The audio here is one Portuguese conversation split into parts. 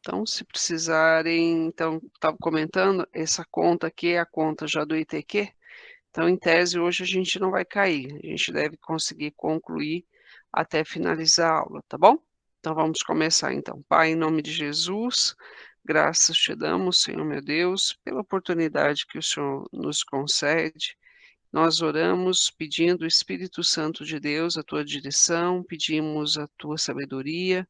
Então, se precisarem então, estava comentando, essa conta aqui é a conta já do ITQ, então em tese hoje a gente não vai cair, a gente deve conseguir concluir até finalizar a aula, tá bom? Então vamos começar então. Pai, em nome de Jesus, graças te damos, Senhor meu Deus, pela oportunidade que o Senhor nos concede. Nós oramos pedindo o Espírito Santo de Deus, a tua direção, pedimos a tua sabedoria,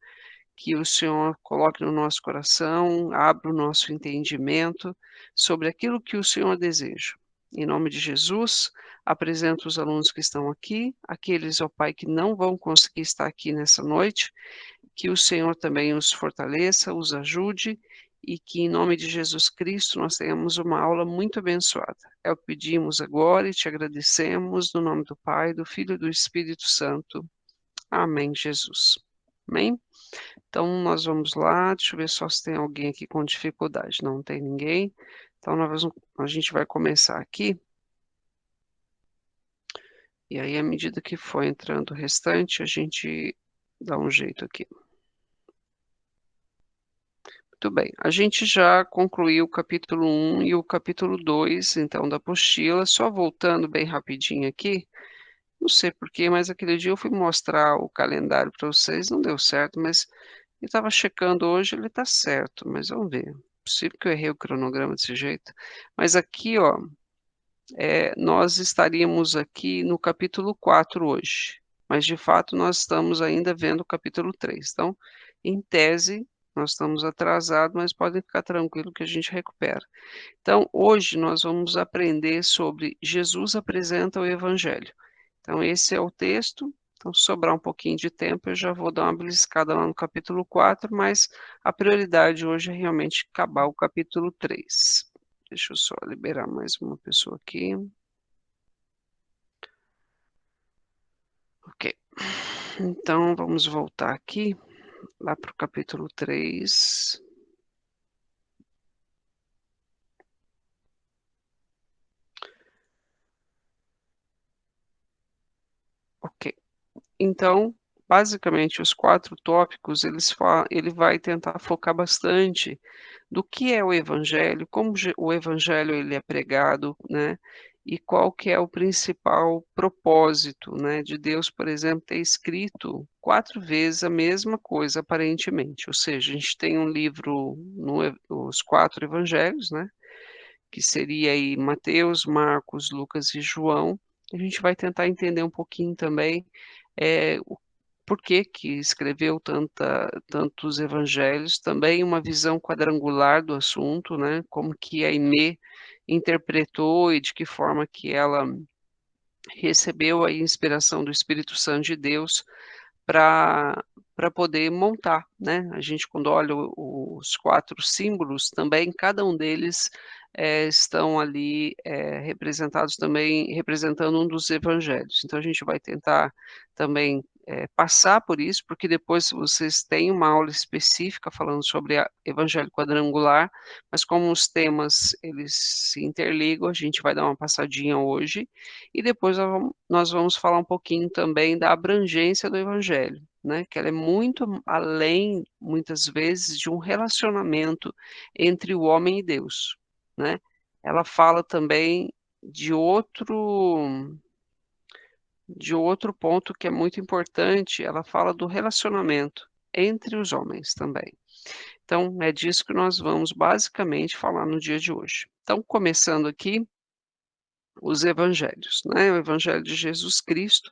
que o Senhor coloque no nosso coração, abra o nosso entendimento sobre aquilo que o Senhor deseja. Em nome de Jesus, apresento os alunos que estão aqui, aqueles, ó Pai, que não vão conseguir estar aqui nessa noite, que o Senhor também os fortaleça, os ajude e que, em nome de Jesus Cristo, nós tenhamos uma aula muito abençoada. É o que pedimos agora e te agradecemos, no nome do Pai, do Filho e do Espírito Santo. Amém, Jesus. Amém? Então, nós vamos lá, deixa eu ver só se tem alguém aqui com dificuldade. Não tem ninguém. Então, a gente vai começar aqui. E aí, à medida que for entrando o restante, a gente dá um jeito aqui. Muito bem, a gente já concluiu o capítulo 1 e o capítulo 2, então, da apostila. Só voltando bem rapidinho aqui, não sei porquê, mas aquele dia eu fui mostrar o calendário para vocês, não deu certo, mas eu estava checando hoje, ele está certo, mas vamos ver. Possível que eu errei o cronograma desse jeito. Mas aqui, ó, nós estaríamos aqui no capítulo 4 hoje, mas de fato nós estamos ainda vendo o capítulo 3. Então, em tese, nós estamos atrasados, mas podem ficar tranquilo que a gente recupera. Então, hoje nós vamos aprender sobre Jesus apresenta o Evangelho. Então, esse é o texto. Então, se sobrar um pouquinho de tempo, eu já vou dar uma beliscada lá no capítulo 4, mas a prioridade hoje é realmente acabar o capítulo 3. Deixa eu só liberar mais uma pessoa aqui. Ok. Então, vamos voltar aqui, lá para o capítulo 3. Ok. Então, basicamente, os 4 tópicos, ele vai tentar focar bastante do que é o evangelho, como o evangelho ele é pregado, né, e qual que é o principal propósito, né, de Deus, por exemplo, ter escrito 4 vezes a mesma coisa aparentemente, ou seja, a gente tem um livro os 4 evangelhos, né, que seria aí Mateus, Marcos, Lucas e João. A gente vai tentar entender um pouquinho também, o por que que escreveu tantos evangelhos, também uma visão quadrangular do assunto, né, como que a Aimee interpretou e de que forma que ela recebeu a inspiração do Espírito Santo de Deus para poder montar, né. A gente quando olha os 4 símbolos, também cada um deles, estão ali, representados também representando um dos evangelhos. Então a gente vai tentar também, passar por isso, porque depois vocês têm uma aula específica falando sobre a evangelho quadrangular, mas como os temas eles se interligam, a gente vai dar uma passadinha hoje, e depois nós vamos falar um pouquinho também da abrangência do evangelho, né, que ela é muito além, muitas vezes, de um relacionamento entre o homem e Deus, né. Ela fala também de outro de outro ponto que é muito importante, ela fala do relacionamento entre os homens também. Então, é disso que nós vamos basicamente falar no dia de hoje. Então, começando aqui, os evangelhos, né, o evangelho de Jesus Cristo,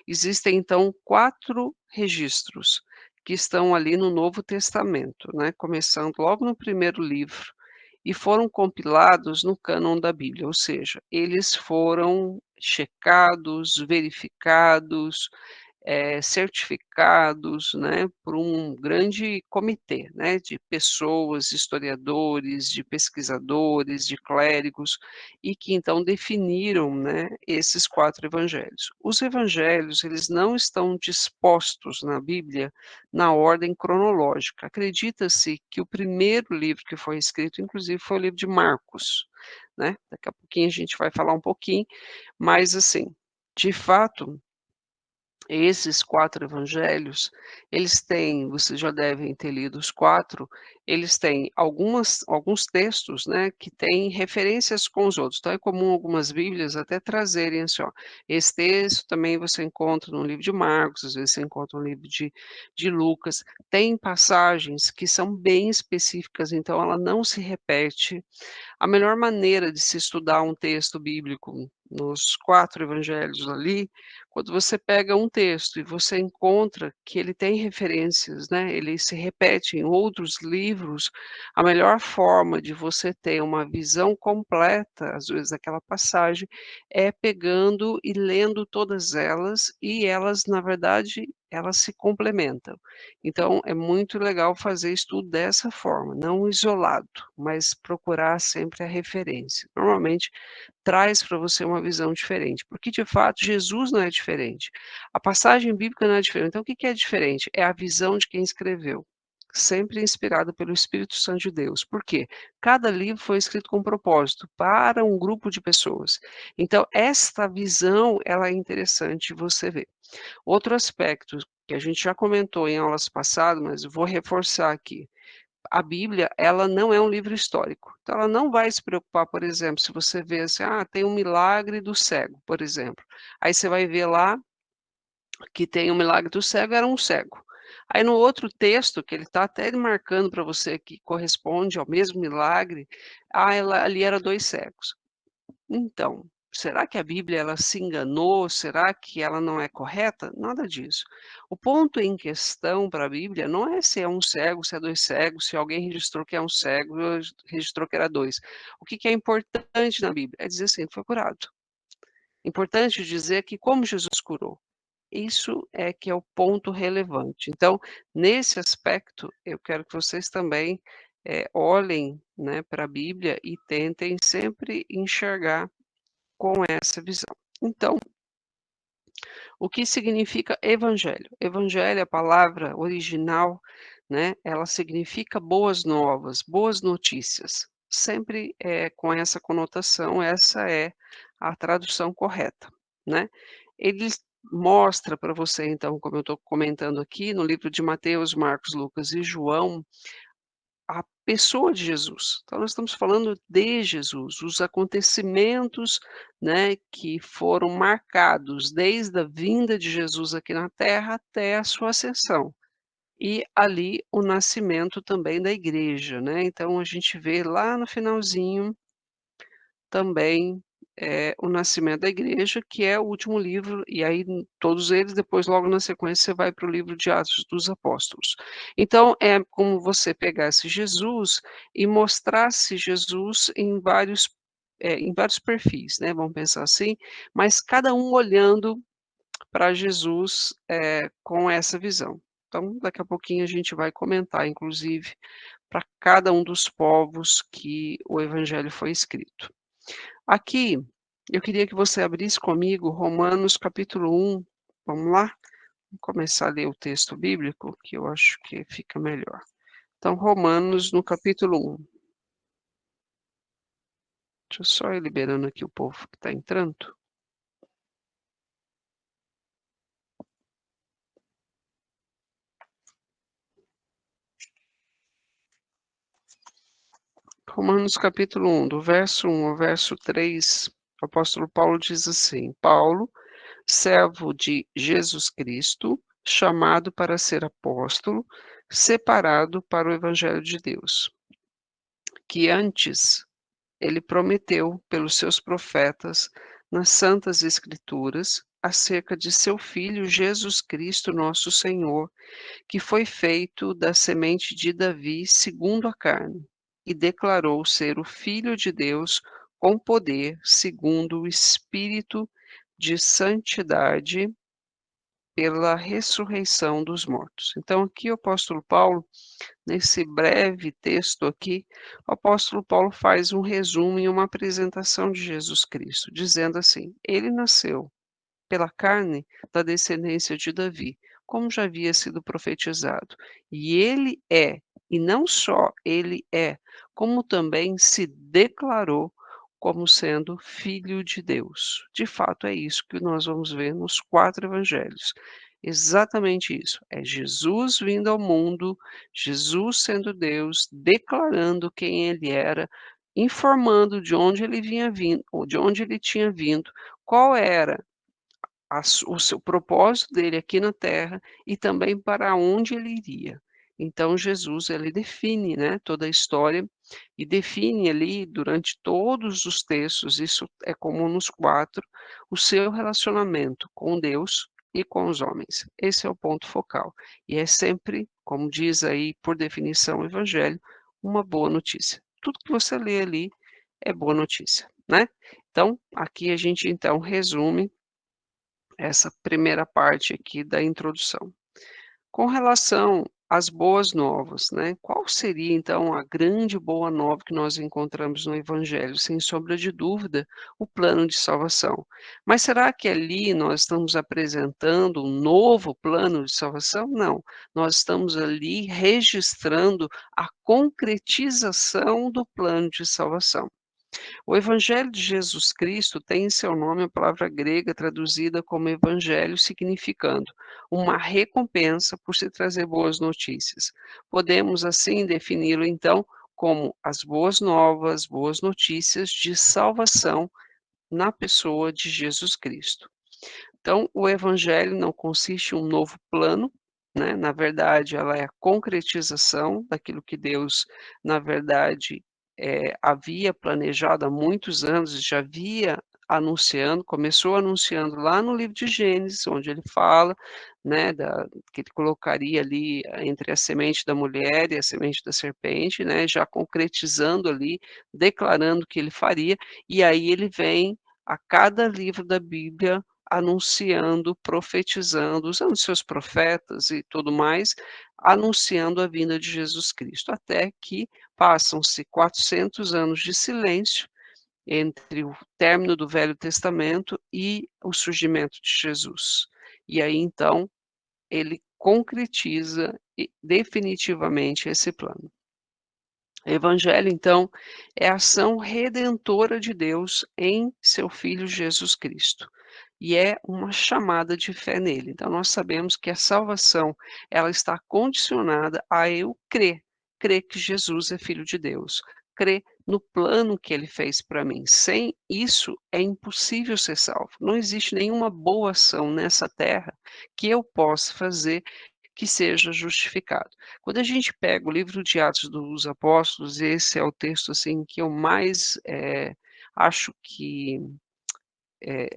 existem então 4 registros que estão ali no Novo Testamento, né, começando logo no primeiro livro, e foram compilados no cânon da Bíblia, ou seja, eles foram checados, verificados, certificados, né, por um grande comitê, né, de pessoas, historiadores, de pesquisadores, de clérigos, e que então definiram, né, esses 4 evangelhos. Os evangelhos, eles não estão dispostos na Bíblia na ordem cronológica. Acredita-se que o primeiro livro que foi escrito, inclusive, foi o livro de Marcos, né, daqui a pouquinho a gente vai falar um pouquinho, mas assim, de fato Esses 4 evangelhos, eles têm, vocês já devem ter lido os 4, eles têm alguns textos, né, que têm referências com os outros. Então é comum algumas bíblias até trazerem assim, ó, esse texto também você encontra no livro de Marcos, às vezes você encontra no livro de Lucas. Tem passagens que são bem específicas, então ela não se repete. A melhor maneira de se estudar um texto bíblico nos 4 evangelhos ali, quando você pega um texto e você encontra que ele tem referências, né, ele se repete em outros livros, a melhor forma de você ter uma visão completa, às vezes, daquela passagem, é pegando e lendo todas elas, e elas, na verdade, elas se complementam. Então, é muito legal fazer estudo dessa forma, não isolado, mas procurar sempre a referência. Normalmente, traz para você uma visão diferente, porque de fato Jesus não é diferente. A passagem bíblica não é diferente. Então, o que que é diferente? É a visão de quem escreveu, sempre inspirado pelo Espírito Santo de Deus. Por quê? Cada livro foi escrito com um propósito, para um grupo de pessoas. Então, esta visão, ela é interessante você ver. Outro aspecto que a gente já comentou em aulas passadas, mas eu vou reforçar aqui. A Bíblia, ela não é um livro histórico. Então ela não vai se preocupar, por exemplo, se você vê assim: "Ah, tem um milagre do cego", por exemplo. Aí você vai ver lá que tem o milagre do cego, era um cego. Aí no outro texto, que ele está até marcando para você que corresponde ao mesmo milagre, ah, ela ali era 2 cegos. Então, será que a Bíblia ela se enganou? Será que ela não é correta? Nada disso. O ponto em questão para a Bíblia não é se é um cego, se é 2 cegos, se alguém registrou que é um cego, registrou que era 2. O que que é importante na Bíblia? É dizer assim: "Ele foi curado". Importante dizer que como Jesus curou. Isso é que é o ponto relevante. Então, nesse aspecto, eu quero que vocês também, olhem, né, para a Bíblia e tentem sempre enxergar com essa visão. Então, o que significa evangelho? Evangelho, a palavra original, né, ela significa boas novas, boas notícias. Sempre com essa conotação, essa é a tradução correta, né. Ele mostra para você, então, como eu estou comentando aqui, no livro de Mateus, Marcos, Lucas e João, a pessoa de Jesus. Então nós estamos falando de Jesus, os acontecimentos, né, que foram marcados desde a vinda de Jesus aqui na terra até a sua ascensão. E ali o nascimento também da igreja, né, então a gente vê lá no finalzinho também, o nascimento da igreja, que é o último livro, e aí todos eles depois logo na sequência você vai para o livro de Atos dos Apóstolos. Então é como você pegasse Jesus e mostrasse Jesus em vários perfis, né, vamos pensar assim, mas cada um olhando para Jesus, com essa visão. Então daqui a pouquinho a gente vai comentar inclusive para cada um dos povos que o evangelho foi escrito. Aqui, eu queria que você abrisse comigo Romanos capítulo 1. Vamos lá? Vamos começar a ler o texto bíblico, que eu acho que fica melhor. Então, Romanos no capítulo 1. Deixa eu só ir liberando aqui o povo que está entrando. Romanos capítulo 1, do verso 1 ao verso 3, o apóstolo Paulo diz assim: Paulo, servo de Jesus Cristo, chamado para ser apóstolo, separado para o evangelho de Deus, que antes ele prometeu pelos seus profetas nas santas escrituras acerca de seu filho Jesus Cristo, nosso Senhor, que foi feito da semente de Davi segundo a carne, e declarou ser o Filho de Deus com poder, segundo o Espírito de santidade, pela ressurreição dos mortos. Então, aqui o apóstolo Paulo, nesse breve texto aqui, o apóstolo Paulo faz um resumo e uma apresentação de Jesus Cristo, dizendo assim: ele nasceu pela carne da descendência de Davi, como já havia sido profetizado. E ele é, e não só ele é, como também se declarou como sendo filho de Deus. De fato, é isso que nós vamos ver nos 4 evangelhos. Exatamente isso, é Jesus vindo ao mundo, Jesus sendo Deus, declarando quem ele era, informando de onde ele vinha vindo ou de onde ele tinha vindo, qual era o seu propósito dele aqui na Terra e também para onde ele iria. Então Jesus ele define, né, toda a história e define ali durante todos os textos, isso é comum nos 4, o seu relacionamento com Deus e com os homens. Esse é o ponto focal. E é sempre, como diz aí por definição o evangelho, uma boa notícia. Tudo que você lê ali é boa notícia, né. Então, aqui a gente então resume essa primeira parte aqui da introdução. Com relação às boas novas, né, qual seria então a grande boa nova que nós encontramos no evangelho? Sem sombra de dúvida, o plano de salvação. Mas será que ali nós estamos apresentando um novo plano de salvação? Não, nós estamos ali registrando a concretização do plano de salvação. O Evangelho de Jesus Cristo tem em seu nome a palavra grega traduzida como evangelho, significando uma recompensa por se trazer boas notícias. Podemos assim defini-lo então como as boas novas, boas notícias de salvação na pessoa de Jesus Cristo. Então, o evangelho não consiste em um novo plano, né, na verdade, ela é a concretização daquilo que Deus, na verdade, havia planejado há muitos anos, já havia anunciando, começou anunciando lá no livro de Gênesis, onde ele fala, né, que ele colocaria ali entre a semente da mulher e a semente da serpente, né, já concretizando ali, declarando o que ele faria, e aí ele vem a cada livro da Bíblia anunciando, profetizando, usando seus profetas e tudo mais, anunciando a vinda de Jesus Cristo, até que passam-se 400 anos de silêncio entre o término do Velho Testamento e o surgimento de Jesus. E aí então ele concretiza definitivamente esse plano. Evangelho, então, é a ação redentora de Deus em seu Filho Jesus Cristo, e é uma chamada de fé nele. Então nós sabemos que a salvação, ela está condicionada a eu crer que Jesus é filho de Deus, crer no plano que ele fez para mim. Sem isso é impossível ser salvo. Não existe nenhuma boa ação nessa terra que eu possa fazer que seja justificado. Quando a gente pega o livro de Atos dos Apóstolos, esse é o texto, assim, que eu mais, acho que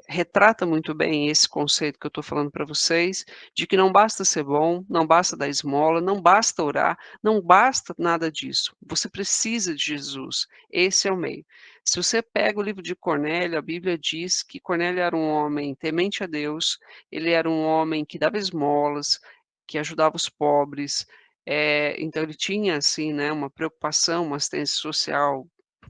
retrata muito bem esse conceito que eu estou falando para vocês, de que não basta ser bom, não basta dar esmola, não basta orar, não basta nada disso. Você precisa de Jesus, esse é o meio. Se você pega o livro de Cornélio, a Bíblia diz que Cornélio era um homem temente a Deus, ele era um homem que dava esmolas, que ajudava os pobres, então ele tinha, assim, né, uma preocupação, uma assistência social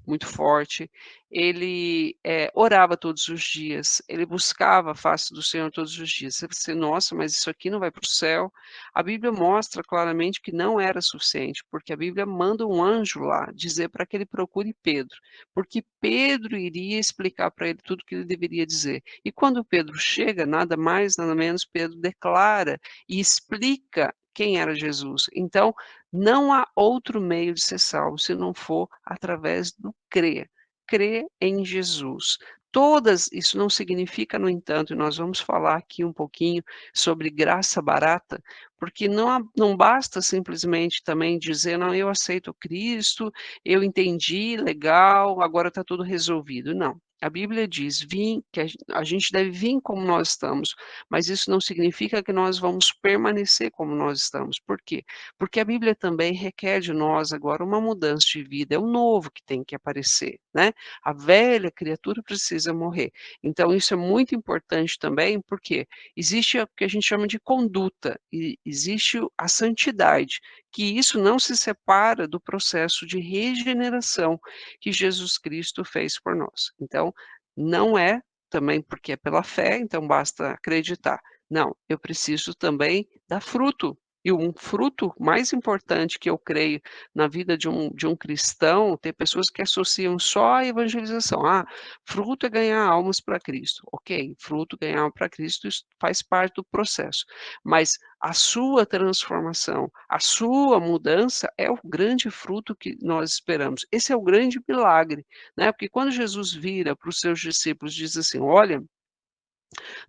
muito forte. Ele, orava todos os dias, ele buscava a face do Senhor todos os dias. Você pensa: "Nossa, mas isso aqui não vai para o céu?". A Bíblia mostra claramente que não era suficiente, porque a Bíblia manda um anjo lá dizer para que ele procure Pedro, porque Pedro iria explicar para ele tudo o que ele deveria dizer. E quando Pedro chega, nada mais, nada menos, Pedro declara e explica quem era Jesus. Então, não há outro meio de ser salvo se não for através do crer. Crer em Jesus. Todas isso não significa, no entanto, e nós vamos falar aqui um pouquinho sobre graça barata, porque não basta simplesmente também dizer: "Não, eu aceito Cristo, eu entendi, legal, agora está tudo resolvido". Não. A Bíblia diz: "Vim", que a gente deve vir como nós estamos, mas isso não significa que nós vamos permanecer como nós estamos. Por quê? Porque a Bíblia também requer de nós agora uma mudança de vida, é o novo que tem que aparecer, né. A velha criatura precisa morrer. Então isso é muito importante também, porque existe o que a gente chama de conduta, e existe a santidade, que isso não se separa do processo de regeneração que Jesus Cristo fez por nós. Então, não é também porque é pela fé, então basta acreditar. Não, eu preciso também dar fruto. E um fruto mais importante que eu creio na vida de um cristão, tem pessoas que associam só a evangelização. "Ah, fruto é ganhar almas para Cristo". Ok, fruto, ganhar alma para Cristo, isso faz parte do processo. Mas a sua transformação, a sua mudança é o grande fruto que nós esperamos. Esse é o grande milagre, né, porque quando Jesus vira para os seus discípulos e diz assim: "Olha,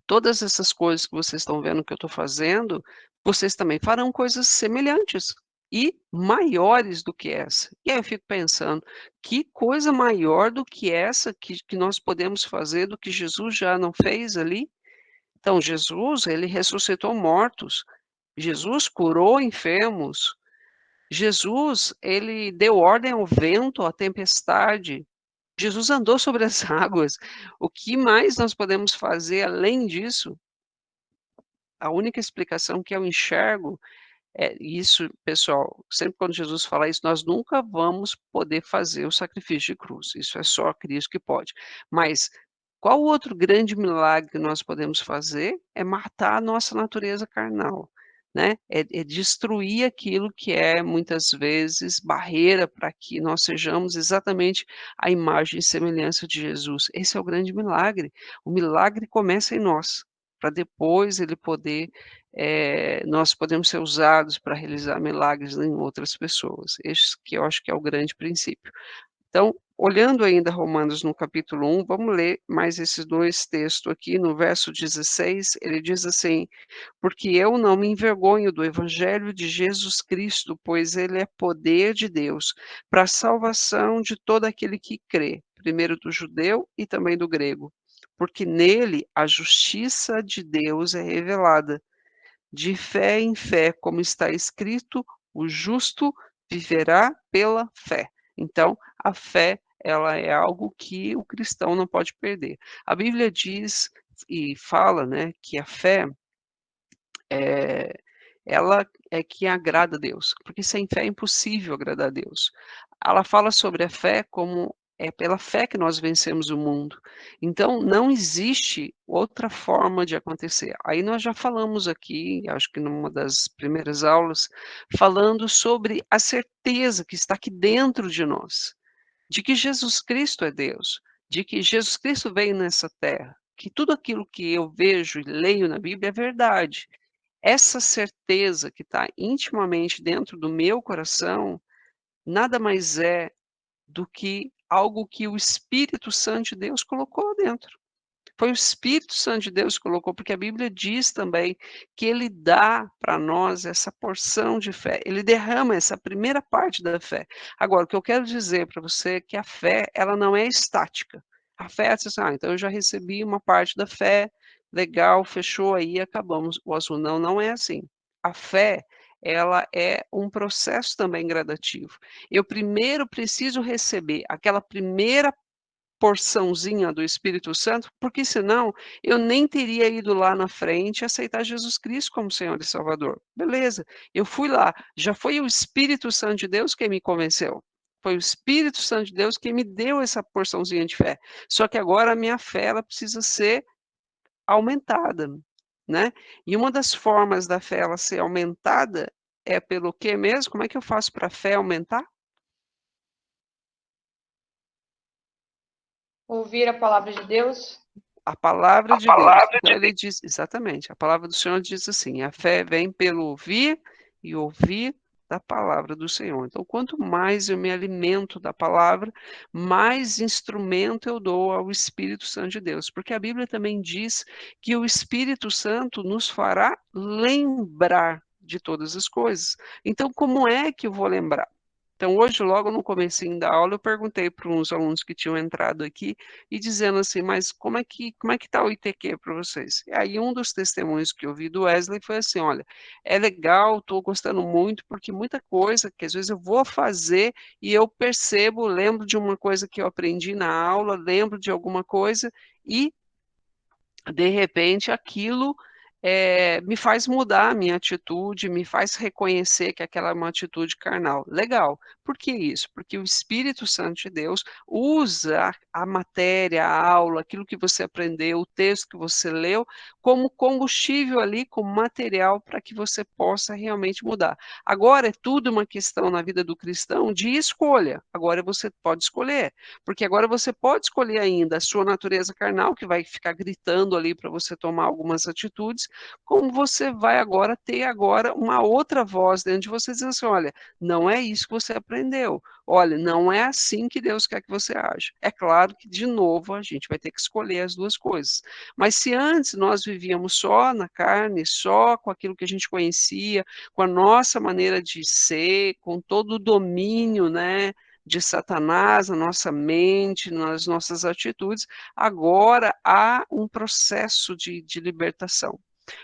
todas essas coisas que vocês estão vendo que eu estou fazendo, vocês também farão coisas semelhantes e maiores do que essa". E aí eu fico pensando, que coisa maior do que essa que nós podemos fazer, do que Jesus já não fez ali? Então Jesus, ele ressuscitou mortos, Jesus curou enfermos, Jesus, ele deu ordem ao vento, à tempestade, Jesus andou sobre as águas. O que mais nós podemos fazer além disso? A única explicação que eu enxergo é isso, pessoal, sempre quando Jesus fala isso, nós nunca vamos poder fazer o sacrifício de cruz, isso é só Cristo que pode. Mas qual outro grande milagre que nós podemos fazer? É matar a nossa natureza carnal, né, é destruir aquilo que é, muitas vezes, barreira para que nós sejamos exatamente a imagem e semelhança de Jesus. Esse é o grande milagre. O milagre começa em nós, para depois ele poder nós podemos ser usados para realizar milagres em outras pessoas. Esse que eu acho que é o grande princípio. Então, olhando ainda Romanos no capítulo 1, vamos ler mais esses 2 textos aqui, no verso 16, ele diz assim: "Porque eu não me envergonho do evangelho de Jesus Cristo, pois ele é poder de Deus, para a salvação de todo aquele que crê, primeiro do judeu e também do grego. Porque nele a justiça de Deus é revelada, de fé em fé, como está escrito: "O justo viverá pela fé". Então, a fé, ela é algo que o cristão não pode perder. A Bíblia diz e fala, né, que a fé, eh, ela é que agrada a Deus, porque sem fé é impossível agradar a Deus. Ela fala sobre a fé como é pela fé que nós vencemos o mundo. Então não existe outra forma de acontecer. Aí nós já falamos aqui, acho que numa das primeiras aulas, falando sobre a certeza que está aqui dentro de nós, de que Jesus Cristo é Deus, de que Jesus Cristo veio nessa terra, que tudo aquilo que eu vejo e leio na Bíblia é verdade. Essa certeza que está intimamente dentro do meu coração, nada mais é do que algo que o Espírito Santo de Deus colocou dentro. Foi o Espírito Santo de Deus que colocou, porque a Bíblia diz também que ele dá para nós essa porção de fé, ele derrama essa primeira parte da fé. Agora, o que eu quero dizer para você é que a fé, ela não é estática. A fé é assim: "Ah, então eu já recebi uma parte da fé, legal, fechou aí, acabamos o assunto". Não, não é assim. A fé, ela é um processo também gradativo. Eu primeiro preciso receber aquela primeira porçãozinha do Espírito Santo, porque senão eu nem teria ido lá na frente aceitar Jesus Cristo como Senhor e Salvador. Beleza, eu fui lá, já foi o Espírito Santo de Deus quem me convenceu. Foi o Espírito Santo de Deus quem me deu essa porçãozinha de fé. Só que agora a minha fé, ela precisa ser aumentada, né. E uma das formas da fé ela ser aumentada é pelo quê mesmo? Como é que eu faço para a fé aumentar? Ouvir a palavra de Deus. A palavra A de Deus. palavra Então de ele diz exatamente, a palavra do Senhor diz assim: "A fé vem pelo ouvir e ouvir da palavra do Senhor". Então quanto mais eu me alimento da palavra, mais instrumento eu dou ao Espírito Santo de Deus, porque a Bíblia também diz que o Espírito Santo nos fará lembrar de todas as coisas. Então como é que eu vou lembrar? Então hoje, logo no comecinho da aula, eu perguntei para uns alunos que tinham entrado aqui, e dizendo assim: "Mas como é que está o ITQ para vocês?". E aí um dos testemunhos que eu vi do Wesley foi assim: "Olha, é legal, estou gostando muito, porque muita coisa que às vezes eu vou fazer e eu percebo, lembro de uma coisa que eu aprendi na aula, lembro de alguma coisa e, de repente, aquilo me faz mudar a minha atitude, me faz reconhecer que aquela é uma atitude carnal. Legal. Por que isso? Porque o Espírito Santo de Deus usa a matéria, a aula, aquilo que você aprendeu, o texto que você leu, como combustível ali, como material para que você possa realmente mudar. Agora é tudo uma questão na vida do cristão de escolha. Agora você pode escolher, porque agora você pode escolher ainda a sua natureza carnal, que vai ficar gritando ali para você tomar algumas atitudes, como você vai agora ter agora uma outra voz dentro de você dizendo assim: "Olha, não é isso que você aprendeu. Olha, não é assim que Deus quer que você aja". É claro que, de novo, a gente vai ter que escolher as 2 coisas. Mas se antes nós vivíamos só na carne, só com aquilo que a gente conhecia, com a nossa maneira de ser, com todo o domínio, né, de Satanás na nossa mente, nas nossas atitudes, agora há um processo de libertação.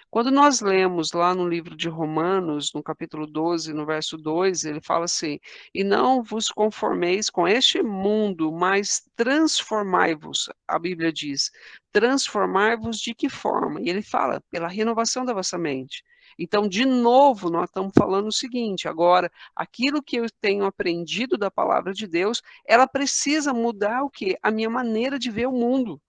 Quando nós lemos lá no livro de Romanos, no capítulo 12, no verso 2, ele fala assim: "E não vos conformeis com este mundo, mas transformai-vos", a Bíblia diz. "Transformai-vos de que forma?" E ele fala: "Pela renovação da vossa mente". Então, de novo, nós estamos falando o seguinte: agora, aquilo que eu tenho aprendido da palavra de Deus, ela precisa mudar o quê? A minha maneira de ver o mundo,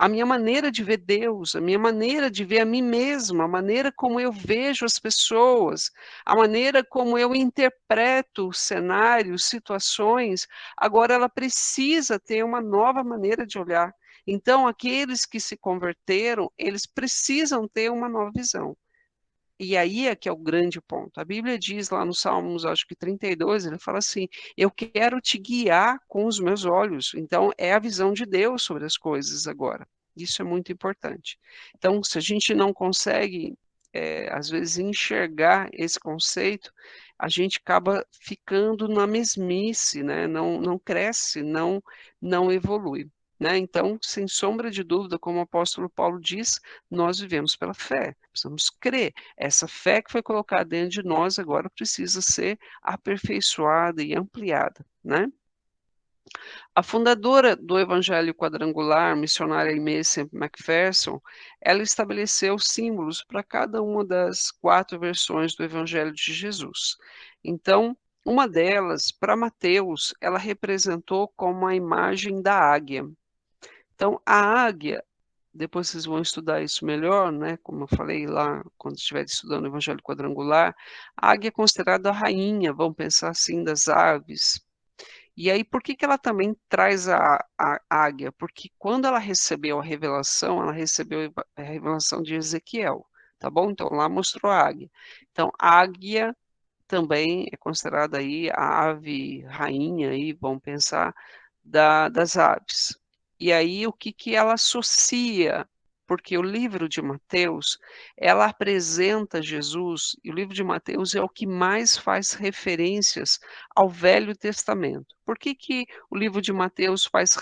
a minha maneira de ver Deus, a minha maneira de ver a mim mesma, a maneira como eu vejo as pessoas, a maneira como eu interpreto cenários, situações, agora ela precisa ter uma nova maneira de olhar. Então, aqueles que se converteram, eles precisam ter uma nova visão. E aí é que é o grande ponto. A Bíblia diz lá no Salmos, acho que 32, ele fala assim: "Eu quero te guiar com os meus olhos". Então, é a visão de Deus sobre as coisas agora. Isso é muito importante. Então, se a gente não consegue, às vezes, enxergar esse conceito, a gente acaba ficando na mesmice, né, não cresce, não evolui, né. Então, sem sombra de dúvida, como o apóstolo Paulo diz, nós vivemos pela fé, precisamos crer. Essa fé que foi colocada dentro de nós agora precisa ser aperfeiçoada e ampliada, né. A fundadora do Evangelho Quadrangular, missionária Aimee Semple McPherson, ela estabeleceu símbolos para cada uma das 4 versões do Evangelho de Jesus. Então, uma delas, para Mateus, ela representou como a imagem da águia. Então, a águia, depois vocês vão estudar isso melhor, né, como eu falei lá, quando estiver estudando o Evangelho Quadrangular, a águia é considerada a rainha, vamos pensar assim, das aves. E aí, por que que ela também traz a águia? Porque quando ela recebeu a revelação, ela recebeu a revelação de Ezequiel, tá bom? Então lá mostrou a águia. Então, a águia também é considerada aí a ave rainha aí, vamos pensar, das aves. E aí o que que ela associa? Porque o livro de Mateus, ela apresenta Jesus, e o livro de Mateus é o que mais faz referências ao Velho Testamento. Por que que o livro de Mateus faz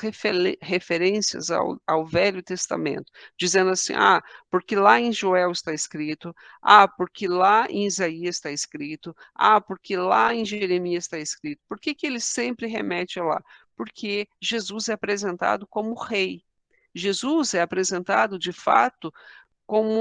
referências ao Velho Testamento? Dizendo assim: "Ah, porque lá em Joel está escrito, ah, porque lá em Isaías está escrito, ah, porque lá em Jeremias está escrito". Por que que ele sempre remete lá? Porque Jesus é apresentado como rei. Jesus é apresentado, de fato, como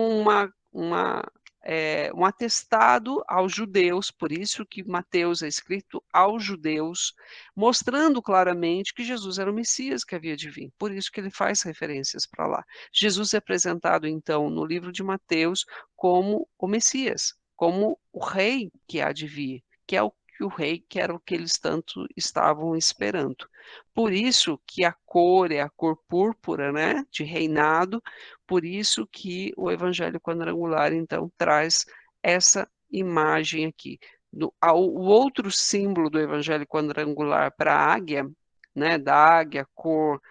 um atestado aos judeus, por isso que Mateus é escrito aos judeus, mostrando claramente que Jesus era o Messias que havia de vir, por isso que ele faz referências para lá. Jesus é apresentado, então, no livro de Mateus como o Messias, como o rei que há de vir, que é o rei que era o que eles tanto estavam esperando. Por isso que a cor é a cor púrpura, né, de reinado, por isso que o evangelho quadrangular, então, traz essa imagem aqui. O outro símbolo do evangelho quadrangular para a águia, né, da águia, cor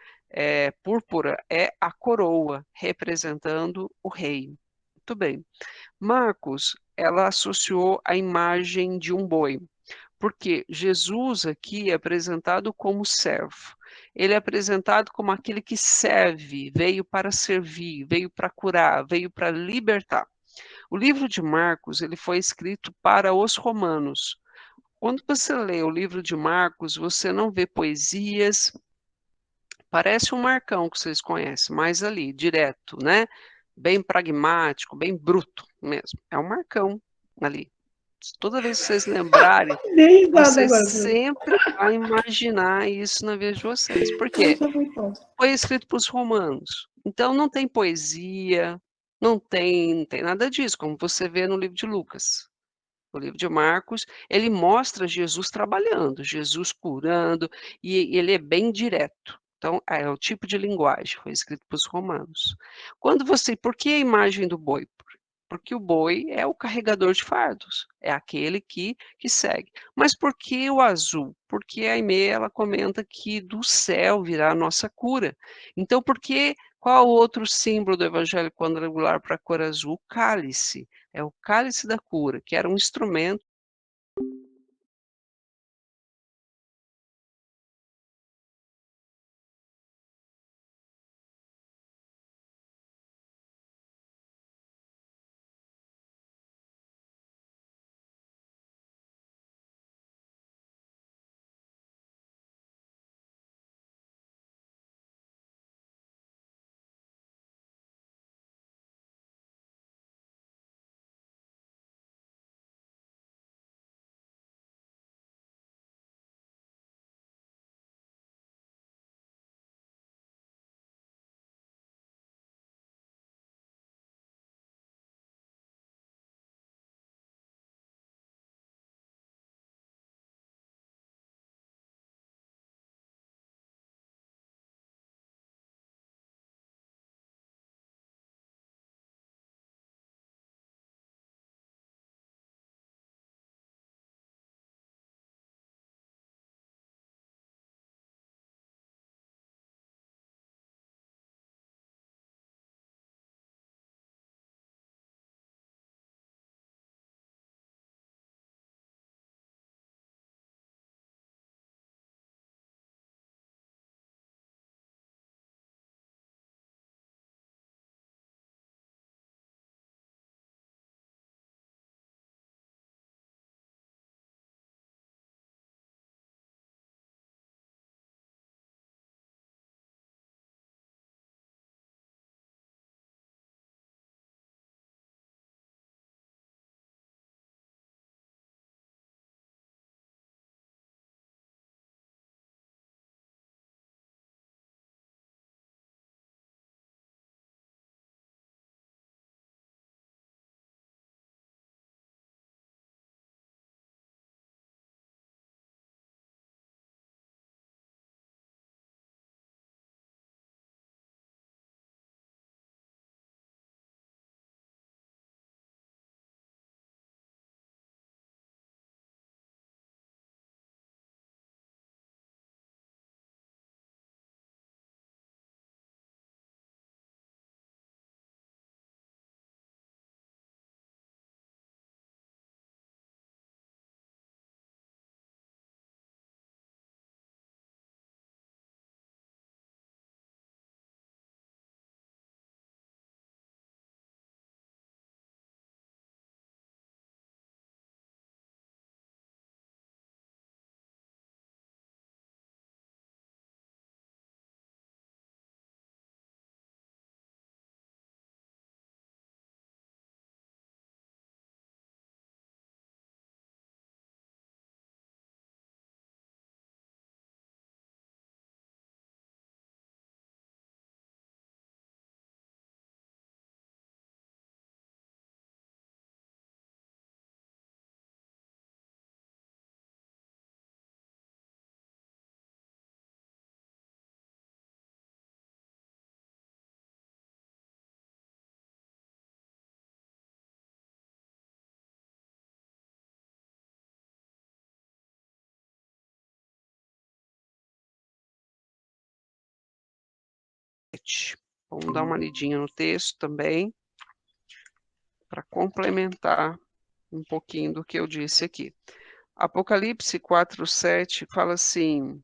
púrpura, é a coroa, representando o rei. Muito bem. Marcos, ela associou a imagem de um boi. Porque Jesus aqui é apresentado como servo. Ele é apresentado como aquele que serve, veio para servir, veio para curar, veio para libertar. O livro de Marcos, ele foi escrito para os romanos. Quando você lê o livro de Marcos, você não vê poesias, parece um Marcão que vocês conhecem, mais ali, direto, né? bem pragmático, bem bruto mesmo. É um Marcão ali. Toda vez que vocês lembrarem, Dei risada você agora. sempre vai imaginar isso na vida de vocês. Por quê? Isso é muito bom. Foi escrito para os romanos. Então não tem poesia, não tem nada disso, como você vê no livro de Lucas. O livro de Marcos, ele mostra Jesus trabalhando, Jesus curando, e ele é bem direto. Então, é o tipo de linguagem, foi escrito para os romanos. Por que a imagem do boi? Porque o boi é o carregador de fardos, é aquele que segue. Mas por que o azul? Porque a Aimee, ela comenta que do céu virá a nossa cura. Então, qual outro símbolo do evangelho quadrangular para a cor azul? O cálice. É o cálice da cura, que era um instrumento. Vamos dar uma lidinha no texto também, para complementar um pouquinho do que eu disse aqui. Apocalipse 4:7 fala assim: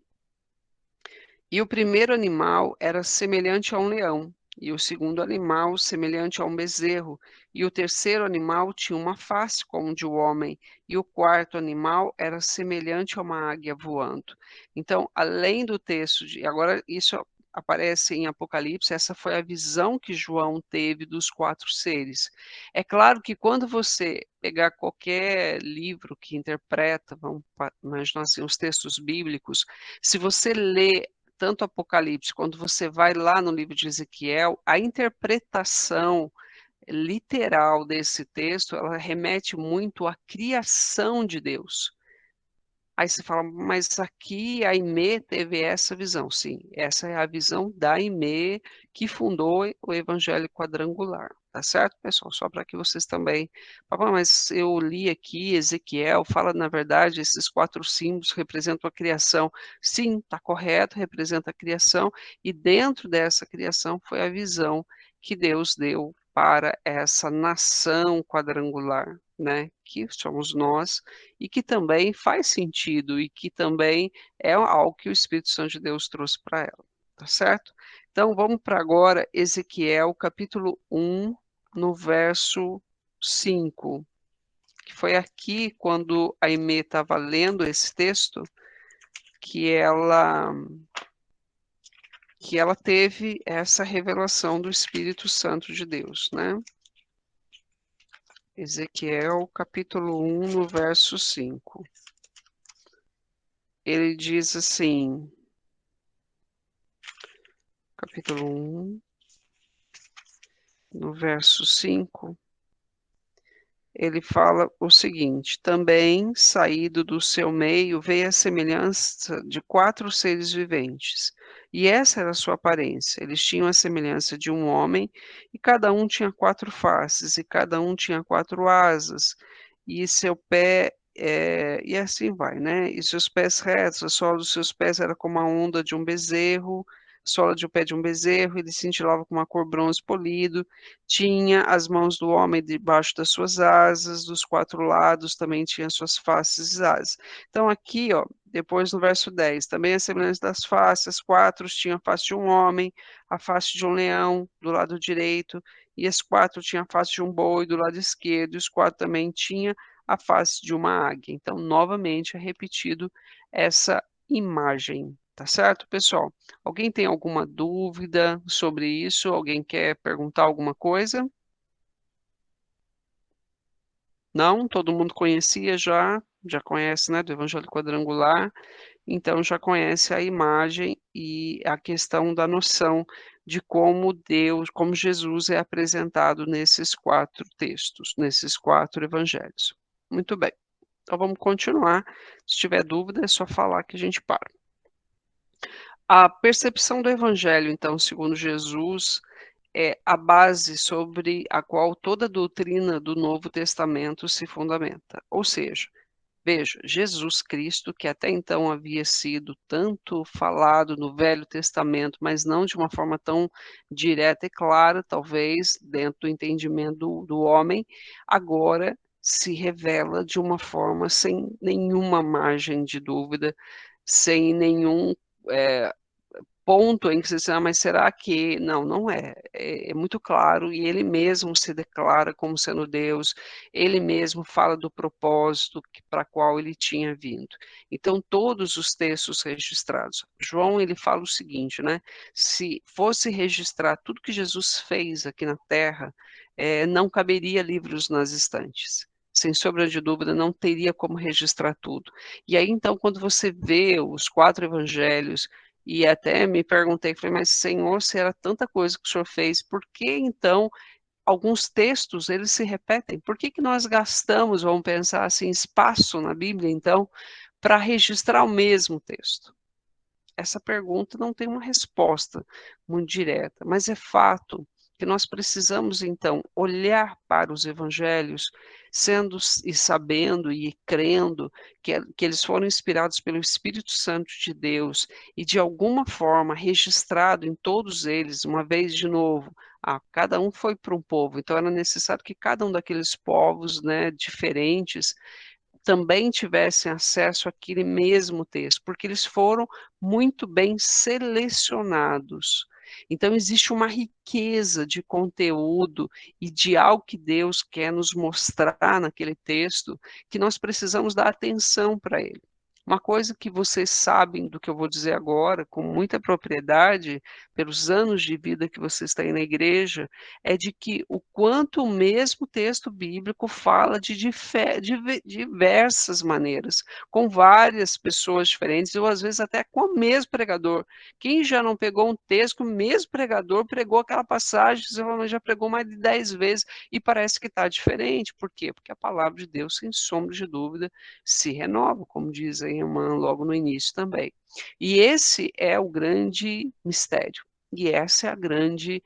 E o primeiro animal era semelhante a um leão, e o segundo animal semelhante a um bezerro, e o terceiro animal tinha uma face como de um homem, e o quarto animal era semelhante a uma águia voando. Então, além do texto de, agora isso aparece em Apocalipse, essa foi a visão que João teve dos 4 seres. É claro que quando você pegar qualquer livro que interpreta, vamos imaginar assim, os textos bíblicos, se você lê tanto Apocalipse, quando você vai lá no livro de Ezequiel, a interpretação literal desse texto, ela remete muito à criação de Deus. Aí você fala, mas aqui a Aimee teve essa visão. Sim, essa é a visão da Aimee que fundou o Evangelho Quadrangular. Tá certo, pessoal? Só para que vocês também. Papai, mas eu li aqui, Ezequiel fala, na verdade, esses 4 símbolos representam a criação. Sim, está correto, representa a criação, e dentro dessa criação foi a visão que Deus deu para essa nação quadrangular, né? Que somos nós, e que também faz sentido e que também é algo que o Espírito Santo de Deus trouxe para ela, tá certo? Então vamos para agora Ezequiel capítulo 1, no verso 5, que foi aqui quando a Aimee estava lendo esse texto que ela teve essa revelação do Espírito Santo de Deus, né? Ezequiel capítulo 1, no verso 5. Ele diz assim, capítulo 1, no verso 5, ele fala o seguinte: também, saído do seu meio, veio a semelhança de 4 seres viventes, e essa era a sua aparência. Eles tinham a semelhança de um homem, e cada um tinha 4 faces, e cada um tinha 4 asas, e seu pé, e assim vai, né? E seus pés retos, a sola dos seus pés era como a onda de um bezerro, sola de um pé de um bezerro, ele cintilava com uma cor bronze polido, tinha as mãos do homem debaixo das suas asas, dos 4 lados também tinha suas faces e asas. Então aqui, ó, depois no verso 10, também a semelhança das faces, as 4 tinham a face de um homem, a face de um leão do lado direito, e as 4 tinham a face de um boi do lado esquerdo, e os 4 também tinham a face de uma águia. Então, novamente, é repetido essa imagem, tá certo, pessoal? Alguém tem alguma dúvida sobre isso? Alguém quer perguntar alguma coisa? Não? Todo mundo conhecia já conhece, né, do Evangelho Quadrangular, então já conhece a imagem e a questão da noção de como Deus, como Jesus é apresentado nesses 4 textos, nesses 4 evangelhos. Muito bem. Então vamos continuar. Se tiver dúvida, é só falar que a gente para. A percepção do evangelho, então, segundo Jesus, é a base sobre a qual toda a doutrina do Novo Testamento se fundamenta. Ou seja, veja, Jesus Cristo, que até então havia sido tanto falado no Velho Testamento, mas não de uma forma tão direta e clara, talvez, dentro do entendimento do homem, agora se revela de uma forma sem nenhuma margem de dúvida, sem nenhum eh, ponto em que você diz, mas será que... Não, não é. É muito claro, e ele mesmo se declara como sendo Deus, ele mesmo fala do propósito para qual ele tinha vindo. Então, todos os textos registrados. João, ele fala o seguinte, né? Se fosse registrar tudo que Jesus fez aqui na Terra, não caberia livros nas estantes. Sem sombra de dúvida, não teria como registrar tudo. E aí, então, quando você vê os 4 evangelhos, e até me perguntei, falei, mas Senhor, se era tanta coisa que o Senhor fez, por que então alguns textos eles se repetem? Por que que nós gastamos, vamos pensar assim, espaço na Bíblia, então, para registrar o mesmo texto? Essa pergunta não tem uma resposta muito direta, mas é fato que nós precisamos, então, olhar para os evangelhos, sendo e sabendo e crendo que eles foram inspirados pelo Espírito Santo de Deus e, de alguma forma, registrado em todos eles, uma vez de novo, cada um foi para um povo, então era necessário que cada um daqueles povos, né, diferentes, também tivessem acesso àquele mesmo texto, porque eles foram muito bem selecionados. Então, existe uma riqueza de conteúdo e de algo que Deus quer nos mostrar naquele texto, que nós precisamos dar atenção para ele. Uma coisa que vocês sabem do que eu vou dizer agora, com muita propriedade, pelos anos de vida que vocês têm na igreja, é de que o quanto o mesmo texto bíblico fala de diversas maneiras, com várias pessoas diferentes, ou às vezes até com o mesmo pregador. Quem já não pegou um texto que o mesmo pregador pregou aquela passagem, você fala, mas já pregou mais de 10 vezes e parece que está diferente. Por quê? Porque a palavra de Deus, sem sombra de dúvida, se renova, como diz a irmã logo no início também. E esse é o grande mistério, e essa é a grande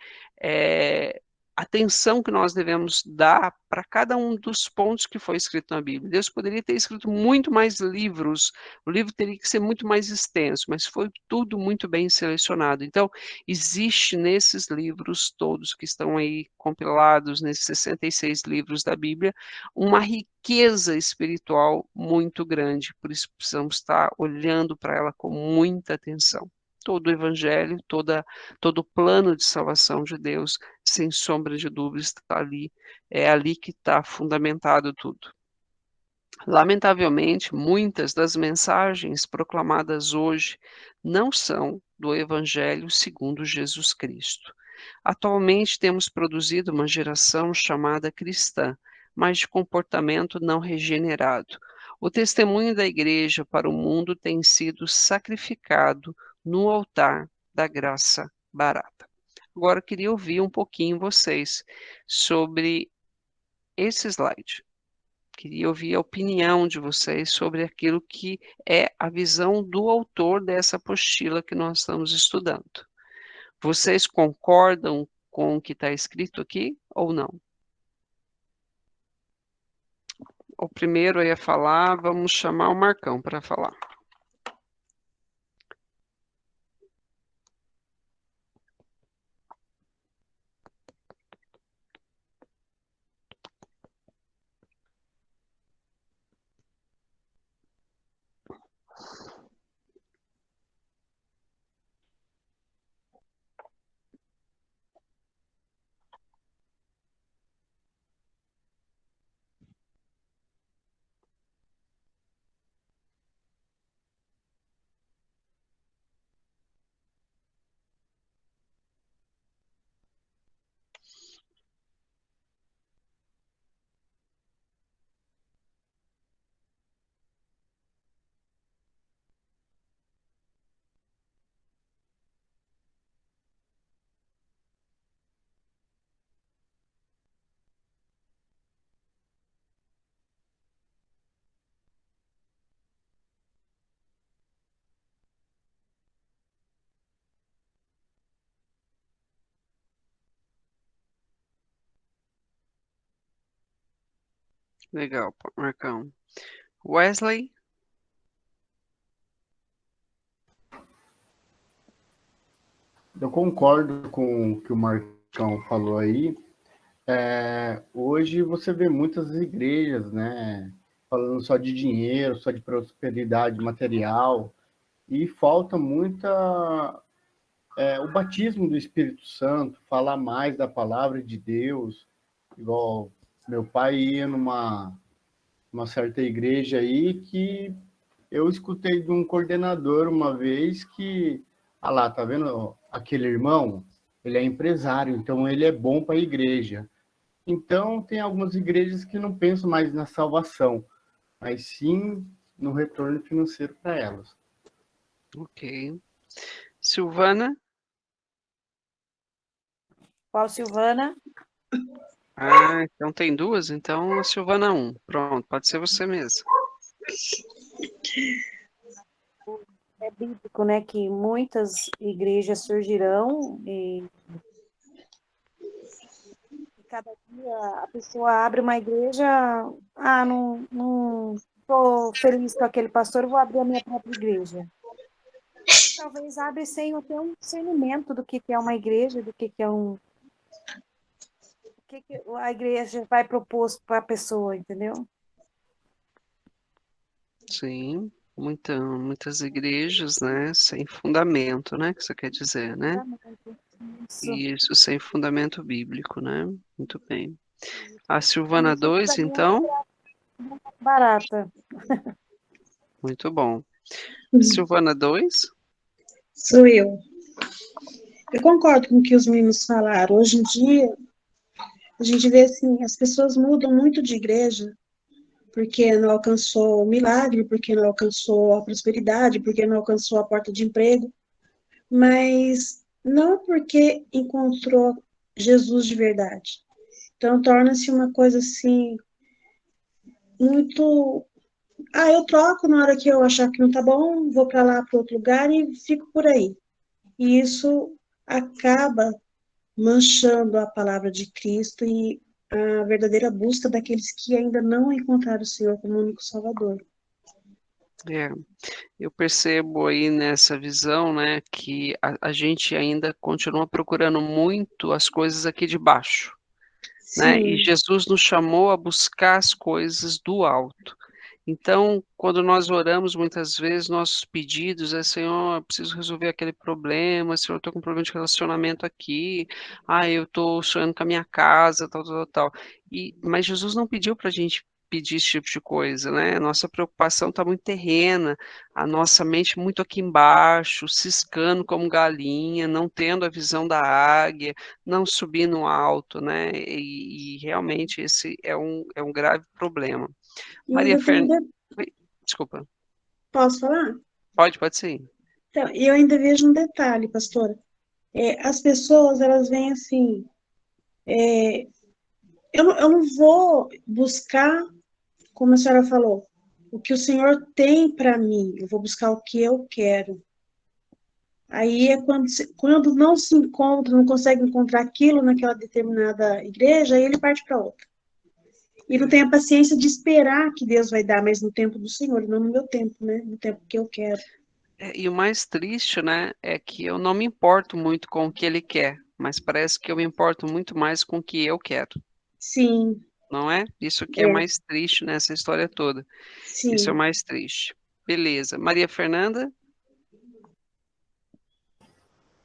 atenção que nós devemos dar para cada um dos pontos que foi escrito na Bíblia. Deus poderia ter escrito muito mais livros, o livro teria que ser muito mais extenso, mas foi tudo muito bem selecionado. Então, existe nesses livros todos que estão aí compilados, nesses 66 livros da Bíblia, uma riqueza espiritual muito grande, por isso precisamos estar olhando para ela com muita atenção. Todo o evangelho, todo o plano de salvação de Deus, sem sombra de dúvida, está ali, é ali que está fundamentado tudo. Lamentavelmente, muitas das mensagens proclamadas hoje não são do Evangelho segundo Jesus Cristo. Atualmente temos produzido uma geração chamada cristã, mas de comportamento não regenerado. O testemunho da igreja para o mundo tem sido sacrificado no altar da graça barata. Agora eu queria ouvir um pouquinho vocês sobre esse slide. Queria ouvir a opinião de vocês sobre aquilo que é a visão do autor dessa apostila que nós estamos estudando. Vocês concordam com o que está escrito aqui ou não? O primeiro a falar, vamos chamar o Marcão para falar. Legal, Marcão. Wesley? Eu concordo com o que o Marcão falou aí. Hoje você vê muitas igrejas, né, falando só de dinheiro, só de prosperidade material, e falta o batismo do Espírito Santo, falar mais da palavra de Deus, igual meu pai ia uma certa igreja aí que eu escutei de um coordenador uma vez que, lá, tá vendo aquele irmão? Ele é empresário, então ele é bom para a igreja. Então, tem algumas igrejas que não pensam mais na salvação, mas sim no retorno financeiro para elas. Ok. Silvana? Qual Silvana? Ah, então tem duas? Então a Silvana 1. Pronto, pode ser você mesmo. É bíblico, né, que muitas igrejas surgirão e cada dia a pessoa abre uma igreja, não estou feliz com aquele pastor, vou abrir a minha própria igreja. Talvez abre sem ter um discernimento do que é uma igreja, do que é o que a igreja vai propor para a pessoa, entendeu? Sim, muitas igrejas, né, sem fundamento, né, que você quer dizer, né? Isso. Isso, sem fundamento bíblico, né? Muito bem. A E Silvana isso 2, daí então? é barata. Muito bom. Uhum. Silvana 2? Sou eu. Eu concordo com o que os meninos falaram. Hoje em dia, a gente vê assim, as pessoas mudam muito de igreja porque não alcançou o milagre, porque não alcançou a prosperidade, porque não alcançou a porta de emprego, mas não porque encontrou Jesus de verdade. Então, torna-se uma coisa assim, muito. Ah, eu troco na hora que eu achar que não tá bom, vou para lá, para outro lugar e fico por aí. E isso acaba manchando a palavra de Cristo e a verdadeira busca daqueles que ainda não encontraram o Senhor como único Salvador. É, eu percebo aí nessa visão, né, que a gente ainda continua procurando muito as coisas aqui de baixo, né? E Sim, Jesus nos chamou a buscar as coisas do alto. Então, quando nós oramos, muitas vezes, nossos pedidos é: Senhor, eu preciso resolver aquele problema, Senhor, eu estou com um problema de relacionamento aqui, eu estou sonhando com a minha casa, tal, tal, tal. Mas Jesus não pediu para a gente pedir esse tipo de coisa, né? A nossa preocupação está muito terrena, a nossa mente muito aqui embaixo, ciscando como galinha, não tendo a visão da águia, não subindo alto, né? E realmente esse é um grave problema. e Maria ainda tem um Fern de... Oi, desculpa. Posso falar? Pode sim. Então, e eu ainda vejo um detalhe, pastora. As pessoas, elas vêm assim, eu não vou buscar, como a senhora falou, o que o Senhor tem para mim, eu vou buscar o que eu quero. Aí é quando não se encontra, não consegue encontrar aquilo naquela determinada igreja, aí ele parte para outra. E não tem a paciência de esperar que Deus vai dar, mas no tempo do Senhor, não no meu tempo, né? No tempo que eu quero. E o mais triste, né, é que eu não me importo muito com o que ele quer, mas parece que eu me importo muito mais com o que eu quero, Sim, não é? Isso que é é, mais triste nessa história toda. Isso é o sim. mais triste. Beleza. Maria Fernanda?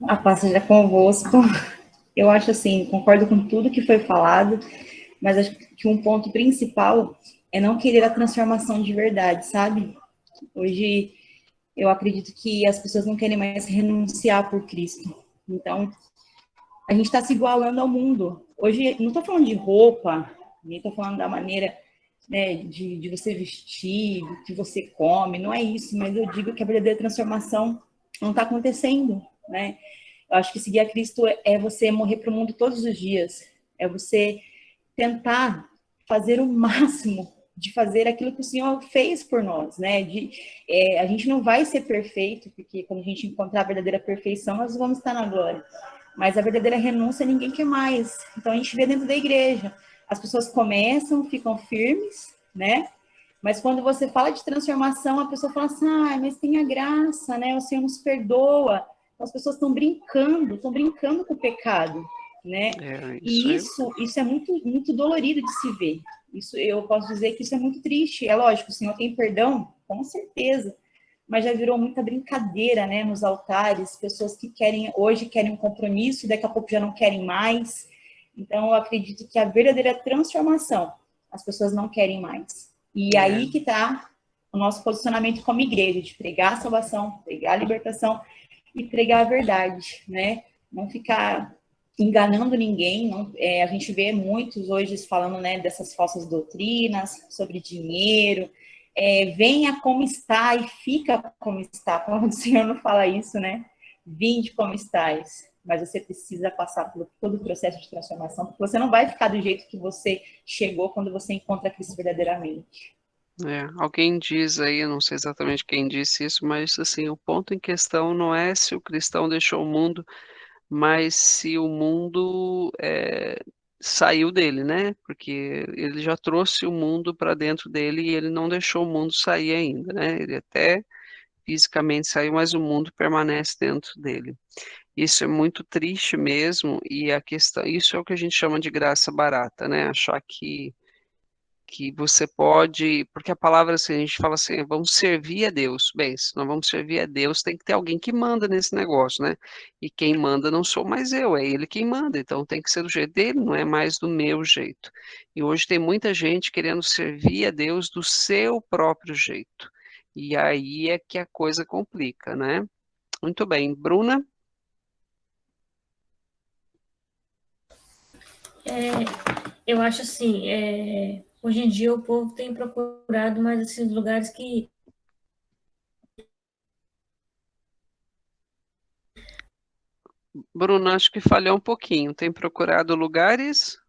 A paz seja convosco. Eu acho assim, concordo com tudo que foi falado, mas acho que um ponto principal é não querer a transformação de verdade, sabe? Hoje eu acredito que as pessoas não querem mais renunciar por Cristo. Então, a gente está se igualando ao mundo. Hoje, não estou falando de roupa, nem estou falando da maneira, né, de você vestir, do que você come, não é isso, mas eu digo que a verdadeira transformação não está acontecendo, né? Eu acho que seguir a Cristo é você morrer para o mundo todos os dias, é você tentar fazer o máximo de fazer aquilo que o Senhor fez por nós, né? A gente não vai ser perfeito, porque quando a gente encontrar a verdadeira perfeição, nós vamos estar na glória. Mas a verdadeira renúncia ninguém quer mais. Então a gente vê dentro da igreja, as pessoas começam, ficam firmes, né? Mas quando você fala de transformação, a pessoa fala assim: mas tem a graça, né? O Senhor nos perdoa. Então, as pessoas estão brincando com o pecado, né? Isso E aí. isso é muito, muito dolorido de se ver. Isso, eu posso dizer que isso é muito triste. É lógico, o Senhor tem perdão, com certeza, mas já virou muita brincadeira, né, nos altares, pessoas que hoje querem um compromisso, daqui a pouco já não querem mais. Então, eu acredito que a verdadeira transformação, as pessoas não querem mais. E aí que está o nosso posicionamento como igreja, de pregar a salvação, pregar a libertação e pregar a verdade, né? Não ficar enganando ninguém. Não, a gente vê muitos hoje falando, né, dessas falsas doutrinas sobre dinheiro. Venha como está e fica como está. Como o Senhor não fala isso, né? Vinde como estáis. Mas você precisa passar por todo o processo de transformação, porque você não vai ficar do jeito que você chegou quando você encontra Cristo verdadeiramente. Alguém diz aí, eu não sei exatamente quem disse isso, mas assim, o ponto em questão não é se o cristão deixou o mundo, mas se o mundo saiu dele, né? Porque ele já trouxe o mundo para dentro dele e ele não deixou o mundo sair ainda, né? Ele até fisicamente saiu, mas o mundo permanece dentro dele. Isso é muito triste mesmo, e a questão, isso é o que a gente chama de graça barata, né? Achar que você pode, porque a palavra assim, a gente fala assim, vamos servir a Deus. Bem, se nós vamos servir a Deus, tem que ter alguém que manda nesse negócio, né? E quem manda não sou mais eu, é ele quem manda. Então tem que ser do jeito dele, não é mais do meu jeito. E hoje tem muita gente querendo servir a Deus do seu próprio jeito. E aí é que a coisa complica, né? Muito bem. Bruna? Eu acho assim, hoje em dia o povo tem procurado mais esses lugares que Bruna, acho que falhou um pouquinho. Tem procurado lugares?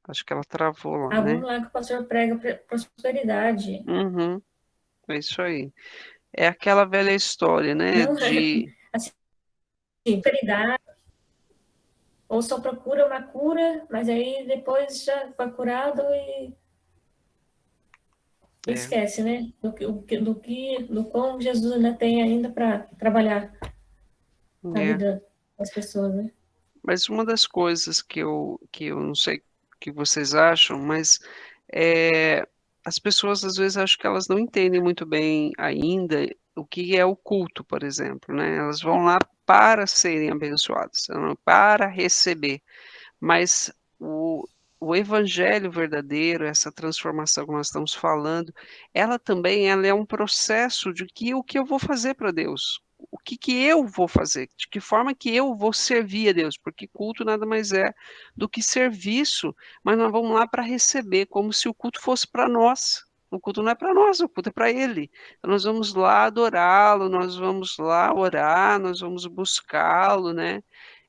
Acho que ela travou lá, algum né? lugar que o pastor prega prosperidade. Uhum, é isso aí. É aquela velha história, né? Não assim, prosperidade, ou só procura uma cura, mas aí depois já foi curado e É, esquece, né? Do como Jesus ainda tem ainda para trabalhar na é. vida das pessoas, né? Mas uma das coisas que eu não sei o que vocês acham, mas é, as pessoas às vezes acham que elas não entendem muito bem ainda o que é o culto, por exemplo, né? Elas vão lá para serem abençoadas, não para receber. Mas o evangelho verdadeiro, essa transformação que nós estamos falando, ela é um processo de que o que eu vou fazer para Deus, o que que eu vou fazer, de que forma que eu vou servir a Deus, porque culto nada mais é do que serviço, mas nós vamos lá para receber, como se o culto fosse para nós. O culto não é para nós, o culto é para Ele. Então, nós vamos lá adorá-lo, nós vamos lá orar, nós vamos buscá-lo, né?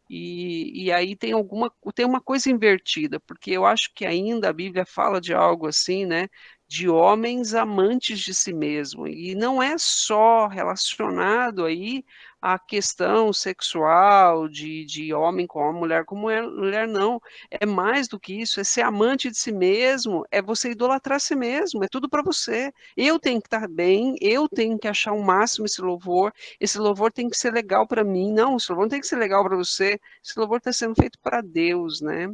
E aí tem uma coisa invertida, porque eu acho que ainda a Bíblia fala de algo assim, né? De homens amantes de si mesmo. E não é só relacionado aí à questão sexual, de homem com homem, mulher com mulher, não. É mais do que isso, é ser amante de si mesmo, é você idolatrar si mesmo, é tudo para você. Eu tenho que estar bem, eu tenho que achar o máximo esse louvor tem que ser legal para mim. Não, esse louvor não tem que ser legal para você, esse louvor está sendo feito para Deus, né?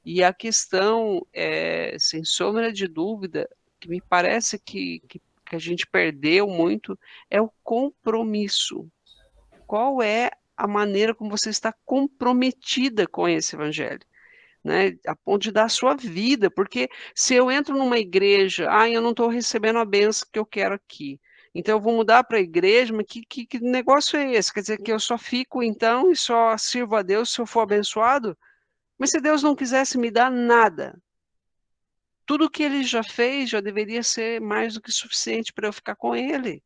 E a questão, sem sombra de dúvida, que me parece que a gente perdeu muito, é o compromisso. Qual é a maneira como você está comprometida com esse evangelho? Né, a ponto de dar a sua vida, porque se eu entro numa igreja, eu não estou recebendo a benção que eu quero aqui, então eu vou mudar para a igreja, mas que negócio é esse? Quer dizer que eu só fico então e só sirvo a Deus se eu for abençoado? Mas se Deus não quisesse me dar nada, tudo que Ele já fez já deveria ser mais do que suficiente para eu ficar com Ele,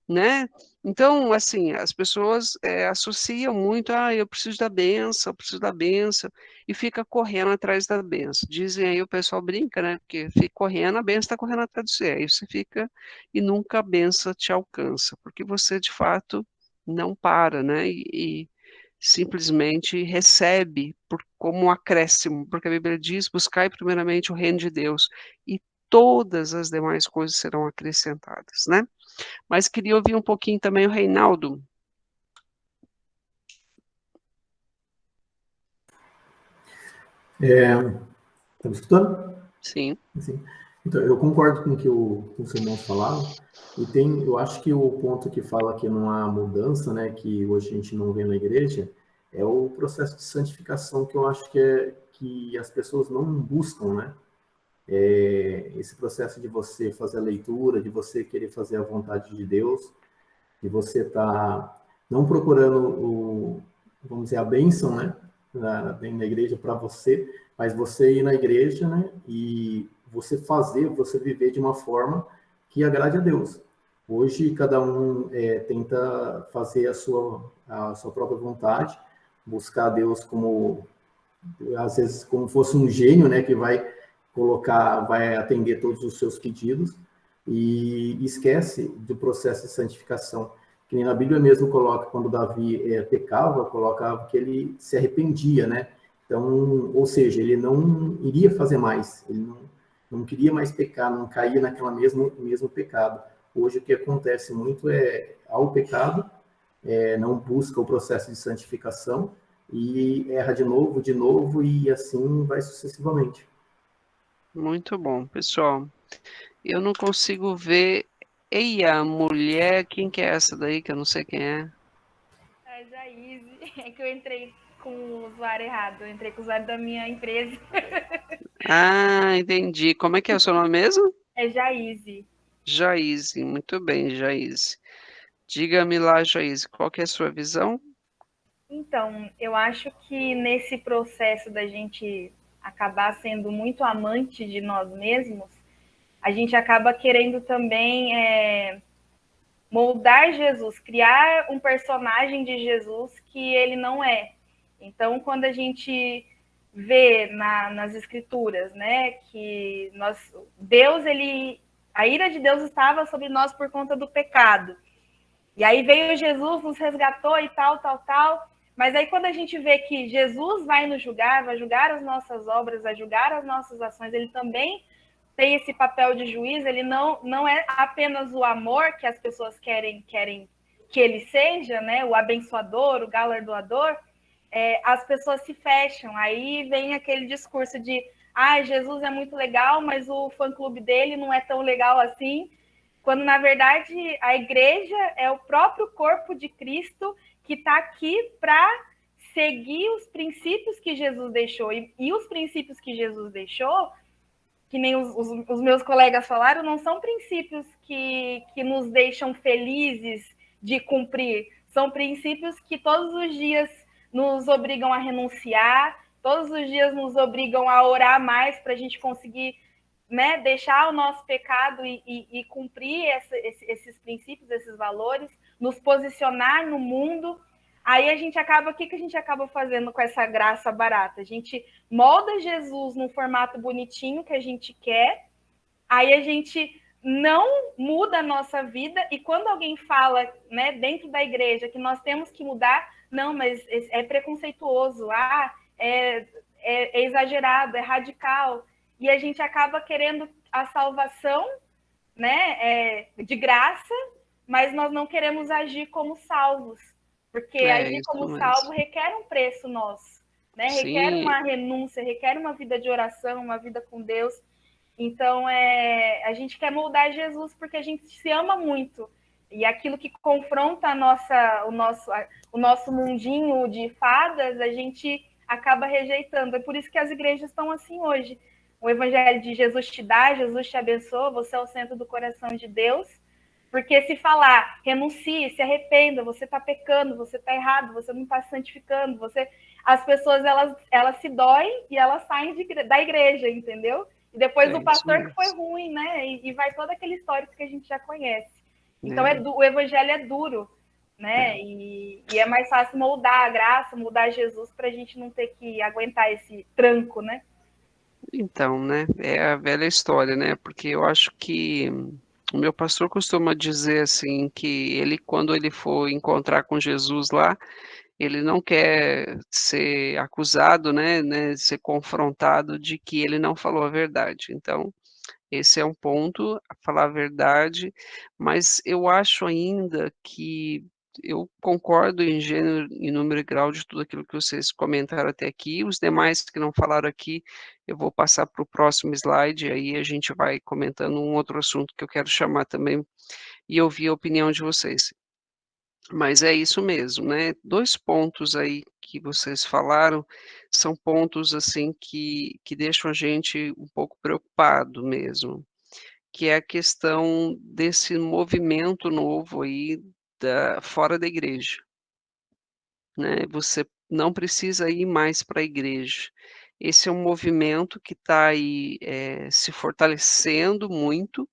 né? Então, assim, as pessoas associam muito, eu preciso da benção, e fica correndo atrás da benção. Dizem aí, o pessoal brinca, né? Porque fica correndo, a benção está correndo atrás de você. Aí você fica e nunca a benção te alcança, porque você, de fato, não para, né? E simplesmente recebe como um acréscimo, porque a Bíblia diz, buscai primeiramente o reino de Deus, e todas as demais coisas serão acrescentadas, né? Mas queria ouvir um pouquinho também o Reinaldo. Tá me escutando? Sim, Sim. Então, eu concordo com o que os irmãos falaram, e eu acho que o ponto que fala que não há mudança, né, que hoje a gente não vê na igreja, é o processo de santificação que eu acho que as pessoas não buscam, né? Esse processo de você fazer a leitura, de você querer fazer a vontade de Deus, de você estar não procurando vamos dizer, a bênção, né, dentro da igreja para você, mas você ir na igreja, né, e você viver de uma forma que agrade a Deus. Hoje, cada um tenta fazer a sua própria vontade, buscar Deus como, às vezes, como fosse um gênio, né, que vai atender todos os seus pedidos, e esquece do processo de santificação. Que nem na Bíblia mesmo coloca, quando Davi pecava, colocava que ele se arrependia, né? Então, ou seja, ele não iria fazer mais, ele não queria mais pecar, não caía naquela mesmo pecado. Hoje o que acontece muito ao pecado, não busca o processo de santificação e erra de novo e assim vai sucessivamente. muito bom, pessoal. Eu não consigo ver. Ei, a mulher, quem que é essa daí que eu não sei quem é? A Jaíse, é que eu entrei com o usuário errado, eu entrei com o usuário da minha empresa. Ah, entendi. Como é que é o seu nome mesmo? É Jaíse. Jaíse, muito bem, Jaíse. Diga-me lá, Jaíse, qual que é a sua visão? Então, eu acho que nesse processo da gente acabar sendo muito amante de nós mesmos, a gente acaba querendo também moldar Jesus, criar um personagem de Jesus que ele não é. Então, quando a gente vê nas escrituras, né, que Deus, a ira de Deus estava sobre nós por conta do pecado. E aí veio Jesus, nos resgatou e tal, tal, tal. Mas aí quando a gente vê que Jesus vai nos julgar, vai julgar as nossas obras, vai julgar as nossas ações, ele também tem esse papel de juiz, ele não é apenas o amor que as pessoas querem que ele seja, né, o abençoador, o galardoador, as pessoas se fecham. Aí vem aquele discurso de Jesus é muito legal, mas o fã-clube dele não é tão legal assim, quando na verdade a igreja é o próprio corpo de Cristo que está aqui para seguir os princípios que Jesus deixou. E os princípios que Jesus deixou, que nem os meus colegas falaram, não são princípios que nos deixam felizes de cumprir. São princípios que todos os dias nos obrigam a renunciar, todos os dias nos obrigam a orar mais para a gente conseguir, né, deixar o nosso pecado e cumprir esses princípios, esses valores, nos posicionar no mundo. Aí a gente acaba, o que a gente acaba fazendo com essa graça barata? A gente molda Jesus num formato bonitinho que a gente quer, aí a gente não muda a nossa vida, e quando alguém fala, né, dentro da igreja que nós temos que mudar, não, mas é preconceituoso, é exagerado, é radical, e a gente acaba querendo a salvação, né, de graça, mas nós não queremos agir como salvos, porque agir Isso como mesmo. salvo requer um preço nosso, né? Requer Sim. uma renúncia, requer uma vida de oração, uma vida com Deus. Então, a gente quer moldar Jesus porque a gente se ama muito. E aquilo que confronta o nosso mundinho de fadas, a gente acaba rejeitando. É por isso que as igrejas estão assim hoje. O evangelho de Jesus te dá, Jesus te abençoa, você é o centro do coração de Deus. Porque se falar, renuncie, se arrependa, você está pecando, você está errado, você não está se santificando, as pessoas elas se doem e elas saem da igreja, entendeu? E depois o pastor que foi ruim, né? E vai todo aquele histórico que a gente já conhece. Então o evangelho é duro, né? E é mais fácil moldar a graça, moldar Jesus, para a gente não ter que aguentar esse tranco, né? Então, né, é a velha história, né, porque eu acho que o meu pastor costuma dizer assim, que ele, quando ele for encontrar com Jesus lá, ele não quer ser acusado, né, ser confrontado de que ele não falou a verdade. Então, esse é um ponto, falar a verdade, mas eu acho ainda que eu concordo em gênero, em número e grau de tudo aquilo que vocês comentaram até aqui. Os demais que não falaram aqui, eu vou passar para o próximo slide, aí a gente vai comentando um outro assunto que eu quero chamar também e ouvir a opinião de vocês. Mas é isso mesmo, né, 2 pontos aí que vocês falaram, são pontos, assim, que deixam a gente um pouco preocupado mesmo, que é a questão desse movimento novo aí fora da igreja, né, você não precisa ir mais para a igreja. Esse é um movimento que está aí, se fortalecendo muito,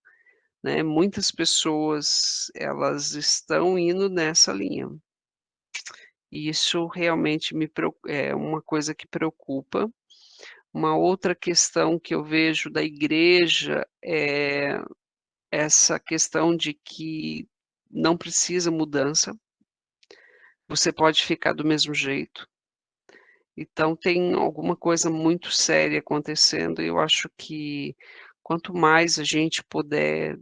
né, muitas pessoas, elas estão indo nessa linha. E isso realmente é uma coisa que preocupa. Uma outra questão que eu vejo da igreja é essa questão de que não precisa mudança, você pode ficar do mesmo jeito. Então tem alguma coisa muito séria acontecendo e eu acho que quanto mais a gente puder,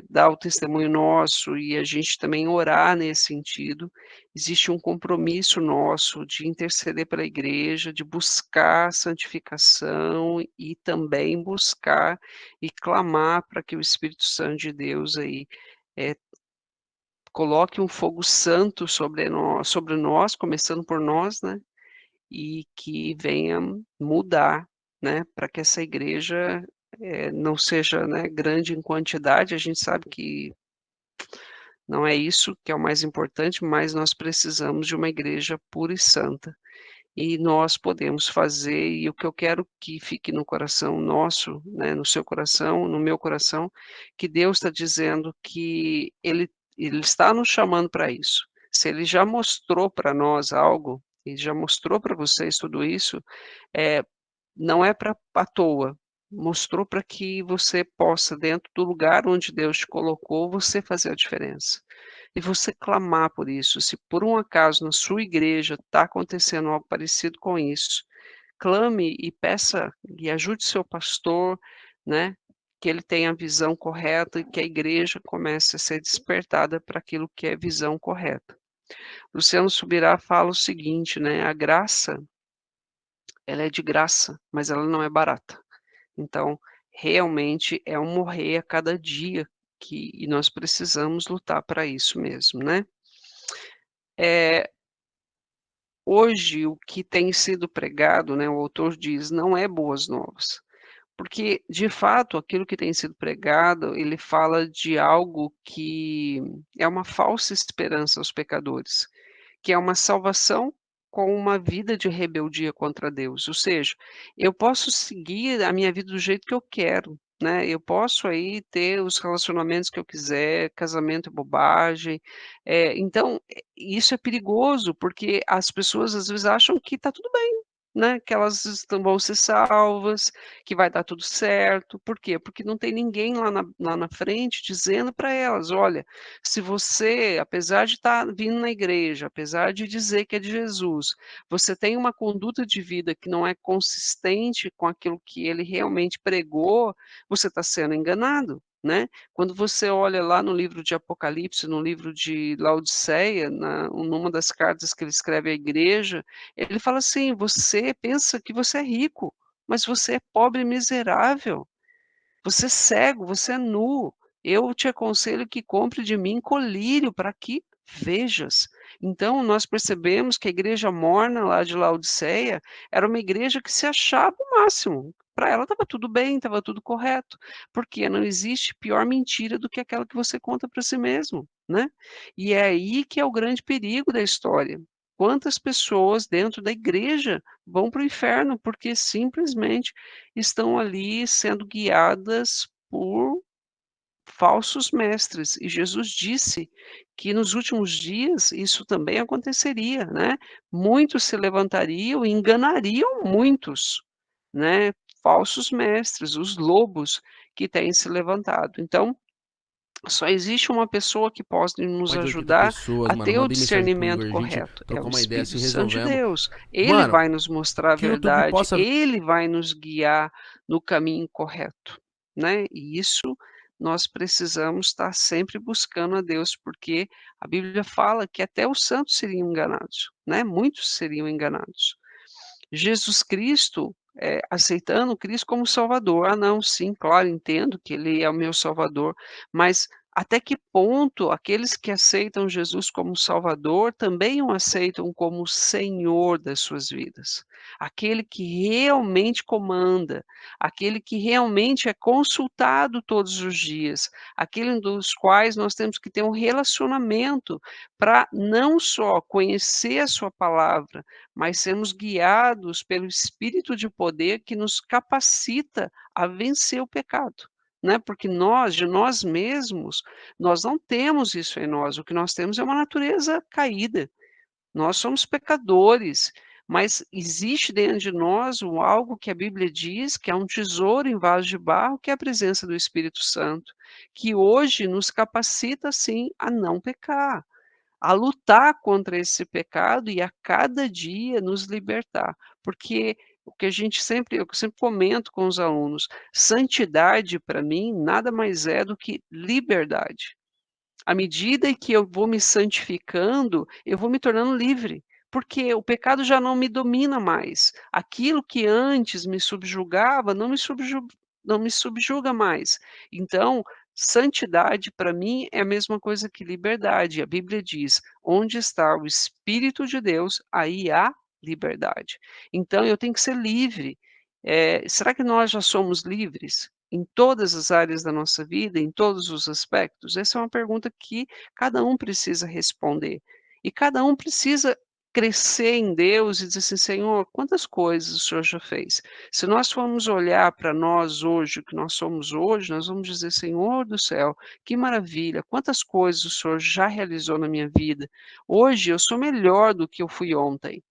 dar o testemunho nosso e a gente também orar nesse sentido, existe um compromisso nosso de interceder pela igreja, de buscar santificação e também buscar e clamar para que o Espírito Santo de Deus aí, eh, coloque um fogo santo sobre nós, começando por nós, né, e que venha mudar, né, para que essa igreja, não seja, né, grande em quantidade, a gente sabe que não é isso que é o mais importante, mas nós precisamos de uma igreja pura e santa. E nós podemos fazer, e o que eu quero que fique no coração nosso, né, no seu coração, no meu coração, que Deus está dizendo que Ele está nos chamando para isso. Se Ele já mostrou para nós algo, Ele já mostrou para vocês tudo isso, eh, não é para à toa. Mostrou para que você possa, dentro do lugar onde Deus te colocou, você fazer a diferença. E você clamar por isso. Se por um acaso na sua igreja está acontecendo algo parecido com isso, clame e peça e ajude seu pastor, né, que ele tenha a visão correta e que a igreja comece a ser despertada para aquilo que é visão correta. Luciano Subirá fala o seguinte, né, a graça, ela é de graça, mas ela não é barata. Então, realmente é um morrer a cada dia e nós precisamos lutar para isso mesmo, né. Hoje o que tem sido pregado, né, o autor diz, não é boas novas, porque de fato aquilo que tem sido pregado, ele fala de algo que é uma falsa esperança aos pecadores. Que é uma salvação com uma vida de rebeldia contra Deus, ou seja, eu posso seguir a minha vida do jeito que eu quero, né, eu posso aí ter os relacionamentos que eu quiser, casamento é bobagem, então, isso é perigoso, porque as pessoas às vezes acham que está tudo bem, né, que elas vão ser salvas, que vai dar tudo certo, por quê? Porque não tem ninguém lá na frente dizendo para elas: "Olha, se você, apesar de estar vindo na igreja, apesar de dizer que é de Jesus, você tem uma conduta de vida que não é consistente com aquilo que ele realmente pregou, você está sendo enganado, né. Quando você olha lá no livro de Apocalipse, no livro de Laodiceia, numa das cartas que ele escreve à igreja, ele fala assim: "Você pensa que você é rico, mas você é pobre e miserável. Você é cego, você é nu. Eu te aconselho que compre de mim colírio para que vejas." Então, nós percebemos que a igreja morna lá de Laodiceia era uma igreja que se achava o máximo. Para ela estava tudo bem, estava tudo correto, porque não existe pior mentira do que aquela que você conta para si mesmo, né? E é aí que é o grande perigo da história. Quantas pessoas dentro da igreja vão para o inferno porque simplesmente estão ali sendo guiadas por falsos mestres. E Jesus disse que nos últimos dias isso também aconteceria, né? Muitos se levantariam e enganariam muitos, né? Falsos mestres, os lobos que têm se levantado. Então, só existe uma pessoa que pode nos Mais de 80 ajudar pessoas, a mano. ter o Mandei mensagem pro discernimento Igor, a gente correto, é o trocou uma ideia Espírito assim, Santo de resolvemos. Deus. Ele Mano, vai nos mostrar a que no YouTube verdade, possa. ele vai nos guiar no caminho correto, né. E isso nós precisamos estar sempre buscando a Deus, porque a Bíblia fala que até os santos seriam enganados, né, muitos seriam enganados. Jesus Cristo, aceitando Cristo como Salvador. Ah, não, sim, claro, entendo que ele é o meu Salvador, mas até que ponto aqueles que aceitam Jesus como Salvador também o aceitam como Senhor das suas vidas? Aquele que realmente comanda, aquele que realmente é consultado todos os dias, aquele dos quais nós temos que ter um relacionamento para não só conhecer a sua palavra, mas sermos guiados pelo espírito de poder que nos capacita a vencer o pecado, né, porque nós, de nós mesmos, nós não temos isso em nós, o que nós temos é uma natureza caída, nós somos pecadores, mas existe dentro de nós algo que a Bíblia diz que é um tesouro em vaso de barro, que é a presença do Espírito Santo, que hoje nos capacita sim a não pecar, a lutar contra esse pecado e a cada dia nos libertar, porque o que a gente sempre eu sempre comento com os alunos, santidade para mim nada mais é do que liberdade. À medida em que eu vou me santificando, eu vou me tornando livre, porque o pecado já não me domina mais. Aquilo que antes me subjugava, não me subjuga mais. Então, santidade para mim é a mesma coisa que liberdade. A Bíblia diz: "Onde está o Espírito de Deus, aí há liberdade". Então eu tenho que ser livre. Será que nós já somos livres? em todas as áreas da nossa vida, em todos os aspectos? Essa é uma pergunta que cada um precisa responder. E cada um precisa crescer em Deus e dizer assim: Senhor, quantas coisas o Senhor já fez? Se nós formos olhar para nós hoje, o que nós somos hoje, nós vamos dizer: Senhor do céu, que maravilha, quantas coisas o Senhor já realizou na minha vida. Hoje eu sou melhor do que eu fui ontem.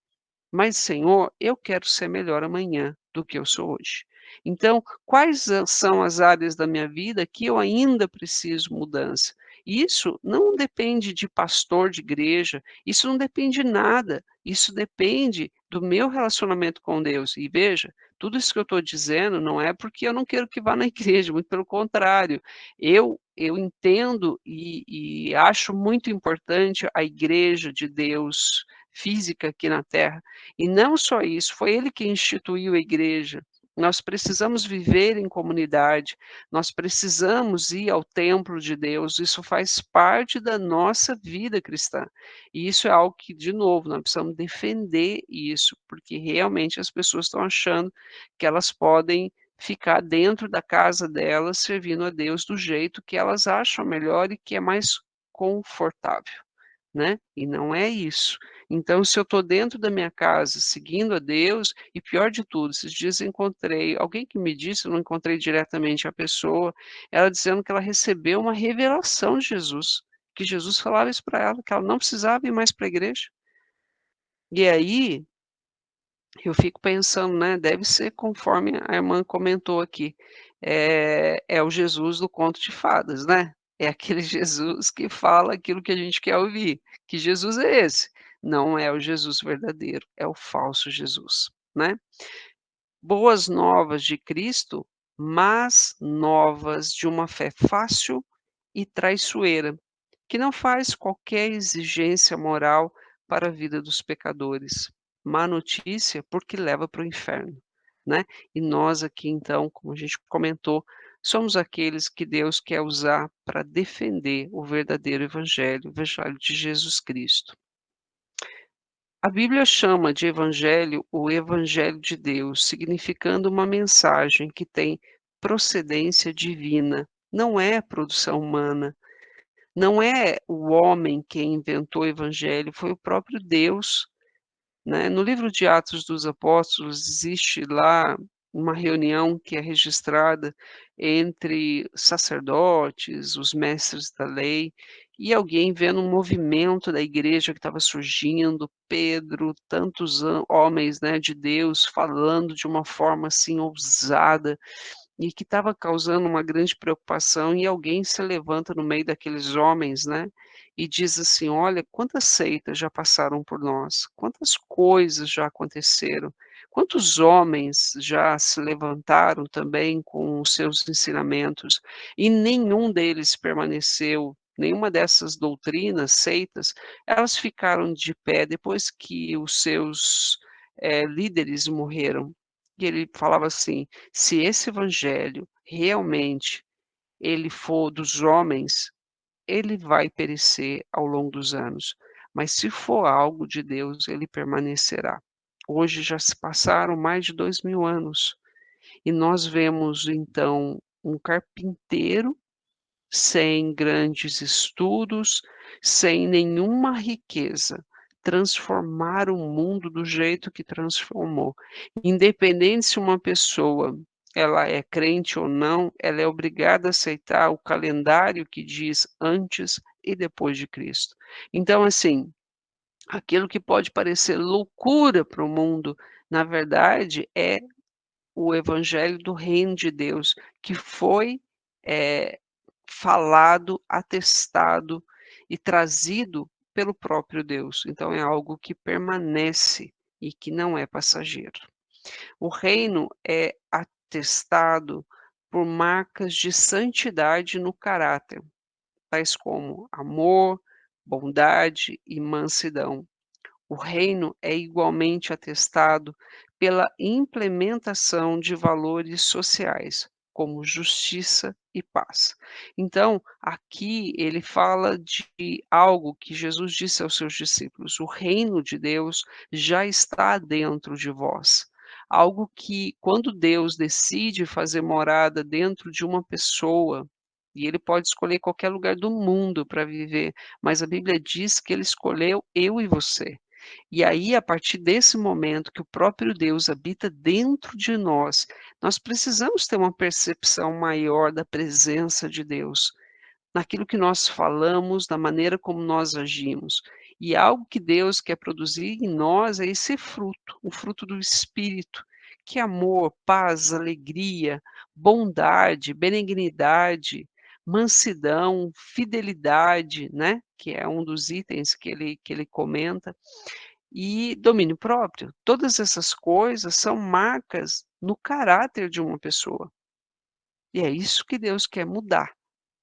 Mas, Senhor, eu quero ser melhor amanhã do que eu sou hoje. Então, quais são as áreas da minha vida que eu ainda preciso mudança? Isso não depende de pastor de igreja, isso não depende de nada, isso depende do meu relacionamento com Deus. E veja, tudo isso que eu estou dizendo não é porque eu não quero que vá na igreja, muito pelo contrário. Eu entendo e acho muito importante a igreja de Deus física aqui na Terra. E não só isso, foi ele que instituiu a igreja. Nós precisamos viver em comunidade, nós precisamos ir ao templo de Deus, isso faz parte da nossa vida cristã. E isso é algo que, de novo, nós precisamos defender isso, porque realmente as pessoas estão achando que elas podem ficar dentro da casa delas, servindo a Deus do jeito que elas acham melhor e que é mais confortável, né? E não é isso. Então, se eu estou dentro da minha casa seguindo a Deus, e pior de tudo, esses dias eu encontrei alguém que me disse, eu não encontrei diretamente a pessoa, ela dizendo que ela recebeu uma revelação de Jesus, que Jesus falava isso para ela, que ela não precisava ir mais para a igreja. E aí, eu fico pensando, né, deve ser conforme a irmã comentou aqui, é o Jesus do conto de fadas, né, é aquele Jesus que fala aquilo que a gente quer ouvir. Que Jesus é esse? Não é o Jesus verdadeiro, é o falso Jesus, né. Boas novas de Cristo, mas novas de uma fé fácil e traiçoeira, que não faz qualquer exigência moral para a vida dos pecadores. Má notícia, porque leva para o inferno, né? E nós aqui, então, como a gente comentou, somos aqueles que Deus quer usar para defender o evangelho de Jesus Cristo. A Bíblia chama de evangelho o evangelho de Deus, significando uma mensagem que tem procedência divina, não é produção humana. Não é o homem quem inventou o evangelho, foi o próprio Deus, né. No livro de Atos dos Apóstolos, existe lá uma reunião que é registrada entre sacerdotes, os mestres da lei, e alguém vendo um movimento da igreja que estava surgindo, Pedro, tantos homens, né, de Deus falando de uma forma, assim, ousada, e que estava causando uma grande preocupação, e alguém se levanta no meio daqueles homens, né, e diz assim: "Olha, quantas seitas já passaram por nós, quantas coisas já aconteceram, quantos homens já se levantaram também com os seus ensinamentos, e nenhum deles permaneceu, nenhuma dessas doutrinas, seitas, elas ficaram de pé depois que os seus, líderes morreram". E ele falava assim: "Se esse evangelho realmente ele for dos homens, ele vai perecer ao longo dos anos, mas se for algo de Deus, ele permanecerá". Hoje já se passaram mais de 2000 anos, e nós vemos então um carpinteiro sem grandes estudos, sem nenhuma riqueza, transformar o mundo do jeito que transformou. Independente se uma pessoa ela é crente ou não, ela é obrigada a aceitar o calendário que diz antes e depois de Cristo. Então, assim, aquilo que pode parecer loucura para o mundo, na verdade é o evangelho do reino de Deus, que foi, eh, falado, atestado e trazido pelo próprio Deus. Então é algo que permanece e que não é passageiro. O reino é atestado por marcas de santidade no caráter, tais como amor, bondade e mansidão. O reino é igualmente atestado pela implementação de valores sociais, como justiça e paz. Então, aqui ele fala de algo que Jesus disse aos seus discípulos: o reino de Deus já está dentro de vós. algo que quando Deus decide fazer morada dentro de uma pessoa, e ele pode escolher qualquer lugar do mundo para viver, mas a Bíblia diz que ele escolheu eu e você. E aí, a partir desse momento que o próprio Deus habita dentro de nós precisamos ter uma percepção maior da presença de Deus, naquilo que nós falamos, na maneira como nós agimos. E algo que Deus quer produzir em nós é esse fruto, o fruto do Espírito, que é amor, paz, alegria, bondade, benignidade, mansidão, fidelidade, né? Que é um dos itens que ele comenta, e domínio próprio. Todas essas coisas são marcas no caráter de uma pessoa. E é isso que Deus quer mudar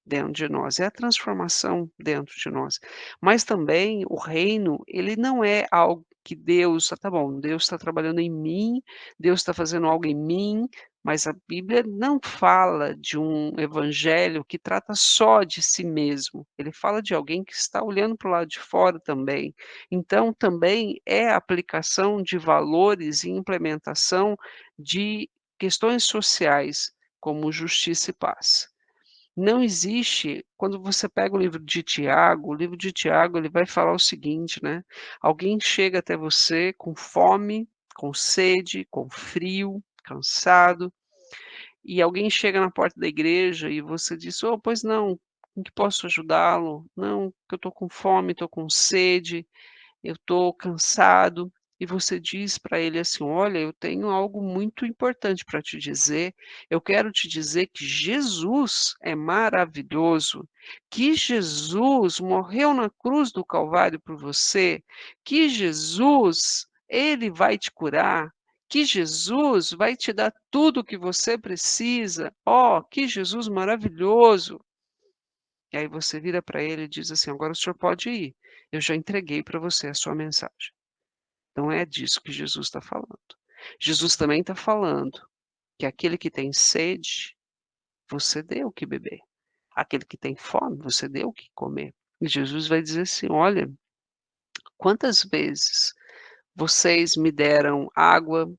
dentro de nós, é a transformação dentro de nós. Mas também o reino, ele não é algo que Deus, tá bom, Deus está trabalhando em mim, Deus está fazendo algo em mim, mas a Bíblia não fala de um evangelho que trata só de si mesmo. Ele fala de alguém que está olhando para o lado de fora também. Então, também é a aplicação de valores e implementação de questões sociais, como justiça e paz. Não existe quando você pega o livro de Tiago ele vai falar o seguinte, né, alguém chega até você com fome, com sede, com frio, cansado, e alguém chega na porta da igreja e você diz: "Oh, pois não, em que posso ajudá-lo?". "Não, que eu estou com fome, estou com sede". Eu estou cansado, e você diz para ele assim: "Olha, eu tenho algo muito importante para te dizer. Eu quero te dizer que Jesus é maravilhoso, que Jesus morreu na cruz do Calvário por você, que Jesus, ele vai te curar, que Jesus vai te dar tudo o que você precisa. Oh, que Jesus maravilhoso". E aí você vira para ele e diz assim: "Agora o senhor pode ir, eu já entreguei para você a sua mensagem". Não é disso que Jesus está falando. Jesus também está falando que aquele que tem sede, você dê o que beber. Aquele que tem fome, você dê o que comer. E Jesus vai dizer assim: "Olha, quantas vezes vocês me deram água,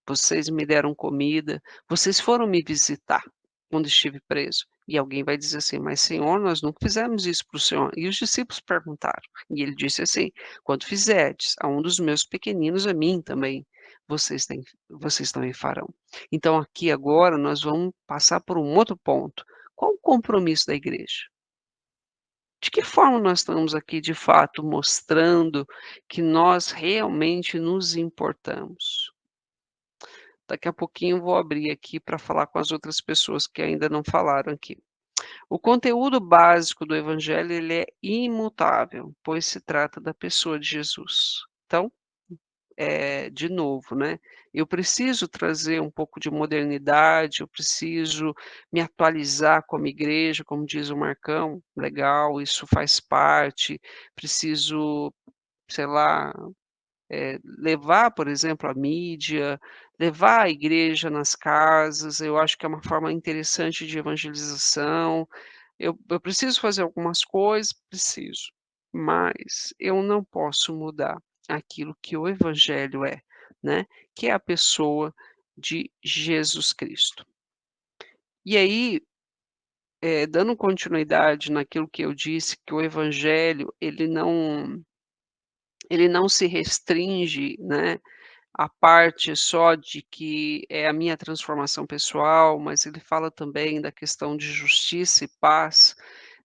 vocês me deram comida, vocês foram me visitar quando estive preso". E alguém vai dizer assim: "Mas Senhor, nós nunca fizemos isso para o Senhor". E os discípulos perguntaram, e ele disse assim: "Quando fizerdes a um dos meus pequeninos, a mim também vocês também farão". Então aqui agora nós vamos passar por um outro ponto. Qual o compromisso da igreja? De que forma nós estamos aqui de fato mostrando que nós realmente nos importamos? Daqui a pouquinho vou abrir aqui para falar com as outras pessoas que ainda não falaram aqui. O conteúdo básico do evangelho, ele é imutável, pois se trata da pessoa de Jesus. Então, de novo, né, eu preciso trazer um pouco de modernidade, eu preciso me atualizar como igreja, como diz o Marcão, legal, isso faz parte, preciso, sei lá, levar, por exemplo, a mídia, levar a igreja nas casas, eu acho que é uma forma interessante de evangelização. Eu preciso fazer algumas coisas? Preciso, mas eu não posso mudar aquilo que o evangelho é, né, que é a pessoa de Jesus Cristo. E aí, dando continuidade naquilo que eu disse, que o evangelho ele não se restringe, né, a parte só de que é a minha transformação pessoal, mas ele fala também da questão de justiça e paz,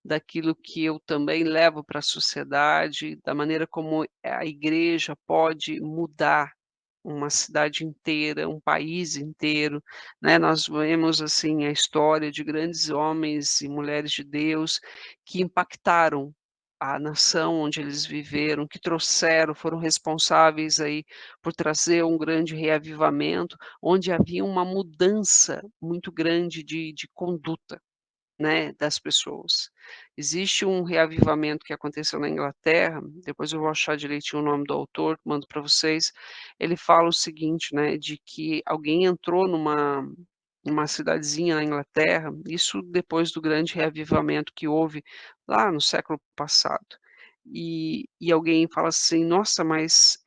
daquilo que eu também levo para a sociedade, da maneira como a igreja pode mudar uma cidade inteira, um país inteiro, né. Nós vemos, assim, a história de grandes homens e mulheres de Deus que impactaram a nação onde eles viveram, que foram responsáveis aí por trazer um grande reavivamento, onde havia uma mudança muito grande de conduta, né, das pessoas. Existe um reavivamento que aconteceu na Inglaterra, depois eu vou achar direitinho o nome do autor, mando para vocês. Ele fala o seguinte, né, de que alguém entrou numa cidadezinha na Inglaterra, isso depois do grande reavivamento que houve lá no século passado. E alguém fala assim: "Nossa, mas,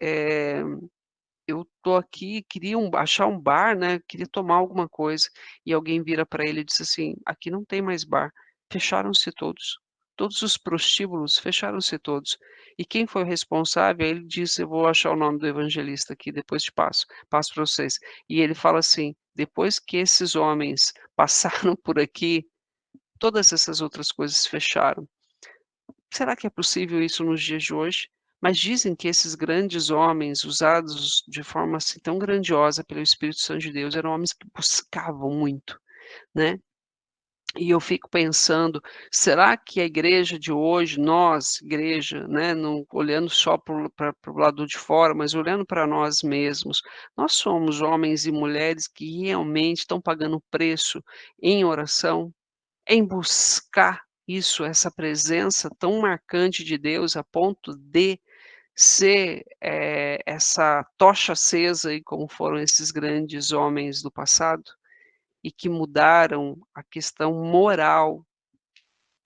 eu tô aqui, queria achar um bar, né, queria tomar alguma coisa", e alguém vira para ele e diz assim: "Aqui não tem mais bar, fecharam-se todos. Todos os prostíbulos fecharam-se todos". E quem foi o responsável, ele disse: "Eu vou achar o nome do evangelista aqui, depois te passo para vocês". E ele fala assim: "Depois que esses homens passaram por aqui, todas essas outras coisas fecharam". Será que é possível isso nos dias de hoje? Mas dizem que esses grandes homens, usados de forma assim tão grandiosa pelo Espírito Santo de Deus, eram homens que buscavam muito, né. E eu fico pensando, será que a igreja de hoje, nós, igreja, né, não olhando só para o lado de fora, mas olhando para nós mesmos, nós somos homens e mulheres que realmente estão pagando preço em oração? Em buscar isso, essa presença tão marcante de Deus a ponto de ser, essa tocha acesa aí como foram esses grandes homens do passado, e que mudaram a questão moral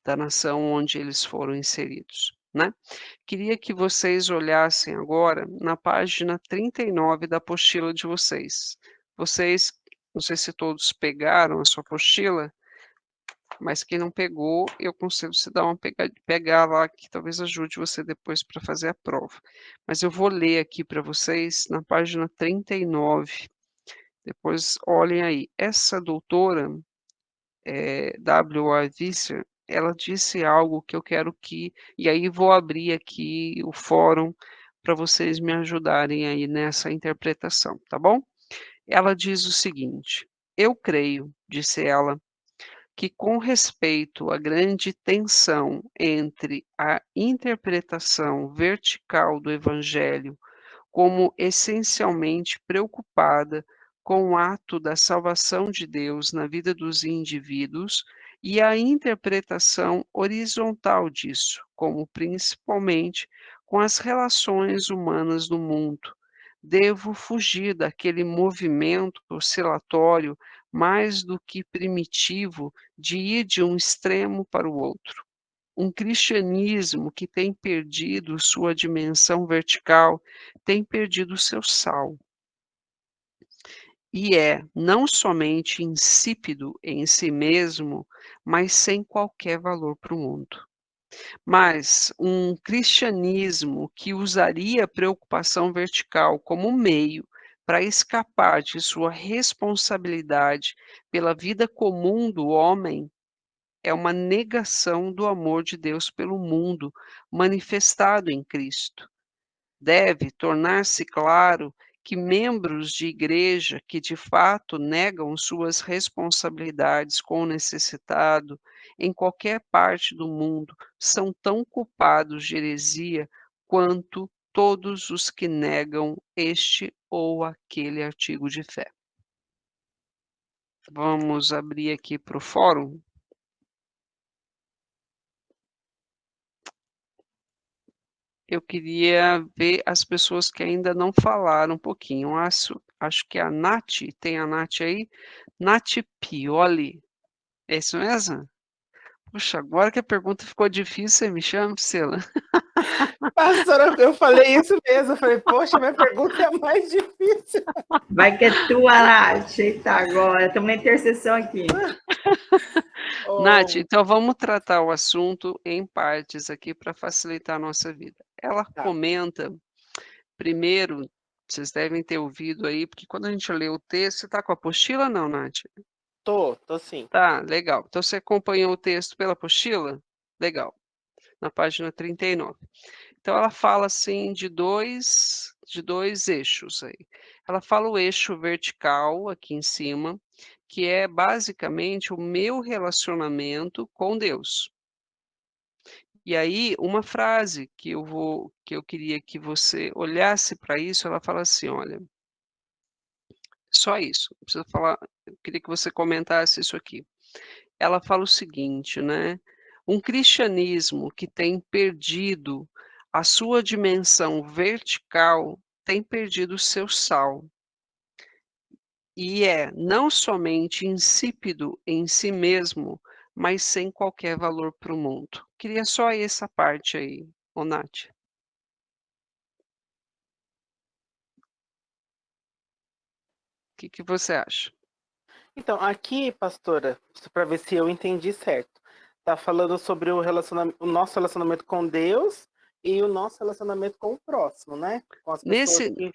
da nação onde eles foram inseridos, né. Queria que vocês olhassem agora na página 39 da apostila de vocês. Vocês, não sei se todos pegaram a sua apostila, mas quem não pegou, eu aconselho você dar uma pegar lá, que talvez ajude você depois para fazer a prova. Mas eu vou ler aqui para vocês na página 39, depois olhem aí. Essa doutora, W.A. Visser, ela disse algo que eu quero e aí vou abrir aqui o fórum para vocês me ajudarem aí nessa interpretação, tá bom? Ela diz o seguinte: "Eu creio", disse ela, "que com respeito à grande tensão entre a interpretação vertical do Evangelho como essencialmente preocupada com o ato da salvação de Deus na vida dos indivíduos e a interpretação horizontal disso, como principalmente com as relações humanas no mundo. Devo fugir daquele movimento oscilatório mais do que primitivo de ir de um extremo para o outro. Um cristianismo que tem perdido sua dimensão vertical, tem perdido seu sal. E é não somente insípido em si mesmo, mas sem qualquer valor para o mundo. Mas um cristianismo que usaria a preocupação vertical como meio para escapar de sua responsabilidade pela vida comum do homem é uma negação do amor de Deus pelo mundo, manifestado em Cristo. Deve tornar-se claro que membros de igreja que de fato negam suas responsabilidades com o necessitado em qualquer parte do mundo são tão culpados de heresia quanto todos os que negam este ou aquele artigo de fé. Vamos abrir aqui para o fórum. Eu queria ver as pessoas que ainda não falaram um pouquinho. Acho que a Nath, tem a Nath aí? Nath Pioli, é isso mesmo? Puxa, agora que a pergunta ficou difícil, você me chama, Priscila? Pastora, eu falei isso mesmo. Eu falei, poxa, minha pergunta é mais difícil. Vai que é tua, Nath. Eita, agora. Estamos na intercessão aqui. Nath, então vamos tratar o assunto em partes aqui para facilitar a nossa vida. Ela comenta, primeiro, vocês devem ter ouvido aí, porque quando a gente lê o texto, você está com a apostila não, Nath? Tô sim. Tá, legal. Então você acompanhou o texto pela apostila? Legal. Na página 39. Então ela fala assim de dois eixos aí. Ela fala o eixo vertical aqui em cima, que é basicamente o meu relacionamento com Deus. E aí uma frase que eu queria que você olhasse para isso, ela fala assim, olha, só isso, não precisa falar, eu queria que você comentasse isso aqui. Ela fala o seguinte, né, um cristianismo que tem perdido a sua dimensão vertical, tem perdido o seu sal. E é não somente insípido em si mesmo, mas sem qualquer valor para o mundo. Queria só essa parte aí, ô Nath. que você acha? Então, aqui, pastora, para ver se eu entendi certo, tá falando sobre o nosso relacionamento com Deus e o nosso relacionamento com o próximo, né? Com as pessoas que...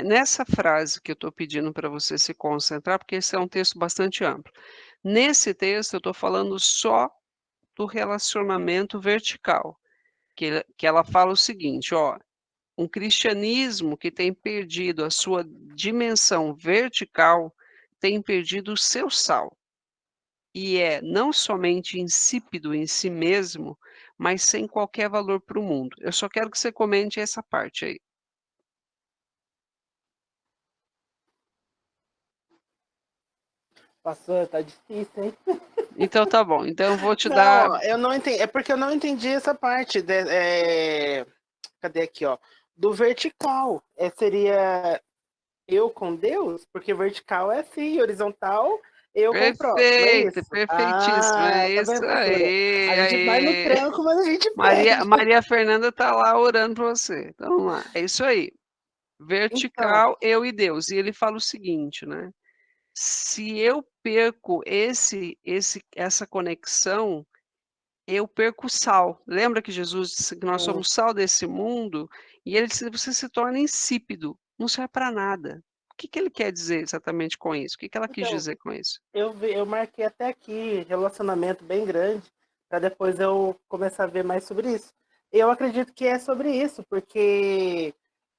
Nessa frase que eu estou pedindo para você se concentrar, porque esse é um texto bastante amplo. Nesse texto, eu estou falando só do relacionamento vertical, que ela fala o seguinte, ó, um cristianismo que tem perdido a sua dimensão vertical tem perdido o seu sal. E é não somente insípido em si mesmo, mas sem qualquer valor para o mundo. Eu só quero que você comente essa parte aí. Pastora, tá difícil, hein? Então tá bom. Então eu vou te dar. Não, eu não entendi. É porque eu não entendi essa parte. Cadê aqui, ó? Do vertical. Seria eu com Deus? Porque vertical é assim, horizontal, eu com o próximo. É Perfeito, isso? perfeitíssimo. Ah, É tá isso vendo, pastora? aí, A gente vai no aí. tranco, mas a gente Maria, perde. Maria Fernanda tá lá orando para você. Então vamos lá. É isso aí. Então, Vertical, eu e Deus. E ele fala o seguinte, né? Se eu perco essa conexão, eu perco o sal. Lembra que Jesus disse que nós somos sal desse mundo? E ele disse, você se torna insípido, não serve para nada. O que ele quer dizer exatamente com isso? O que ela quis então, dizer com isso? eu marquei até aqui relacionamento bem grande, para depois eu começar a ver mais sobre isso. Eu acredito que é sobre isso, porque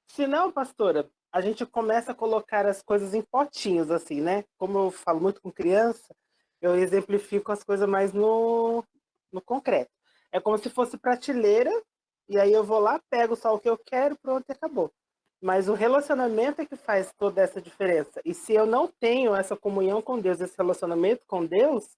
se não, pastora, a gente começa a colocar as coisas em potinhos, assim, né? Como eu falo muito com criança, eu exemplifico as coisas mais no concreto. É como se fosse prateleira, e aí eu vou lá, pego só o que eu quero, pronto, e acabou. Mas o relacionamento é que faz toda essa diferença. E se eu não tenho essa comunhão com Deus, esse relacionamento com Deus,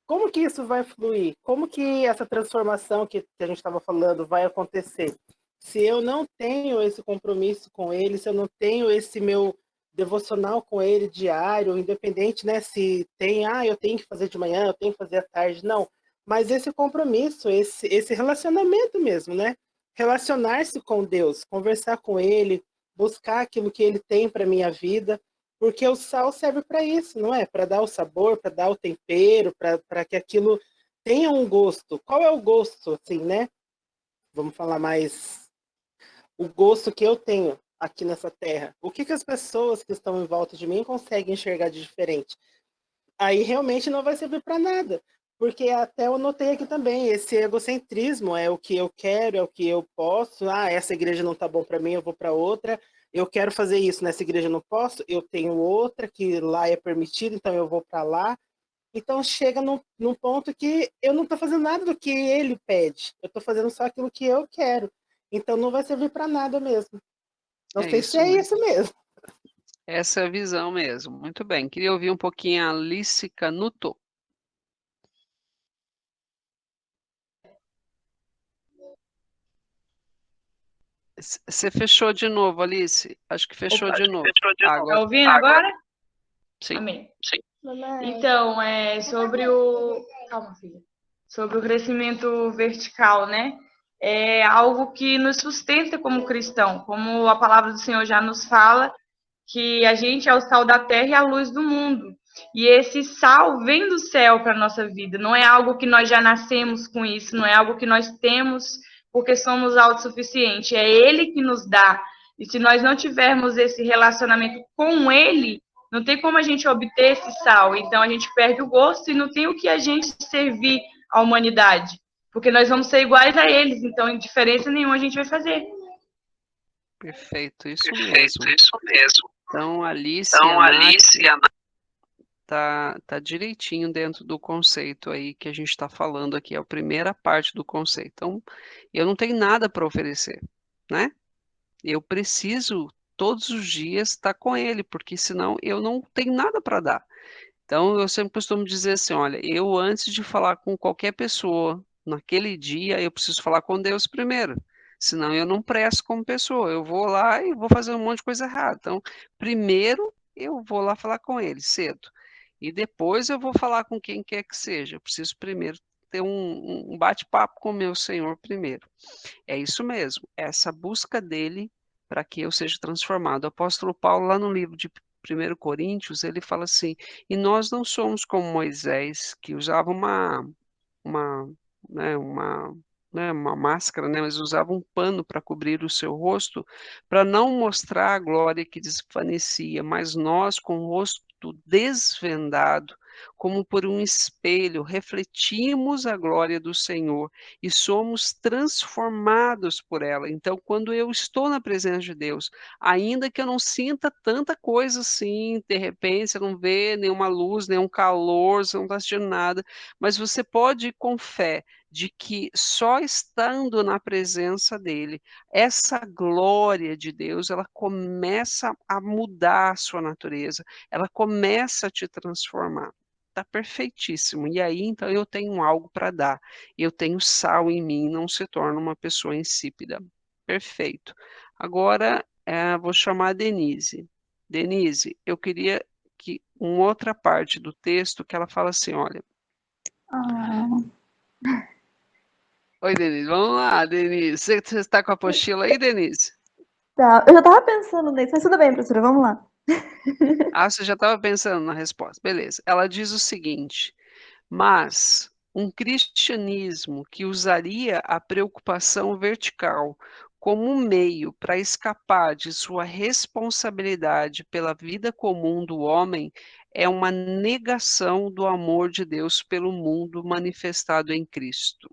como que isso vai fluir? Como que essa transformação que a gente estava falando vai acontecer? Se eu não tenho esse compromisso com Ele, se eu não tenho esse meu devocional com Ele diário, independente, né? Se tem, eu tenho que fazer de manhã, eu tenho que fazer à tarde, não. Mas esse compromisso, esse relacionamento mesmo, né? Relacionar-se com Deus, conversar com Ele, buscar aquilo que Ele tem para minha vida, porque o sal serve para isso, não é? Para dar o sabor, para dar o tempero, para que aquilo tenha um gosto. Qual é o gosto, assim, né? Vamos falar mais o gosto que eu tenho aqui nessa terra. O que as pessoas que estão em volta de mim conseguem enxergar de diferente? Aí realmente não vai servir para nada. Porque até eu notei aqui também, esse egocentrismo é o que eu quero, é o que eu posso. Essa igreja não tá bom para mim, eu vou para outra. Eu quero fazer isso, nessa igreja eu não posso, eu tenho outra que lá é permitido, então eu vou para lá. Então chega num ponto que eu não estou fazendo nada do que ele pede. Eu estou fazendo só aquilo que eu quero. Então não vai servir para nada mesmo. Não É sei se isso é mesmo. isso mesmo. Essa é a visão mesmo. Muito bem. Queria ouvir um pouquinho a Alice Canuto. Você fechou de novo, Alice. Acho que fechou de novo. Tá ouvindo agora? Sim. Amém. Então, sobre o... Calma, filha. Sobre o crescimento vertical, né? É algo que nos sustenta como cristão, como a palavra do Senhor já nos fala, que a gente é o sal da terra e a luz do mundo. E esse sal vem do céu para a nossa vida, não é algo que nós já nascemos com isso, não é algo que nós temos porque somos autossuficientes, é Ele que nos dá. E se nós não tivermos esse relacionamento com Ele, não tem como a gente obter esse sal. Então a gente perde o gosto e não tem o que a gente servir à humanidade, porque nós vamos ser iguais a eles, então diferença nenhuma a gente vai fazer. Perfeito, isso mesmo. Então, Alice e a Nath tá direitinho dentro do conceito aí que a gente está falando aqui, é a primeira parte do conceito. Então, eu não tenho nada para oferecer, né? Eu preciso todos os dias estar com ele, porque senão eu não tenho nada para dar. Então, eu sempre costumo dizer assim, olha, eu antes de falar com qualquer pessoa, naquele dia, eu preciso falar com Deus primeiro. Senão eu não presto como pessoa. Eu vou lá e vou fazer um monte de coisa errada. Então, primeiro eu vou lá falar com ele cedo. E depois eu vou falar com quem quer que seja. Eu preciso primeiro ter um bate-papo com o meu Senhor primeiro. É isso mesmo, essa busca dele para que eu seja transformado. O apóstolo Paulo, lá no livro de 1 Coríntios, ele fala assim: "E nós não somos como Moisés, que usava uma, né, uma máscara, né, mas usava um pano para cobrir o seu rosto, para não mostrar a glória que desvanecia, mas nós, com o rosto desvendado, como por um espelho, refletimos a glória do Senhor e somos transformados por ela. Então, quando eu estou na presença de Deus, ainda que eu não sinta tanta coisa assim, de repente você não vê nenhuma luz, nenhum calor, você não está sentindo nada, mas você pode ir com fé de que só estando na presença dele, essa glória de Deus, ela começa a mudar a sua natureza, ela começa a te transformar. Está perfeitíssimo. E aí, então, eu tenho algo para dar. Eu tenho sal em mim, não se torna uma pessoa insípida. Perfeito. Agora, vou chamar a Denise. Denise, eu queria que uma outra parte do texto que ela fala assim, olha. Oi, Denise, vamos lá, Denise. Você está com a apostila aí, Denise? Tá, eu já estava pensando nisso, mas tudo bem, professora, vamos lá. Ah, você já estava pensando na resposta. Beleza. Ela diz o seguinte: mas um cristianismo que usaria a preocupação vertical como um meio para escapar de sua responsabilidade pela vida comum do homem é uma negação do amor de Deus pelo mundo manifestado em Cristo.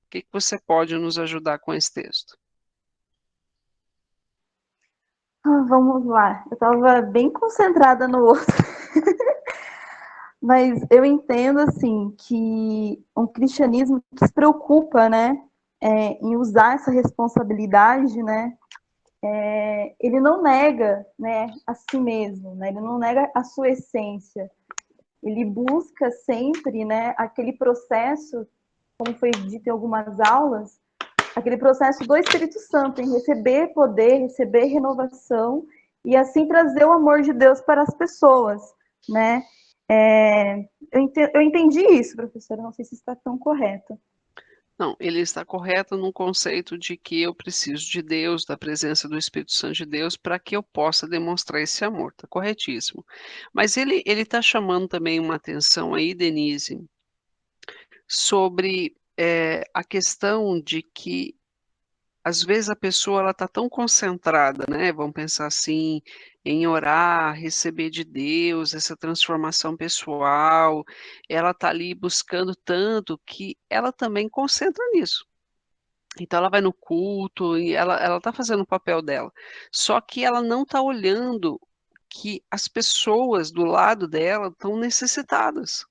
O que você pode nos ajudar com esse texto? Vamos lá, eu estava bem concentrada no outro. Mas eu entendo, assim, que um cristianismo que se preocupa, né, em usar essa responsabilidade, né, ele não nega, né, a si mesmo, né, ele não nega a sua essência. Ele busca sempre, né, aquele processo, como foi dito em algumas aulas, aquele processo do Espírito Santo, em receber poder, receber renovação, e assim trazer o amor de Deus para as pessoas, né? Eu entendi isso, professora, não sei se está tão correto. Não, ele está correto no conceito de que eu preciso de Deus, da presença do Espírito Santo de Deus, para que eu possa demonstrar esse amor, está corretíssimo. Mas ele está chamando também uma atenção aí, Denise, sobre a questão de que às vezes a pessoa ela está tão concentrada, né? Vamos pensar assim, em orar, receber de Deus essa transformação pessoal, ela está ali buscando tanto que ela também concentra nisso. Então ela vai no culto e ela está fazendo o papel dela. Só que ela não está olhando que as pessoas do lado dela estão necessitadas.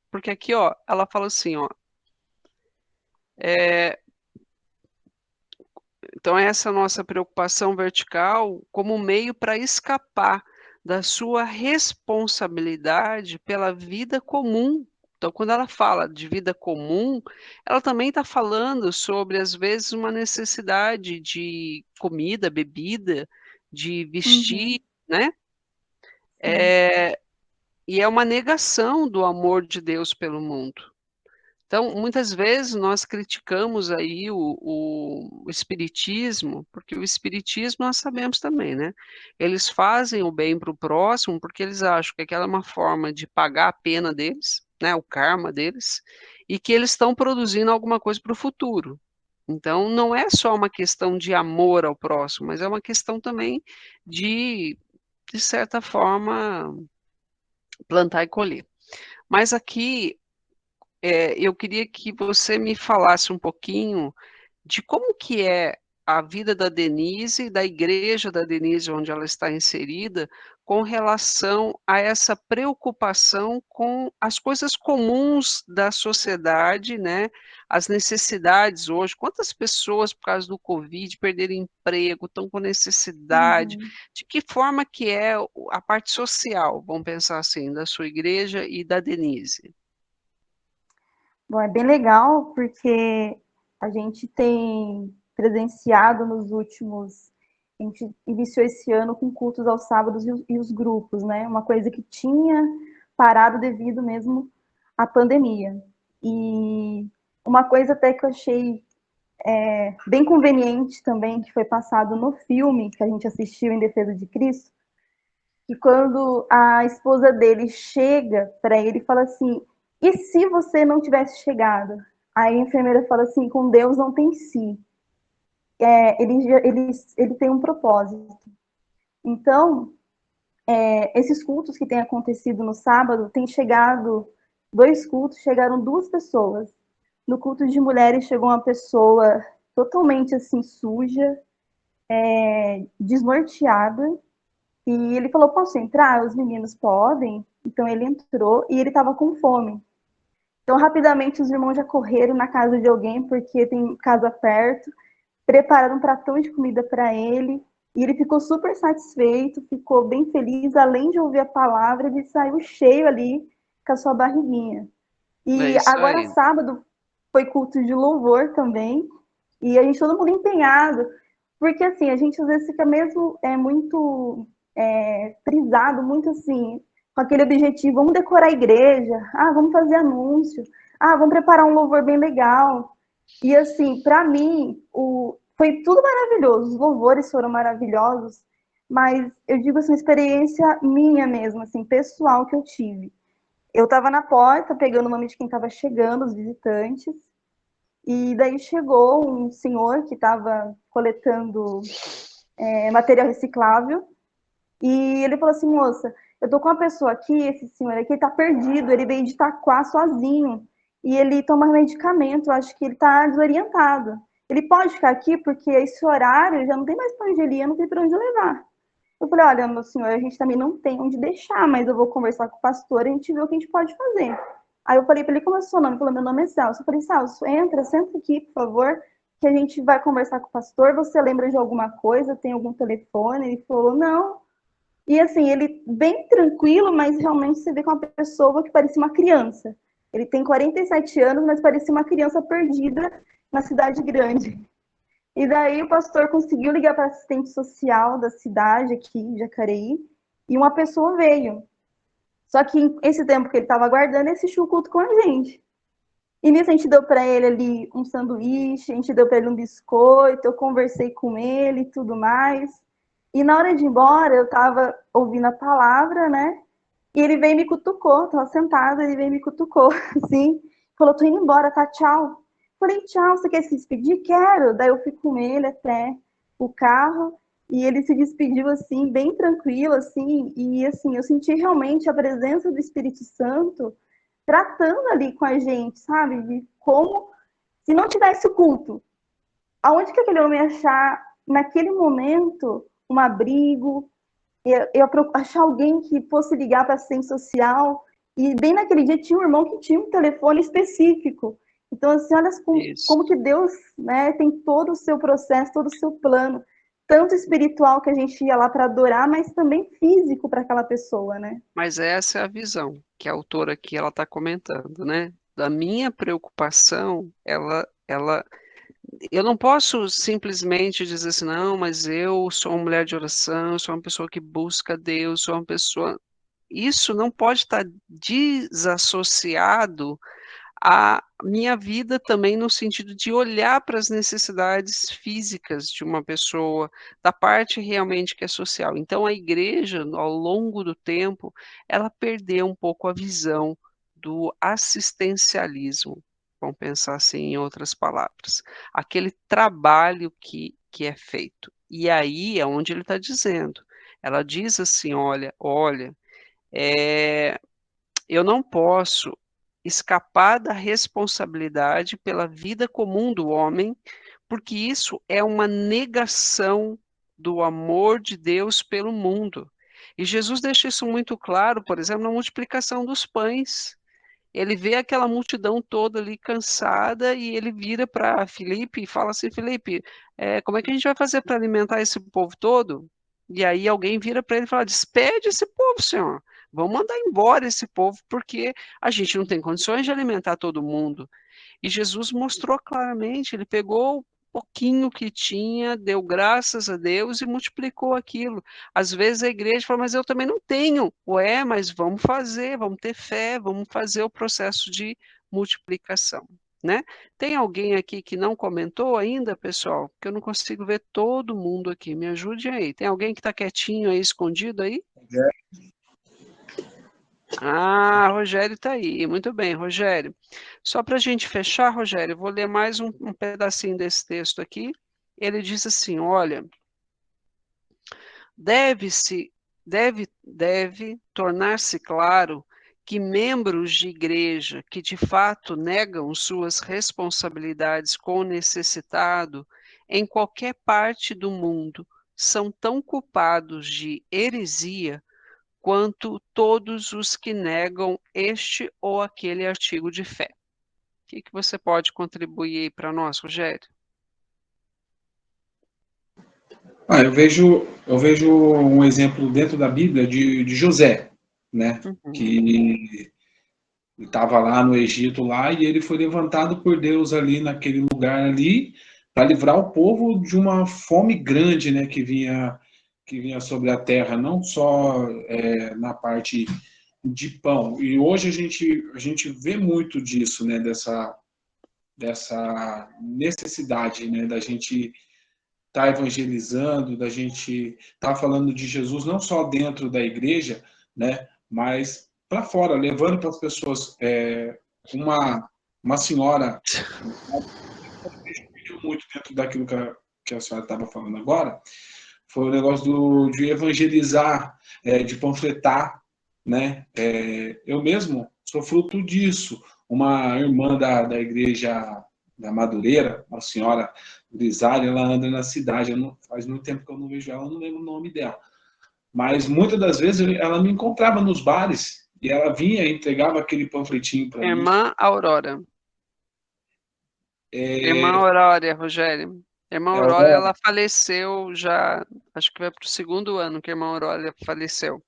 Porque aqui, ó, ela fala assim, ó, então essa nossa preocupação vertical como meio para escapar da sua responsabilidade pela vida comum. Então, quando ela fala de vida comum, ela também está falando sobre, às vezes, uma necessidade de comida, bebida, de vestir, né? E é uma negação do amor de Deus pelo mundo. Então, muitas vezes nós criticamos aí o espiritismo, porque o espiritismo nós sabemos também, né? Eles fazem o bem para o próximo porque eles acham que aquela é uma forma de pagar a pena deles, né? O karma deles, e que eles estão produzindo alguma coisa para o futuro. Então, não é só uma questão de amor ao próximo, mas é uma questão também de certa forma, plantar e colher. Mas aqui eu queria que você me falasse um pouquinho de como que é a vida da Denise, da igreja da Denise, onde ela está inserida, com relação a essa preocupação com as coisas comuns da sociedade, né? As necessidades hoje. Quantas pessoas, por causa do Covid, perderam emprego, estão com necessidade? De que forma que é a parte social, vamos pensar assim, da sua igreja e da Denise? Bom, é bem legal porque a gente tem presenciado nos últimos. A gente iniciou esse ano com cultos aos sábados e os grupos, né? Uma coisa que tinha parado devido mesmo à pandemia. E uma coisa até que eu achei bem conveniente também, que foi passado no filme que a gente assistiu em Defesa de Cristo, que quando a esposa dele chega para ele e fala assim, e se você não tivesse chegado? Aí a enfermeira fala assim, com Deus não tem si. Ele tem um propósito. Então, esses cultos que têm acontecido no sábado, tem chegado 2 cultos, chegaram 2 pessoas. No culto de mulheres chegou uma pessoa totalmente assim suja, desnorteada, e ele falou, posso entrar? Os meninos podem? Então ele entrou e ele estava com fome. Então rapidamente os irmãos já correram na casa de alguém, porque tem casa perto, prepararam um pratão de comida para ele, e ele ficou super satisfeito, ficou bem feliz, além de ouvir a palavra, ele saiu cheio ali com a sua barriguinha. É E isso agora aí. sábado foi culto de louvor também, e a gente todo mundo empenhado, porque assim, a gente às vezes fica mesmo muito frisado, muito assim, com aquele objetivo, vamos decorar a igreja, vamos fazer anúncio, vamos preparar um louvor bem legal. E assim, para mim, foi tudo maravilhoso, os louvores foram maravilhosos, mas eu digo assim, uma experiência minha mesmo, assim, pessoal que eu tive. Eu estava na porta, pegando o nome de quem estava chegando, os visitantes, e daí chegou um senhor que estava coletando material reciclável, e ele falou assim, moça, eu tô com uma pessoa aqui, esse senhor aqui, ele tá perdido, ele veio de Itaquá sozinho, e ele toma medicamento, eu acho que ele tá desorientado. Ele pode ficar aqui, porque esse horário já não tem mais para onde ele ir, não tem para onde levar. Eu falei, olha, meu senhor, a gente também não tem onde deixar, mas eu vou conversar com o pastor e a gente vê o que a gente pode fazer. Aí eu falei para ele, como é o seu nome? Ele falou, meu nome é Celso. Eu falei, Celso, senta aqui, por favor, que a gente vai conversar com o pastor, você lembra de alguma coisa, tem algum telefone? Ele falou, não. E assim, ele bem tranquilo, mas realmente você vê com uma pessoa que parecia uma criança. Ele tem 47 anos, mas parecia uma criança perdida na cidade grande. E daí o pastor conseguiu ligar para a assistente social da cidade aqui, Jacareí, e uma pessoa veio. Só que esse tempo que ele estava aguardando, ele assistiu o culto com a gente. E nisso a gente deu para ele ali um sanduíche, a gente deu para ele um biscoito, eu conversei com ele e tudo mais. E na hora de ir embora, eu estava ouvindo a palavra, né? E ele veio e me cutucou, estava sentado, ele veio e me cutucou, assim, falou, tô indo embora, tá, tchau. Falei, tchau, você quer se despedir? Quero. Daí eu fui com ele até o carro, e ele se despediu, assim, bem tranquilo, assim, e, assim, eu senti realmente a presença do Espírito Santo tratando ali com a gente, sabe? De como, se não tivesse o culto, aonde que aquele homem ia achar, naquele momento, um abrigo, eu achar alguém que fosse ligar para a assistente social, e bem naquele dia tinha um irmão que tinha um telefone específico. Então, assim, olha como que Deus, né, tem todo o seu processo, todo o seu plano, tanto espiritual que a gente ia lá para adorar, mas também físico para aquela pessoa, né? Mas essa é a visão que a autora aqui ela está comentando, né? Da minha preocupação, eu não posso simplesmente dizer assim, não, mas eu sou uma mulher de oração, eu sou uma pessoa que busca Deus, sou uma pessoa. Isso não pode estar desassociado à minha vida também no sentido de olhar para as necessidades físicas de uma pessoa, da parte realmente que é social. Então a igreja, ao longo do tempo, ela perdeu um pouco a visão do assistencialismo, vamos pensar assim em outras palavras, aquele trabalho que é feito. E aí é onde ele está dizendo. Ela diz assim, olha, eu não posso escapar da responsabilidade pela vida comum do homem, porque isso é uma negação do amor de Deus pelo mundo. E Jesus deixa isso muito claro, por exemplo, na multiplicação dos pães. Ele vê aquela multidão toda ali cansada e ele vira para Filipe e fala assim, Filipe, como é que a gente vai fazer para alimentar esse povo todo? E aí alguém vira para ele e fala, despede esse povo, senhor. Vamos mandar embora esse povo, porque a gente não tem condições de alimentar todo mundo. E Jesus mostrou claramente, ele pegou o pouquinho que tinha, deu graças a Deus e multiplicou aquilo. Às vezes a igreja fala, mas eu também não tenho. Ué, mas vamos fazer, vamos ter fé, vamos fazer o processo de multiplicação, né? Tem alguém aqui que não comentou ainda, pessoal? Porque eu não consigo ver todo mundo aqui. Me ajude aí. Tem alguém que está quietinho aí, escondido aí? Ah, Rogério está aí. Muito bem, Rogério. Só para a gente fechar, Rogério, eu vou ler mais um pedacinho desse texto aqui. Ele diz assim: olha, deve tornar-se claro que membros de igreja que de fato negam suas responsabilidades com o necessitado em qualquer parte do mundo são tão culpados de heresia quanto todos os que negam este ou aquele artigo de fé. O que você pode contribuir para nós, Rogério? Eu vejo um exemplo dentro da Bíblia de José, né? Que estava lá no Egito lá e ele foi levantado por Deus ali naquele lugar ali para livrar o povo de uma fome grande, né? Que vinha sobre a terra, não só na parte de pão. E hoje a gente vê muito disso, né? Dessa necessidade, né? Da gente estar evangelizando, da gente estar falando de Jesus não só dentro da igreja, né, mas para fora, levando para as pessoas. Uma senhora muito dentro daquilo que a senhora estava falando agora, foi o negócio de evangelizar, de panfletar, né? Eu mesmo sou fruto disso. Uma irmã da igreja da Madureira, uma senhora grisalha, ela anda na cidade. Faz muito tempo que eu não vejo ela, eu não lembro o nome dela. Mas muitas das vezes ela me encontrava nos bares e ela vinha e entregava aquele panfletinho para mim. Irmã Aurora. Irmã Aurora, Rogério. Irmã Aurora, ela faleceu já, acho que vai para o 2º ano que a irmã Aurora faleceu.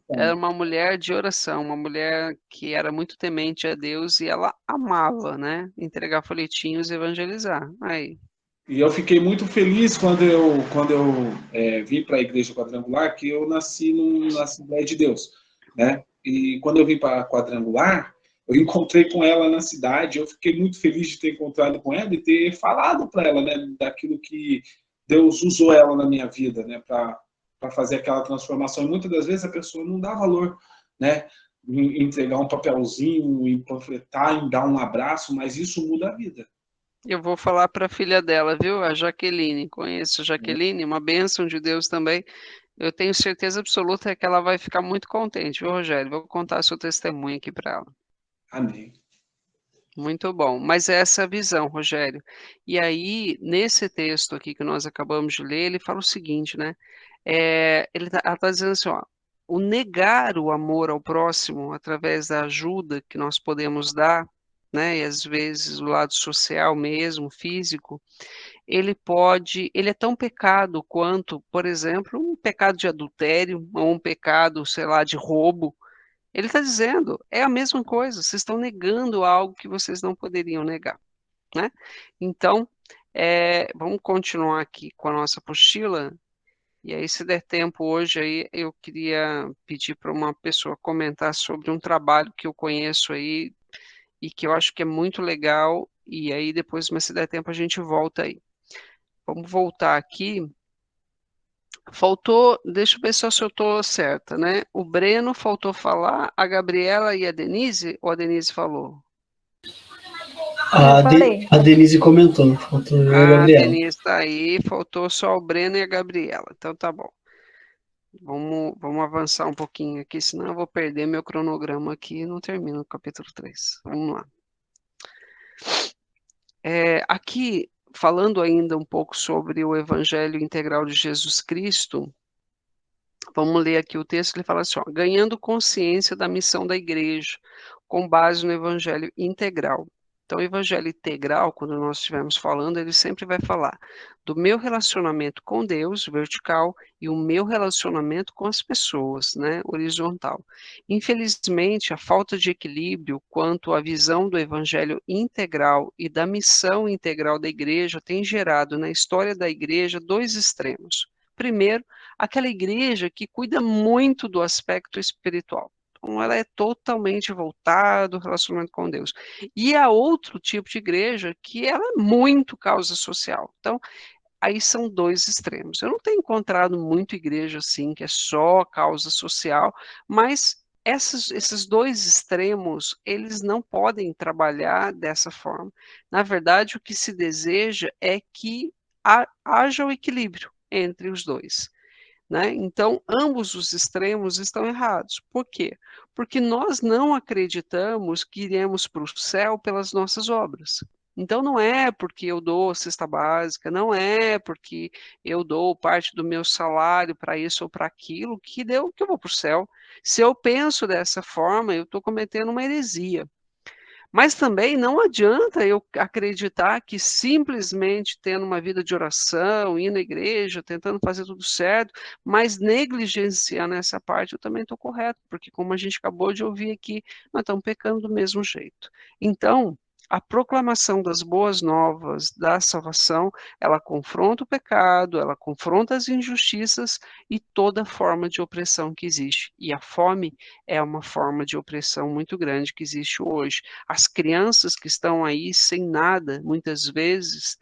Era uma mulher de oração, uma mulher que era muito temente a Deus e ela amava, né, entregar folhetinhos e evangelizar. Aí. E eu fiquei muito feliz quando eu vim para a Igreja Quadrangular, que eu nasci na Assembleia de Deus, né? E quando eu vim para a Quadrangular, eu encontrei com ela na cidade, eu fiquei muito feliz de ter encontrado com ela e ter falado para ela, né, daquilo que Deus usou ela na minha vida, né, para fazer aquela transformação. E muitas das vezes a pessoa não dá valor, né, em entregar um papelzinho, em panfletar, em dar um abraço, mas isso muda a vida. Eu vou falar para a filha dela, viu? A Jaqueline. Conheço a Jaqueline, uma bênção de Deus também. Eu tenho certeza absoluta que ela vai ficar muito contente, viu, Rogério? Vou contar seu testemunho aqui para ela. Amém. Muito bom. Mas é essa visão, Rogério. E aí, nesse texto aqui que nós acabamos de ler, ele fala o seguinte, né? Ela está dizendo assim, ó, o negar o amor ao próximo através da ajuda que nós podemos dar, né? E às vezes o lado social mesmo, físico, ele é tão pecado quanto, por exemplo, um pecado de adultério, ou um pecado, sei lá, de roubo. Ele está dizendo, é a mesma coisa, vocês estão negando algo que vocês não poderiam negar, né? Então, vamos continuar aqui com a nossa apostila, e aí se der tempo hoje, aí eu queria pedir para uma pessoa comentar sobre um trabalho que eu conheço aí, e que eu acho que é muito legal, e aí depois, mas se der tempo, a gente volta aí. Vamos voltar aqui. Faltou, deixa eu ver se eu estou certa, né? O Breno faltou falar, a Gabriela e a Denise, ou a Denise falou? A Denise comentou, faltou a Gabriela. A Denise está aí, faltou só o Breno e a Gabriela, então tá bom. Vamos avançar um pouquinho aqui, senão eu vou perder meu cronograma aqui e não termino o capítulo 3. Vamos lá. Aqui, falando ainda um pouco sobre o Evangelho Integral de Jesus Cristo, vamos ler aqui o texto, ele fala assim, ó, ganhando consciência da missão da igreja, com base no Evangelho Integral. Então, o Evangelho Integral, quando nós estivermos falando, ele sempre vai falar do meu relacionamento com Deus, vertical, e o meu relacionamento com as pessoas, né, horizontal. Infelizmente, a falta de equilíbrio quanto à visão do Evangelho Integral e da missão integral da igreja tem gerado na história da igreja 2 extremos. Primeiro, aquela igreja que cuida muito do aspecto espiritual. Então, ela é totalmente voltada ao relacionamento com Deus. E há outro tipo de igreja que ela é muito causa social. Então, aí são dois extremos. Eu não tenho encontrado muito igreja assim, que é só causa social, mas esses dois extremos, eles não podem trabalhar dessa forma. Na verdade, o que se deseja é que haja o equilíbrio entre os dois. Né? Então, ambos os extremos estão errados. Por quê? Porque nós não acreditamos que iremos para o céu pelas nossas obras. Então, não é porque eu dou cesta básica, não é porque eu dou parte do meu salário para isso ou para aquilo que eu vou para o céu. Se eu penso dessa forma, eu estou cometendo uma heresia. Mas também não adianta eu acreditar que simplesmente tendo uma vida de oração, indo à igreja, tentando fazer tudo certo, mas negligenciando essa parte, eu também estou correto, porque como a gente acabou de ouvir aqui, nós estamos pecando do mesmo jeito. Então, a proclamação das boas novas da salvação, ela confronta o pecado, ela confronta as injustiças e toda forma de opressão que existe. E a fome é uma forma de opressão muito grande que existe hoje. As crianças que estão aí sem nada, muitas vezes,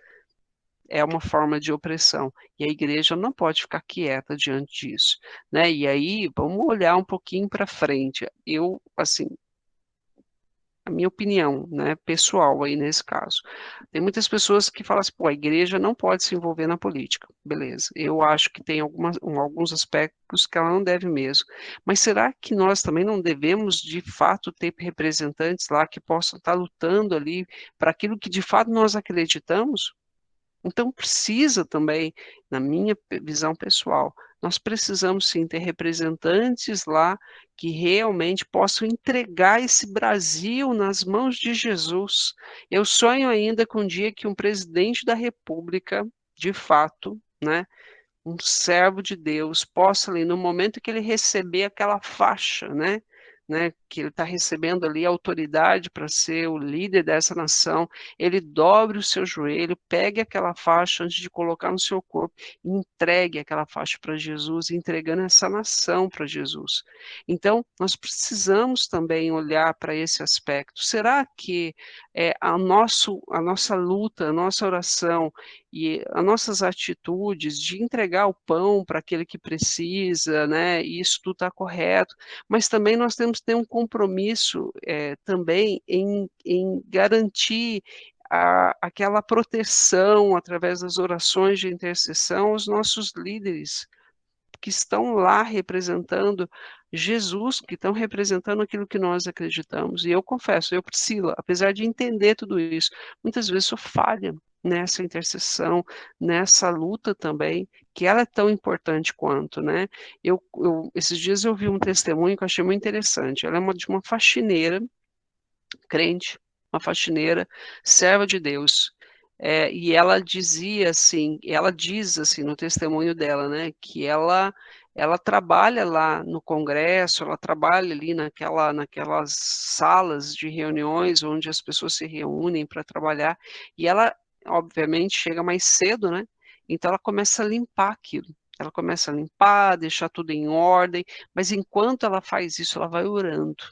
é uma forma de opressão. E a igreja não pode ficar quieta diante disso. Né? E aí, vamos olhar um pouquinho para frente. Eu, assim, a minha opinião, né, pessoal aí nesse caso. Tem muitas pessoas que falam assim, pô, a igreja não pode se envolver na política. Beleza, eu acho que tem alguns aspectos que ela não deve mesmo. Mas será que nós também não devemos, de fato, ter representantes lá que possam estar lutando ali para aquilo que de fato nós acreditamos? Então precisa também, na minha visão pessoal, nós precisamos sim ter representantes lá que realmente possam entregar esse Brasil nas mãos de Jesus. Eu sonho ainda com um dia que um presidente da República, de fato, né, um servo de Deus possa ali, no momento que ele receber aquela faixa, né, que ele está recebendo ali a autoridade para ser o líder dessa nação, ele dobre o seu joelho, pegue aquela faixa antes de colocar no seu corpo, e entregue aquela faixa para Jesus, entregando essa nação para Jesus. Então, nós precisamos também olhar para esse aspecto. Será que a nossa luta, a nossa oração e as nossas atitudes de entregar o pão para aquele que precisa, né, e isso tudo está correto, mas também nós temos que ter um compromisso também em garantir aquela proteção através das orações de intercessão aos nossos líderes, que estão lá representando Jesus, que estão representando aquilo que nós acreditamos. E eu confesso, eu, Priscila, apesar de entender tudo isso, muitas vezes sou falha nessa intercessão, nessa luta também, que ela é tão importante quanto, né? Esses dias eu vi um testemunho que eu achei muito interessante. Ela é de uma faxineira, crente, uma faxineira, serva de Deus. E ela dizia assim, ela diz assim no testemunho dela, né, que ela trabalha lá no Congresso, ela trabalha ali naquelas salas de reuniões onde as pessoas se reúnem para trabalhar, e ela, obviamente, chega mais cedo, né? Então ela começa a limpar aquilo. Ela começa a limpar, deixar tudo em ordem, mas enquanto ela faz isso, ela vai orando,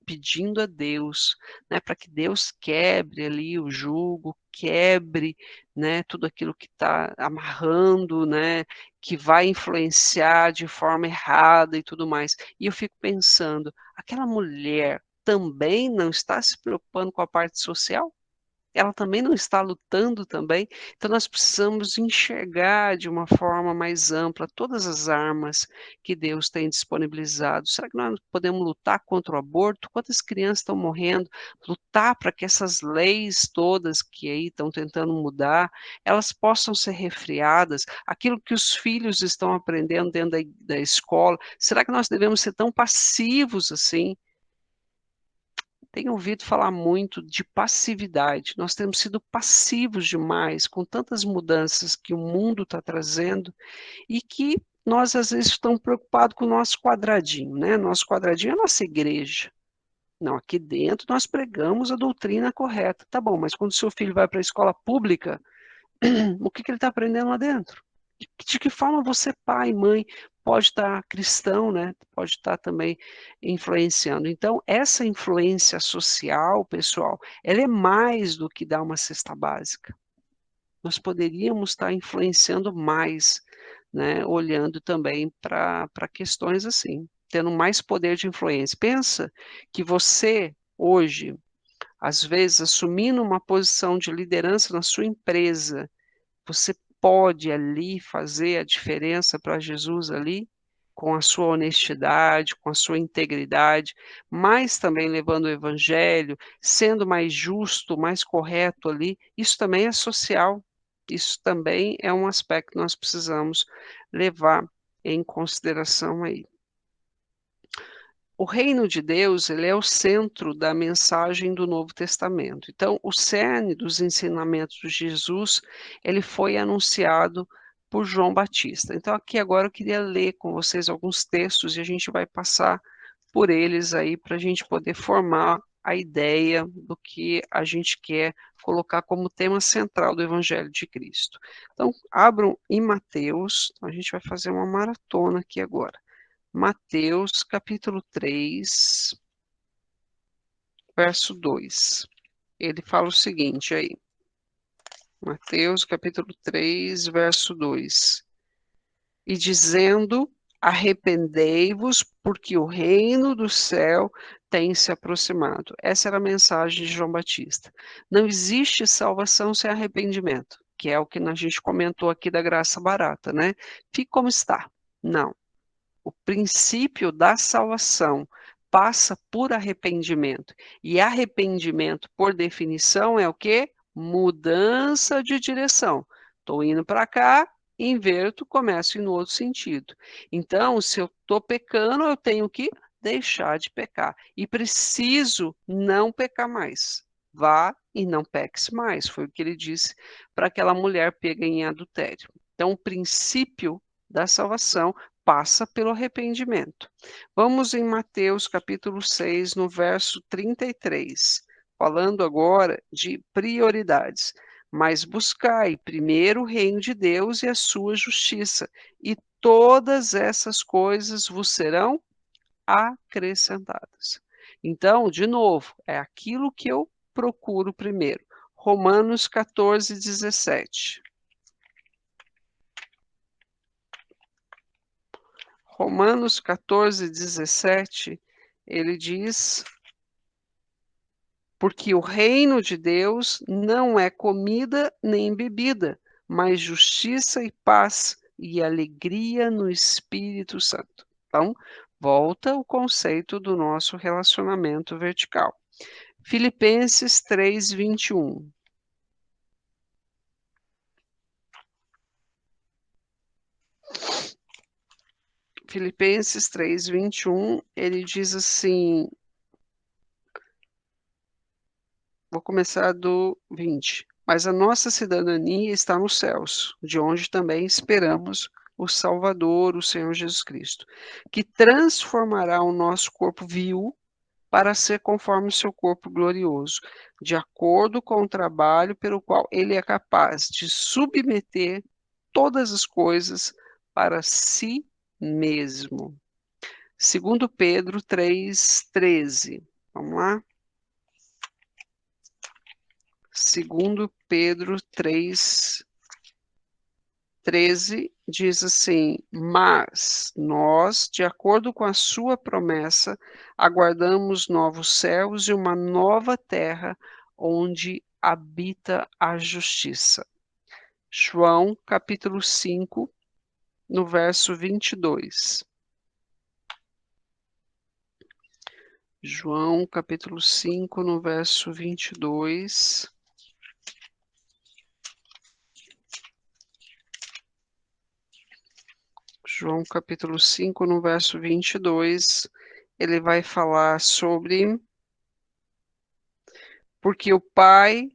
pedindo a Deus, né, para que Deus quebre ali o jugo, quebre, né, tudo aquilo que está amarrando, né, que vai influenciar de forma errada e tudo mais. E eu fico pensando, aquela mulher também não está se preocupando com a parte social? Ela também não está lutando também, então nós precisamos enxergar de uma forma mais ampla todas as armas que Deus tem disponibilizado. Será que nós podemos lutar contra o aborto? Quantas crianças estão morrendo? Lutar para que essas leis todas que aí estão tentando mudar, elas possam ser refriadas. Aquilo que os filhos estão aprendendo dentro da escola, será que nós devemos ser tão passivos assim? Tenho ouvido falar muito de passividade. Nós temos sido passivos demais com tantas mudanças que o mundo está trazendo e que nós, às vezes, estamos preocupados com o nosso quadradinho, né? Nosso quadradinho é a nossa igreja. Não, aqui dentro nós pregamos a doutrina correta. Tá bom, mas quando o seu filho vai para a escola pública, o que ele está aprendendo lá dentro? De que forma você, pai e mãe, pode estar cristão, né? Pode estar também influenciando. Então, essa influência social, pessoal, ela é mais do que dar uma cesta básica. Nós poderíamos estar influenciando mais, né? Olhando também para questões assim, tendo mais poder de influência. Pensa que você, hoje, às vezes, assumindo uma posição de liderança na sua empresa, você pode ali fazer a diferença para Jesus ali, com a sua honestidade, com a sua integridade, mas também levando o evangelho, sendo mais justo, mais correto ali. Isso também é social. Isso também é um aspecto que nós precisamos levar em consideração aí. O reino de Deus, ele é o centro da mensagem do Novo Testamento. Então, o cerne dos ensinamentos de Jesus, ele foi anunciado por João Batista. Então, aqui agora eu queria ler com vocês alguns textos e a gente vai passar por eles aí para a gente poder formar a ideia do que a gente quer colocar como tema central do Evangelho de Cristo. Então, abram em Mateus, então a gente vai fazer uma maratona aqui agora. Mateus, capítulo 3, verso 2. Ele fala o seguinte aí. Mateus, capítulo 3, verso 2. E dizendo, arrependei-vos, porque o reino do céu tem se aproximado. Essa era a mensagem de João Batista. Não existe salvação sem arrependimento, que é o que a gente comentou aqui da graça barata, né? Fique como está. Não. O princípio da salvação passa por arrependimento. E arrependimento, por definição, é o quê? Mudança de direção. Estou indo para cá, inverto, começo em outro sentido. Então, se eu estou pecando, eu tenho que deixar de pecar. E preciso não pecar mais. Vá e não peques mais. Foi o que ele disse para aquela mulher pega em adultério. Então, o princípio da salvação passa pelo arrependimento. Vamos em Mateus capítulo 6, no verso 33, falando agora de prioridades. Mas buscai primeiro o reino de Deus e a sua justiça, e todas essas coisas vos serão acrescentadas. Então, de novo, é aquilo que eu procuro primeiro. Romanos 14, 17. Romanos 14, 17, ele diz: porque o reino de Deus não é comida nem bebida, mas justiça e paz e alegria no Espírito Santo. Então, volta o conceito do nosso relacionamento vertical. Filipenses 3, 21. Filipenses 3, 21, ele diz assim, vou começar do 20. Mas a nossa cidadania está nos céus, de onde também esperamos o Salvador, o Senhor Jesus Cristo, que transformará o nosso corpo vil para ser conforme o seu corpo glorioso, de acordo com o trabalho pelo qual ele é capaz de submeter todas as coisas para si mesmo. Segundo Pedro 3:13. Vamos lá? Segundo Pedro 3:13 diz assim: mas nós, de acordo com a sua promessa, aguardamos novos céus e uma nova terra onde habita a justiça. João, capítulo 5, no verso 22. João, capítulo 5, no verso 22. João capítulo 5, no verso 22, ele vai falar sobre porque o Pai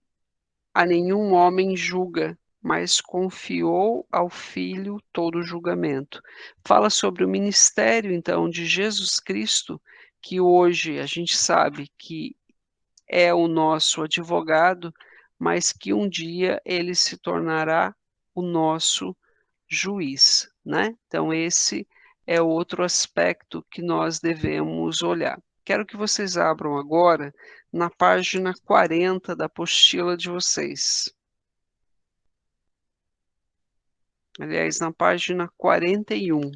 a nenhum homem julga, mas confiou ao Filho todo o julgamento. Fala sobre o ministério, então, de Jesus Cristo, que hoje a gente sabe que é o nosso advogado, mas que um dia ele se tornará o nosso juiz, né? Então, esse é outro aspecto que nós devemos olhar. Quero que vocês abram agora na página 40 da apostila de vocês. Aliás, na página 41.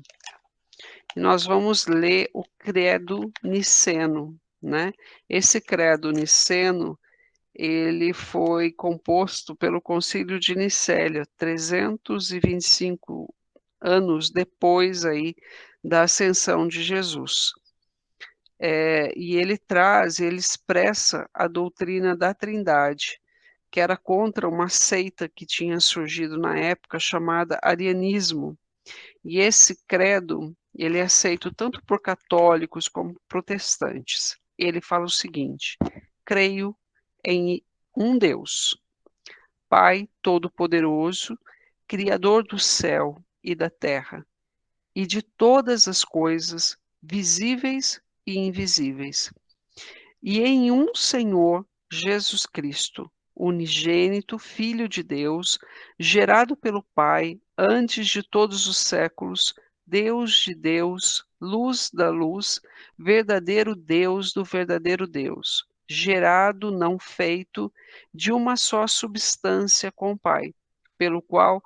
E nós vamos ler o Credo Niceno, né? Esse Credo Niceno, ele foi composto pelo Concílio de Nicéia, 325 anos depois aí da ascensão de Jesus. E ele expressa a doutrina da Trindade, que era contra uma seita que tinha surgido na época chamada arianismo. E esse credo, ele é aceito tanto por católicos como protestantes. Ele fala o seguinte: creio em um Deus, Pai Todo-Poderoso, Criador do céu e da terra, e de todas as coisas, visíveis e invisíveis, e em um Senhor Jesus Cristo, unigênito Filho de Deus, gerado pelo Pai antes de todos os séculos, Deus de Deus, luz da luz, verdadeiro Deus do verdadeiro Deus, gerado, não feito, de uma só substância com o Pai, pelo qual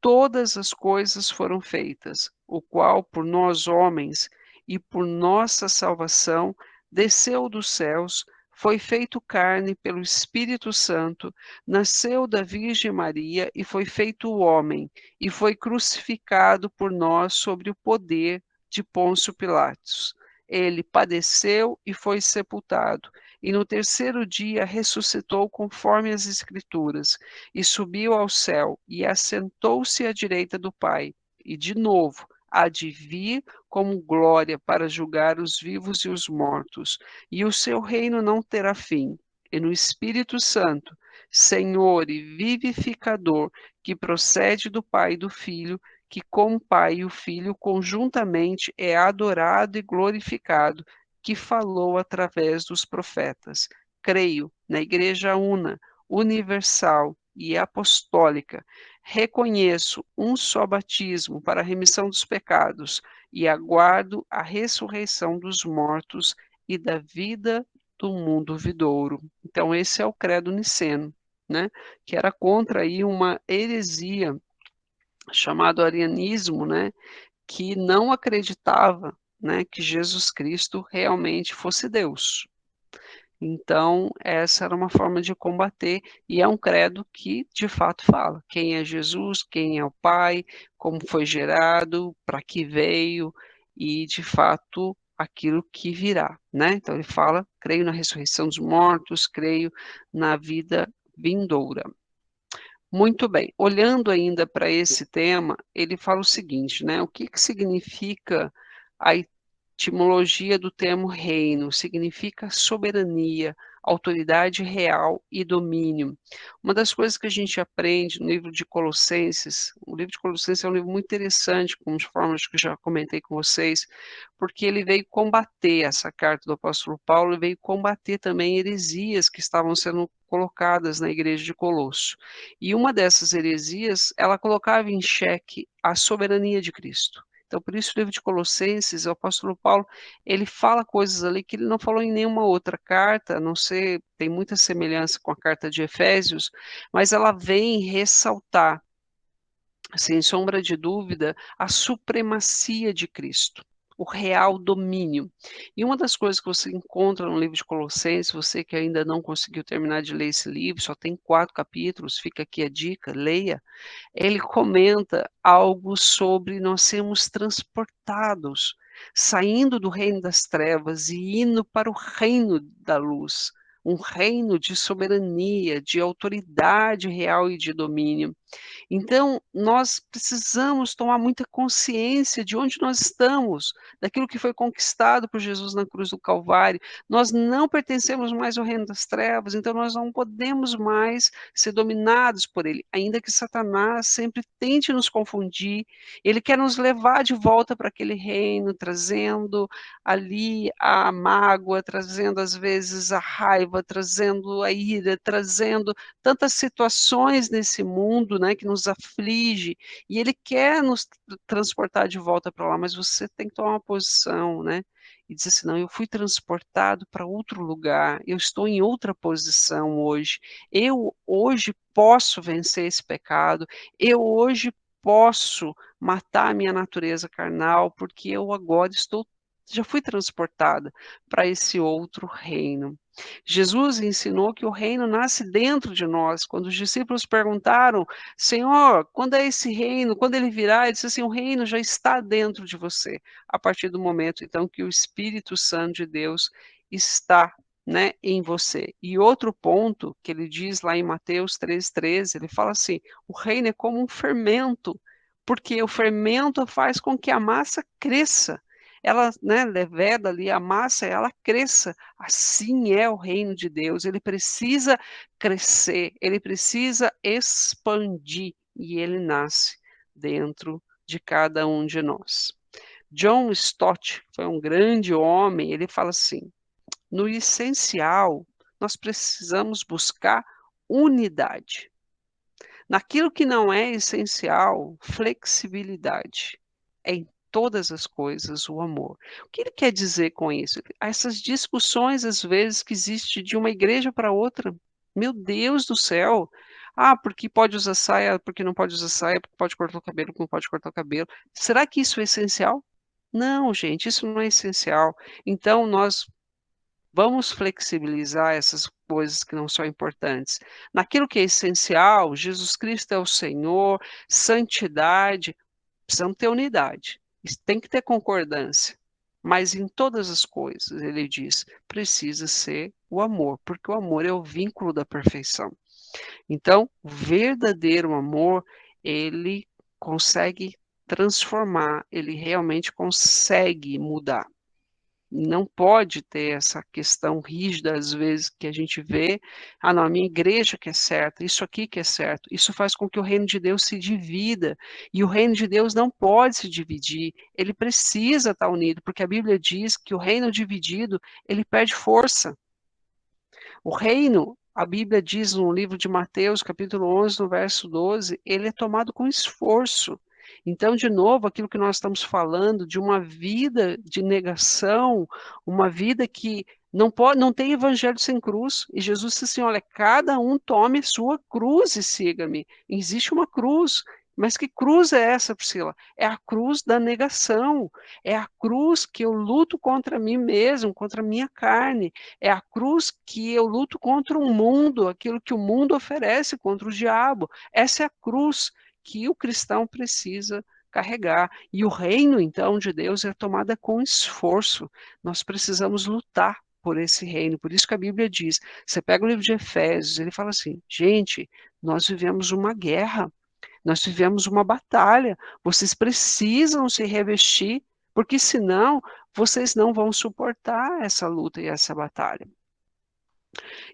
todas as coisas foram feitas, o qual por nós homens e por nossa salvação desceu dos céus, foi feito carne pelo Espírito Santo, nasceu da Virgem Maria e foi feito homem, e foi crucificado por nós sobre o poder de Pôncio Pilatos. Ele padeceu e foi sepultado, e no terceiro dia ressuscitou conforme as Escrituras, e subiu ao céu, e assentou-se à direita do Pai, e de novo há de vir como glória para julgar os vivos e os mortos, e o seu reino não terá fim. E no Espírito Santo, Senhor e vivificador, que procede do Pai e do Filho, que com o Pai e o Filho conjuntamente é adorado e glorificado, que falou através dos profetas. Creio na Igreja una, universal e apostólica. Reconheço um só batismo para a remissão dos pecados e aguardo a ressurreição dos mortos e da vida do mundo vidouro. Então esse é o credo niceno, né? Que era contra aí uma heresia chamado arianismo, né? Que não acreditava, né, que Jesus Cristo realmente fosse Deus. Então, essa era uma forma de combater, e é um credo que, de fato, fala quem é Jesus, quem é o Pai, como foi gerado, para que veio, e, de fato, aquilo que virá, né? Então, ele fala, creio na ressurreição dos mortos, creio na vida vindoura. Muito bem, olhando ainda para esse tema, ele fala o seguinte, né? O que significa a etimologia do termo reino? Significa soberania, autoridade real e domínio. Uma das coisas que a gente aprende no livro de Colossenses, o livro de Colossenses é um livro muito interessante, como de formas que eu já comentei com vocês, porque ele veio combater essa carta do apóstolo Paulo, e veio combater também heresias que estavam sendo colocadas na igreja de Colosso. E uma dessas heresias, ela colocava em xeque a soberania de Cristo. Então, por isso, o livro de Colossenses, o apóstolo Paulo, ele fala coisas ali que ele não falou em nenhuma outra carta, a não ser, tem muita semelhança com a carta de Efésios, mas ela vem ressaltar, sem sombra de dúvida, a supremacia de Cristo, o real domínio. E uma das coisas que você encontra no livro de Colossenses, você que ainda não conseguiu terminar de ler esse livro, só tem 4 capítulos, fica aqui a dica, leia. Ele comenta algo sobre nós sermos transportados, saindo do reino das trevas e indo para o reino da luz, um reino de soberania, de autoridade real e de domínio. Então, nós precisamos tomar muita consciência de onde nós estamos, daquilo que foi conquistado por Jesus na cruz do Calvário. Nós não pertencemos mais ao reino das trevas, então nós não podemos mais ser dominados por ele, ainda que Satanás sempre tente nos confundir, ele quer nos levar de volta para aquele reino, trazendo ali a mágoa, trazendo às vezes a raiva, trazendo a ira, trazendo tantas situações nesse mundo, né, que nos aflige, e ele quer nos transportar de volta para lá, mas você tem que tomar uma posição, né, e dizer assim, não, eu fui transportado para outro lugar, eu estou em outra posição hoje, eu hoje posso vencer esse pecado, eu hoje posso matar a minha natureza carnal, porque eu agora já fui transportada para esse outro reino. Jesus ensinou que o reino nasce dentro de nós. Quando os discípulos perguntaram, Senhor, quando é esse reino? Quando ele virá? Ele disse assim, o reino já está dentro de você. A partir do momento, então, que o Espírito Santo de Deus está, né, em você. E outro ponto que ele diz lá em Mateus 3,13, ele fala assim, o reino é como um fermento, porque o fermento faz com que a massa cresça. Ela, né, leveda ali a massa, ela cresça. Assim é o reino de Deus. Ele precisa crescer, ele precisa expandir e ele nasce dentro de cada um de nós. John Stott foi um grande homem, ele fala assim: no essencial, nós precisamos buscar unidade. Naquilo que não é essencial, flexibilidade. É em todas as coisas o amor. O que ele quer dizer com isso? Essas discussões, às vezes, que existe de uma igreja para outra. Meu Deus do céu! Ah, porque pode usar saia, porque não pode usar saia, porque pode cortar o cabelo, porque não pode cortar o cabelo. Será que isso é essencial? Não, gente, isso não é essencial. Então, nós vamos flexibilizar essas coisas que não são importantes. Naquilo que é essencial, Jesus Cristo é o Senhor, santidade, precisamos ter unidade. Tem que ter concordância. Mas em todas as coisas, ele diz, precisa ser o amor, porque o amor é o vínculo da perfeição. Então, o verdadeiro amor, ele consegue transformar, ele realmente consegue mudar. Não pode ter essa questão rígida, às vezes, que a gente vê, ah, não, a minha igreja que é certa, isso aqui que é certo. Isso faz com que o reino de Deus se divida, e o reino de Deus não pode se dividir, ele precisa estar unido, porque a Bíblia diz que o reino dividido, ele perde força. O reino, a Bíblia diz no livro de Mateus, capítulo 11, no verso 12, ele é tomado com esforço. Então, de novo, aquilo que nós estamos falando de uma vida de negação, uma vida que não pode, não tem evangelho sem cruz. E Jesus disse assim, olha, cada um tome sua cruz e siga-me. Existe uma cruz. Mas que cruz é essa, Priscila? É a cruz da negação. É a cruz que eu luto contra mim mesmo, contra a minha carne. É a cruz que eu luto contra o mundo, aquilo que o mundo oferece contra o diabo. Essa é a cruz que o cristão precisa carregar. E o reino, então, de Deus é tomada com esforço. Nós precisamos lutar por esse reino. Por isso que a Bíblia diz, você pega o livro de Efésios, ele fala assim, gente, nós vivemos uma guerra, nós vivemos uma batalha, vocês precisam se revestir, porque senão vocês não vão suportar essa luta e essa batalha.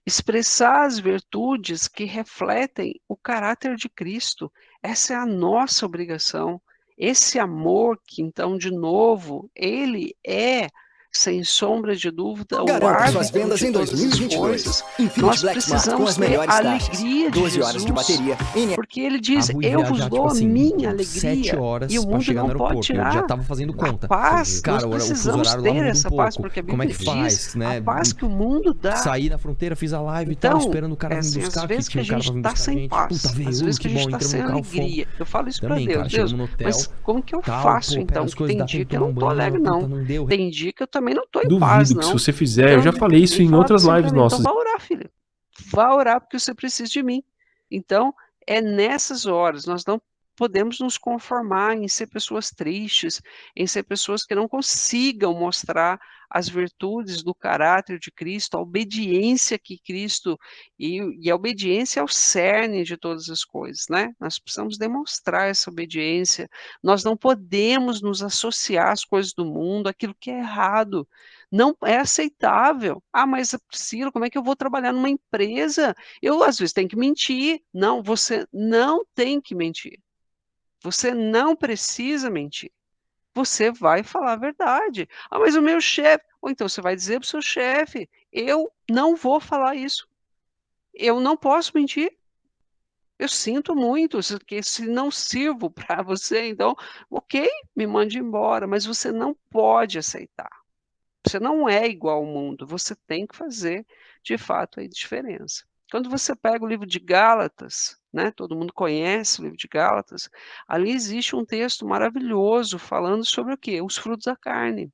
Expressar as virtudes que refletem o caráter de Cristo. Essa é a nossa obrigação. Esse amor que, então, de novo, ele é, sem sombra de dúvida, o Garanta suas árbitro vendas de em todas as 2022. coisas. Infinity Nós Black Smart com precisamos as ter melhores a taxas. alegria de 12 horas Jesus, de bateria. porque ele diz, A Rui eu já, vos tipo dou a assim, minha 7 alegria, horas e o pra mundo chegar no não pode aeroporto. Eu já tirar. tava fazendo conta. A paz, Cara, nós o fuso precisamos horário lá ter muda um essa paz, pouco. porque a Como é Bíblia que diz, faz, né? a paz que o mundo dá. Saí na fronteira, fiz a live e tal, Então, esperando o cara vir assim, buscar, às que vezes que tinha a um cara gente pra vir está buscar a sem gente. paz, Puta, às veio, vezes que que a gente bom, está entramos sem no carro, fomos. alegria. Eu falo isso para Também, Deus, cara, Deus, chegamos no mas hotel, como que eu tal, faço pô, então? as Que coisas, tem dá dia tempo de que eu tomar não um tô banho, alegre, puta, não. não deu. Tem dia que eu também não tô em paz, Duvido que se não. você fizer, eu Então, já falei isso ele em falava outras assim para lives mim, então nossas. vá orar, filha. Vá orar porque você precisa de mim. Então, é nessas horas, nós não podemos nos conformar em ser pessoas tristes, em ser pessoas que não consigam mostrar as virtudes do caráter de Cristo, a obediência que Cristo, e a obediência é o cerne de todas as coisas, né? Nós precisamos demonstrar essa obediência, nós não podemos nos associar às coisas do mundo, aquilo que é errado, não é aceitável. Ah, mas Priscila, como é que eu vou trabalhar numa empresa? Eu, às vezes, tenho que mentir. Não, você não tem que mentir. Você não precisa mentir. Você vai falar a verdade. Ah, mas o meu chefe. Ou então você vai dizer para o seu chefe: eu não vou falar isso. Eu não posso mentir. Eu sinto muito, que se não sirvo para você, então, ok, me mande embora, mas você não pode aceitar. Você não é igual ao mundo, você tem que fazer, de fato, a diferença. Quando você pega o livro de Gálatas, né, todo mundo conhece o livro de Gálatas, ali existe um texto maravilhoso falando sobre o quê? Os frutos da carne.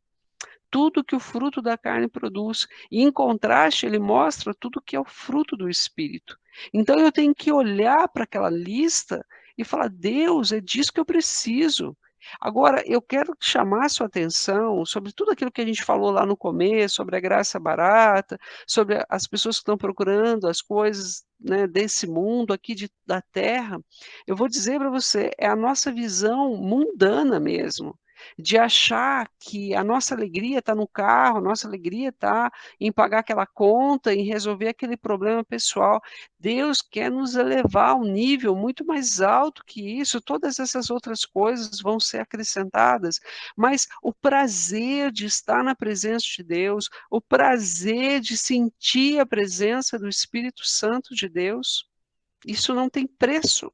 Tudo que o fruto da carne produz. E, em contraste, ele mostra tudo que é o fruto do Espírito. Então, eu tenho que olhar para aquela lista e falar: Deus, é disso que eu preciso. Agora, eu quero chamar a sua atenção sobre tudo aquilo que a gente falou lá no começo, sobre a graça barata, sobre as pessoas que estão procurando as coisas, né, desse mundo aqui da terra. Eu vou dizer para você, é a nossa visão mundana mesmo, de achar que a nossa alegria está no carro, a nossa alegria está em pagar aquela conta, em resolver aquele problema pessoal. Deus quer nos elevar a um nível muito mais alto que isso, todas essas outras coisas vão ser acrescentadas, mas o prazer de estar na presença de Deus, o prazer de sentir a presença do Espírito Santo de Deus, isso não tem preço,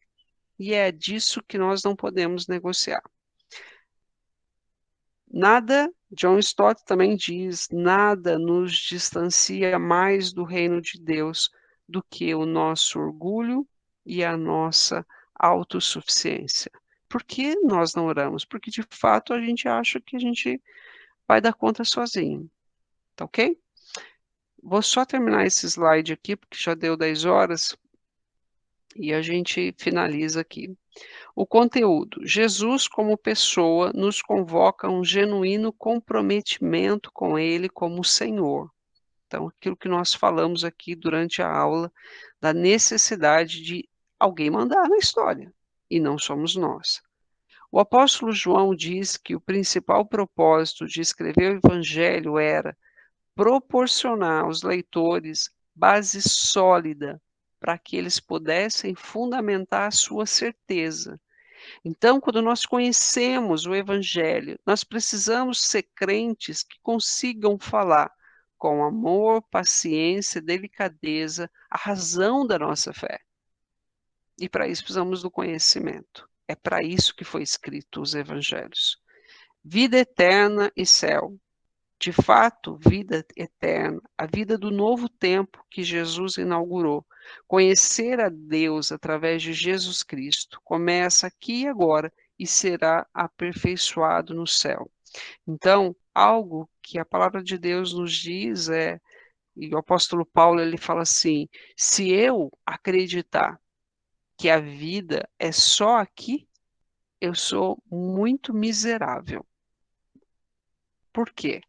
e é disso que nós não podemos negociar. Nada, John Stott também diz, nada nos distancia mais do reino de Deus do que o nosso orgulho e a nossa autossuficiência. Por que nós não oramos? Porque, de fato, a gente acha que a gente vai dar conta sozinho. Tá ok? Vou só terminar esse slide aqui, porque já deu 10 horas, e a gente finaliza aqui. O conteúdo. Jesus, como pessoa, nos convoca a um genuíno comprometimento com Ele como Senhor. Então, aquilo que nós falamos aqui durante a aula, da necessidade de alguém mandar na história, e não somos nós. O apóstolo João diz que o principal propósito de escrever o Evangelho era proporcionar aos leitores base sólida para que eles pudessem fundamentar a sua certeza. Então, quando nós conhecemos o Evangelho, nós precisamos ser crentes que consigam falar com amor, paciência, delicadeza, a razão da nossa fé. E para isso precisamos do conhecimento. É para isso que foi escrito os Evangelhos. Vida eterna e céu. De fato, vida eterna, a vida do novo tempo que Jesus inaugurou. Conhecer a Deus através de Jesus Cristo começa aqui e agora e será aperfeiçoado no céu. Então, algo que a palavra de Deus nos diz é, e o apóstolo Paulo ele fala assim: se eu acreditar que a vida é só aqui, eu sou muito miserável. Por quê?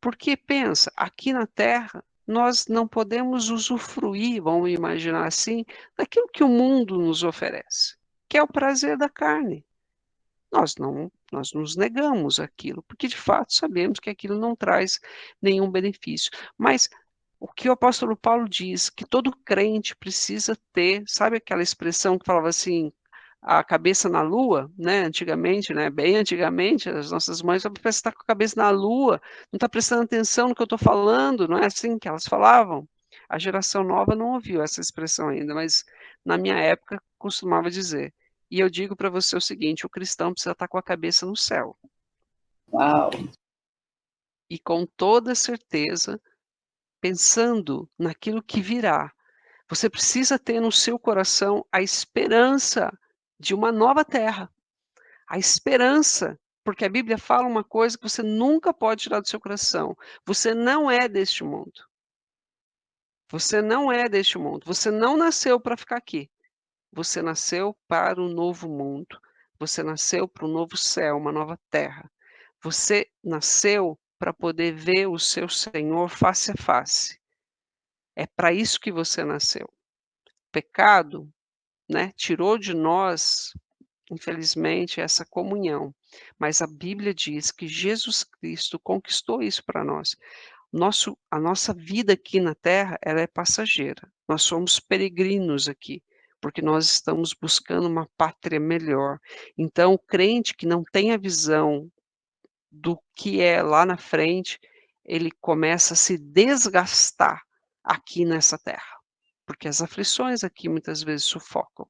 Porque pensa, aqui na Terra, nós não podemos usufruir, vamos imaginar assim, daquilo que o mundo nos oferece, que é o prazer da carne. Nós nos negamos aquilo, porque de fato sabemos que aquilo não traz nenhum benefício. Mas o que o apóstolo Paulo diz, que todo crente precisa ter, sabe aquela expressão que falava assim, a cabeça na lua, né, antigamente, né, bem antigamente, as nossas mães parece estar com a cabeça na lua, não está prestando atenção no que eu estou falando, não é assim que elas falavam? A geração nova não ouviu essa expressão ainda, mas na minha época costumava dizer. E eu digo para você o seguinte, o cristão precisa estar com a cabeça no céu. Uau! E com toda certeza, pensando naquilo que virá. Você precisa ter no seu coração a esperança de uma nova terra. A esperança, porque a Bíblia fala uma coisa que você nunca pode tirar do seu coração. Você não é deste mundo. Você não é deste mundo. Você não nasceu para ficar aqui. Você nasceu para o novo mundo. Você nasceu para um novo céu, uma nova terra. Você nasceu para poder ver o seu Senhor face a face. É para isso que você nasceu. O pecado, né, tirou de nós, infelizmente, essa comunhão. Mas a Bíblia diz que Jesus Cristo conquistou isso para nós. A nossa vida aqui na Terra, ela é passageira. Nós somos peregrinos aqui, porque nós estamos buscando uma pátria melhor. Então, o crente que não tem a visão do que é lá na frente, ele começa a se desgastar aqui nessa terra, porque as aflições aqui muitas vezes sufocam.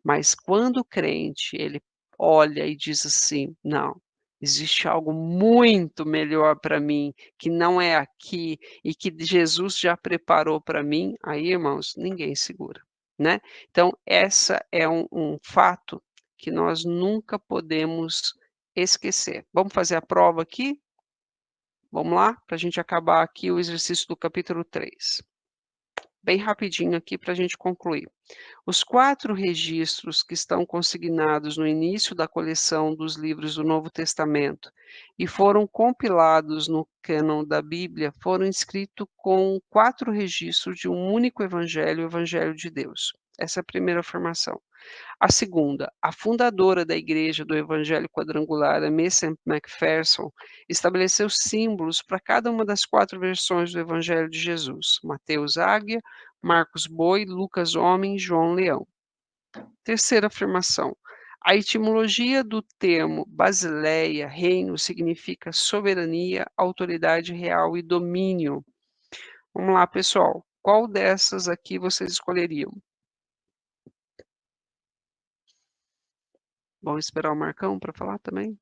Mas quando o crente, ele olha e diz assim: "Não, existe algo muito melhor para mim, que não é aqui e que Jesus já preparou para mim", aí, irmãos, ninguém segura, né. Então essa é um fato que nós nunca podemos esquecer. Vamos fazer a prova aqui? Vamos lá? Para a gente acabar aqui o exercício do capítulo 3. Bem rapidinho aqui para a gente concluir. Os 4 registros que estão consignados no início da coleção dos livros do Novo Testamento e foram compilados no cânon da Bíblia foram escritos com 4 registros de um único evangelho, o Evangelho de Deus. Essa é a primeira afirmação. A segunda, a fundadora da Igreja do Evangelho Quadrangular, a Mason McPherson, estabeleceu símbolos para cada uma das 4 versões do Evangelho de Jesus: Mateus águia, Marcos boi, Lucas homem, João leão. Terceira afirmação, a etimologia do termo Basileia, reino, significa soberania, autoridade real e domínio. Vamos lá, pessoal, qual dessas aqui vocês escolheriam? Vamos esperar o Marcão para falar também?